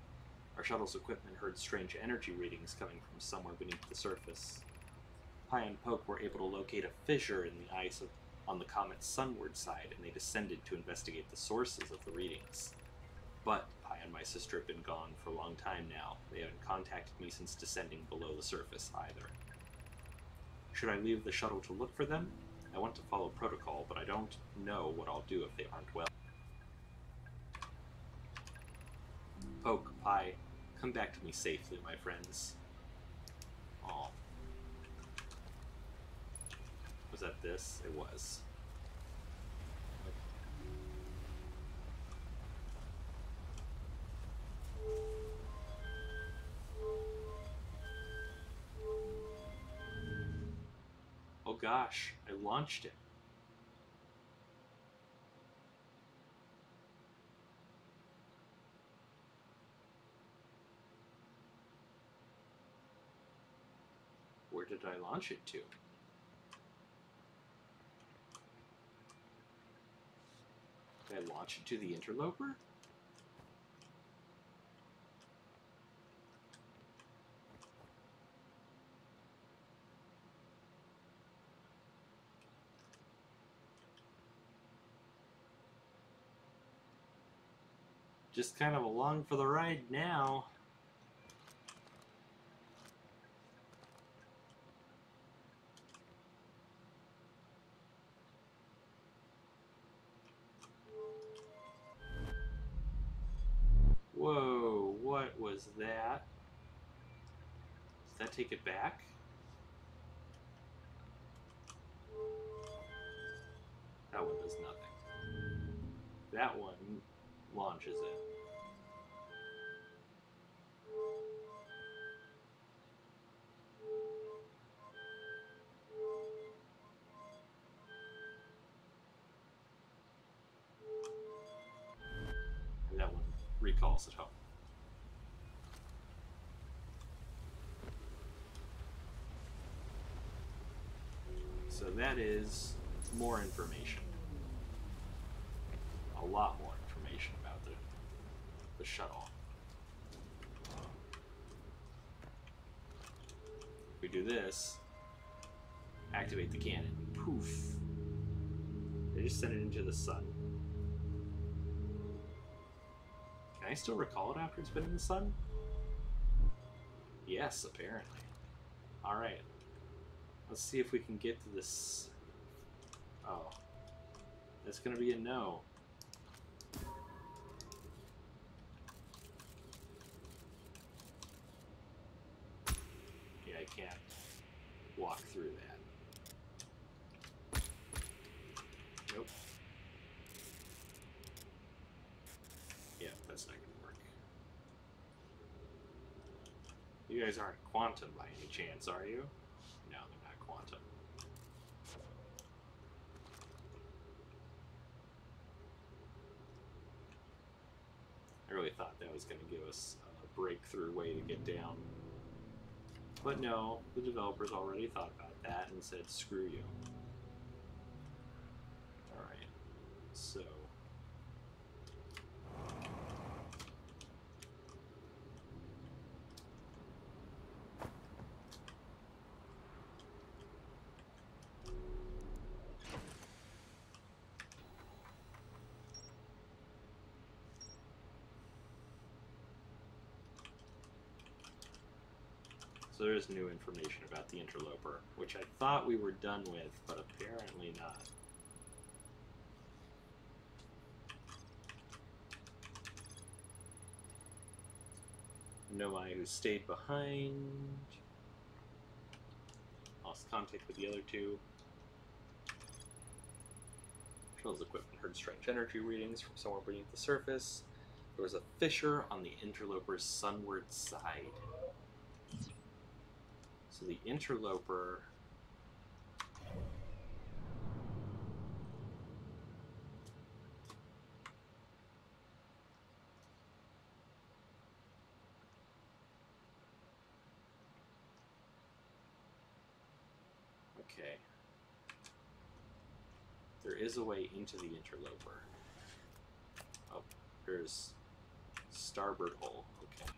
Our shuttle's equipment heard strange energy readings coming from somewhere beneath the surface. Pi and Poke were able to locate a fissure in the ice on the comet's sunward side, and they descended to investigate the sources of the readings. But Pi and my sister have been gone for a long time now. They haven't contacted me since descending below the surface either. Should I leave the shuttle to look for them? I want to follow protocol, but I don't know what I'll do if they aren't well. Poke, Pie, come back to me safely, my friends. Aw. Was that this? It was. Oh gosh, I launched it. Where did I launch it to? Did I launch it to the interloper? Just kind of along for the ride now. Whoa, what was that? Does that take it back? That one does nothing. That one launches it. And that one recalls it home. So that is more information. A lot more information about the shuttle. If we do this, activate the cannon. Poof. They just send it into the sun. Can I still recall it after it's been in the sun? Yes, apparently. Alright. Let's see if we can get to this. Oh. That's gonna be a no. Yeah, I can't walk through that. Nope. Yeah, that's not gonna work. You guys aren't quantum by any chance, are you? No, they're not quantum. I really thought that was going to give us a breakthrough way to get down. But no, the developers already thought about that and said, screw you. Alright, so... So there's new information about the interloper, which I thought we were done with, but apparently not. Nomai who stayed behind. Lost contact with the other two. Controls equipment heard strange energy readings from somewhere beneath the surface. There was a fissure on the interloper's sunward side. So the interloper okay. There is a way into the interloper. Oh, there's starboard hole. Okay.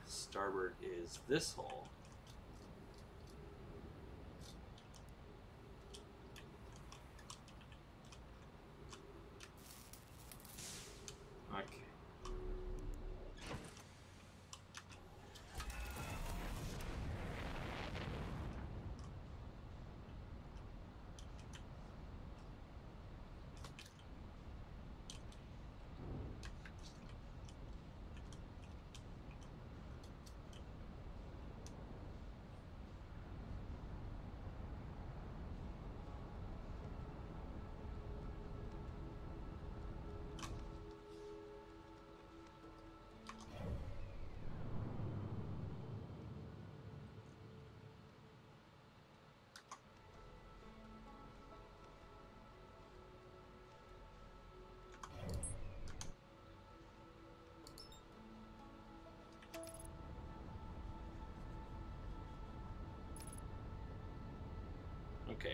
Starboard is this hole. Okay.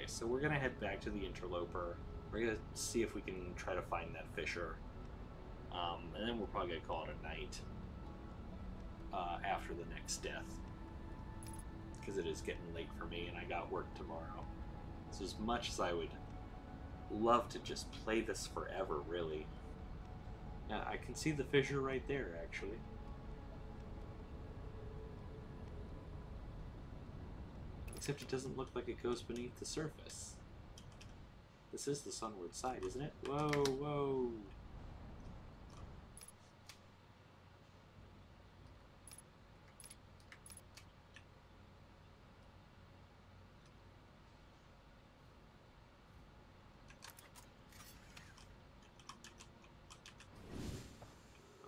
Okay, so we're gonna head back to the interloper. We're gonna see if we can try to find that fisher. And then we're probably gonna call it a night after the next death. Because it is getting late for me and I got work tomorrow. So as much as I would love to just play this forever, really. Yeah, I can see the fissure right there, actually. Except it doesn't look like it goes beneath the surface. This is the sunward side, isn't it? Whoa, whoa.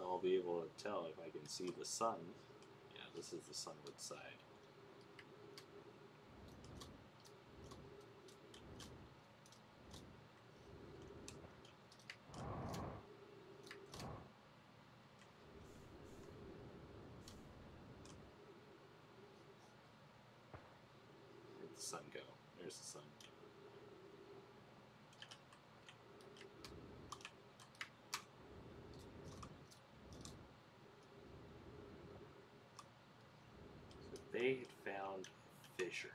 I'll be able to tell if I can see the sun. Yeah, this is the sunward side. Where'd the sun go? There's the sun. They had found a fissure.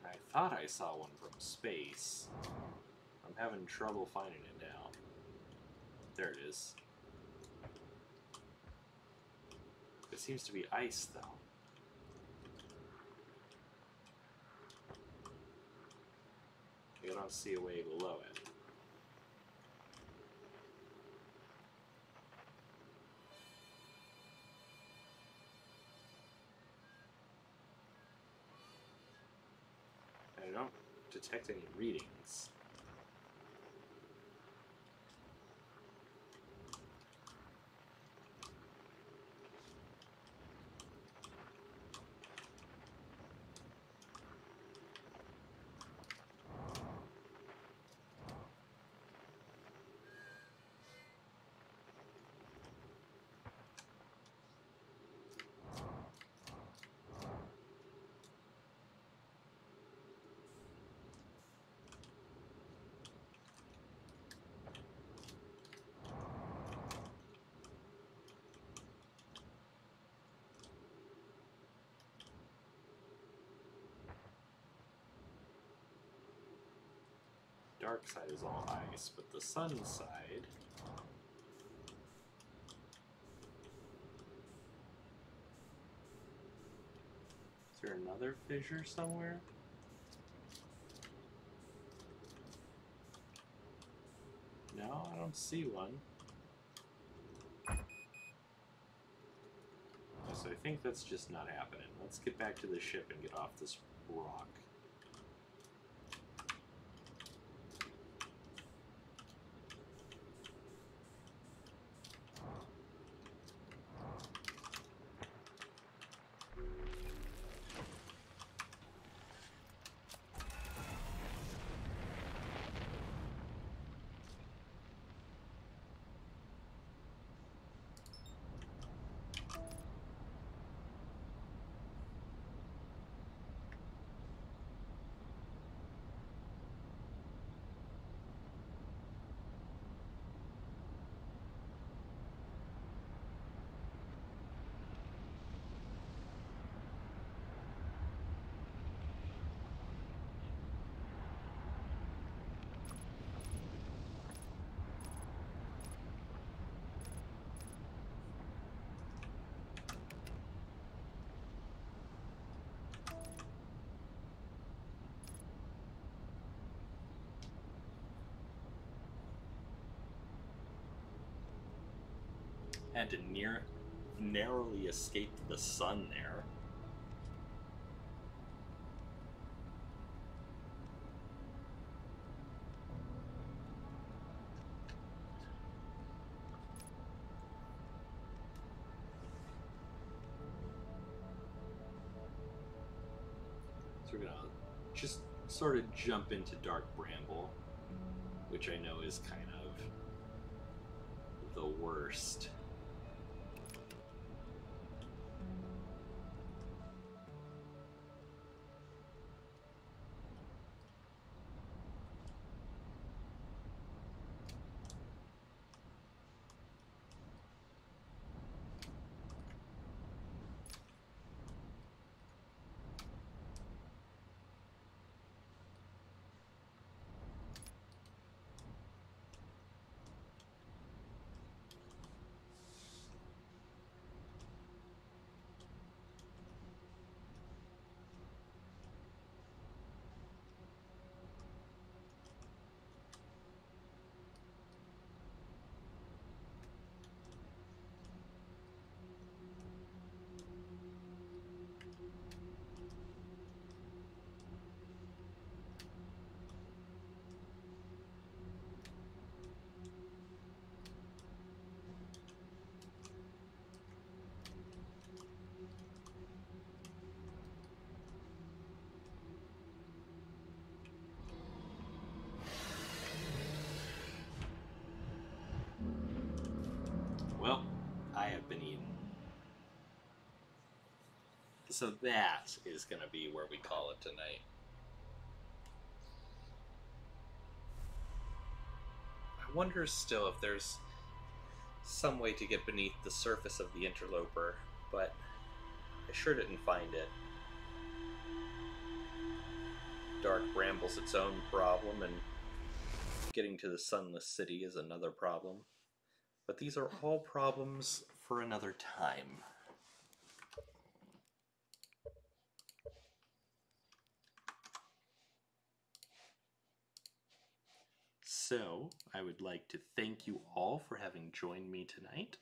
I thought I saw one from space. I'm having trouble finding it now. There it is. It seems to be ice, though. I don't see a way below it. I don't detect any readings. Dark side is all ice, but the sun side... Is there another fissure somewhere? No, I don't see one. So I think that's just not happening. Let's get back to the ship and get off this rock. Had to narrowly escape the sun there. So we're gonna just sort of jump into Dark Bramble, which I know is kind of the worst So that is going to be where we call it tonight. I wonder still if there's some way to get beneath the surface of the interloper, but I sure didn't find it. Dark Bramble's its own problem, and getting to the Sunless City is another problem. But these are all problems for another time. So, I would like to thank you all for having joined me tonight.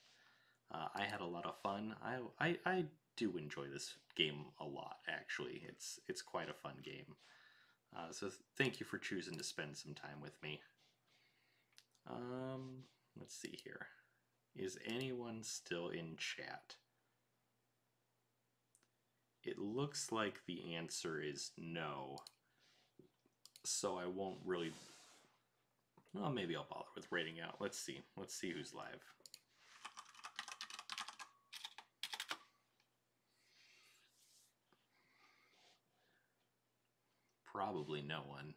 I had a lot of fun. I do enjoy this game a lot, actually. It's quite a fun game. So thank you for choosing to spend some time with me. Let's see here. Is anyone still in chat? It looks like the answer is no. So I won't really... Well, maybe I'll bother with rating out. Let's see. Let's see who's live. Probably no one.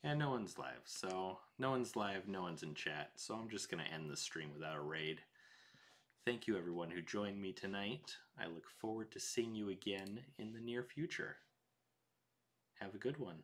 And no one's live. So no one's live, no one's in chat. So I'm just going to end the stream without a raid. Thank you everyone who joined me tonight. I look forward to seeing you again in the near future. Have a good one.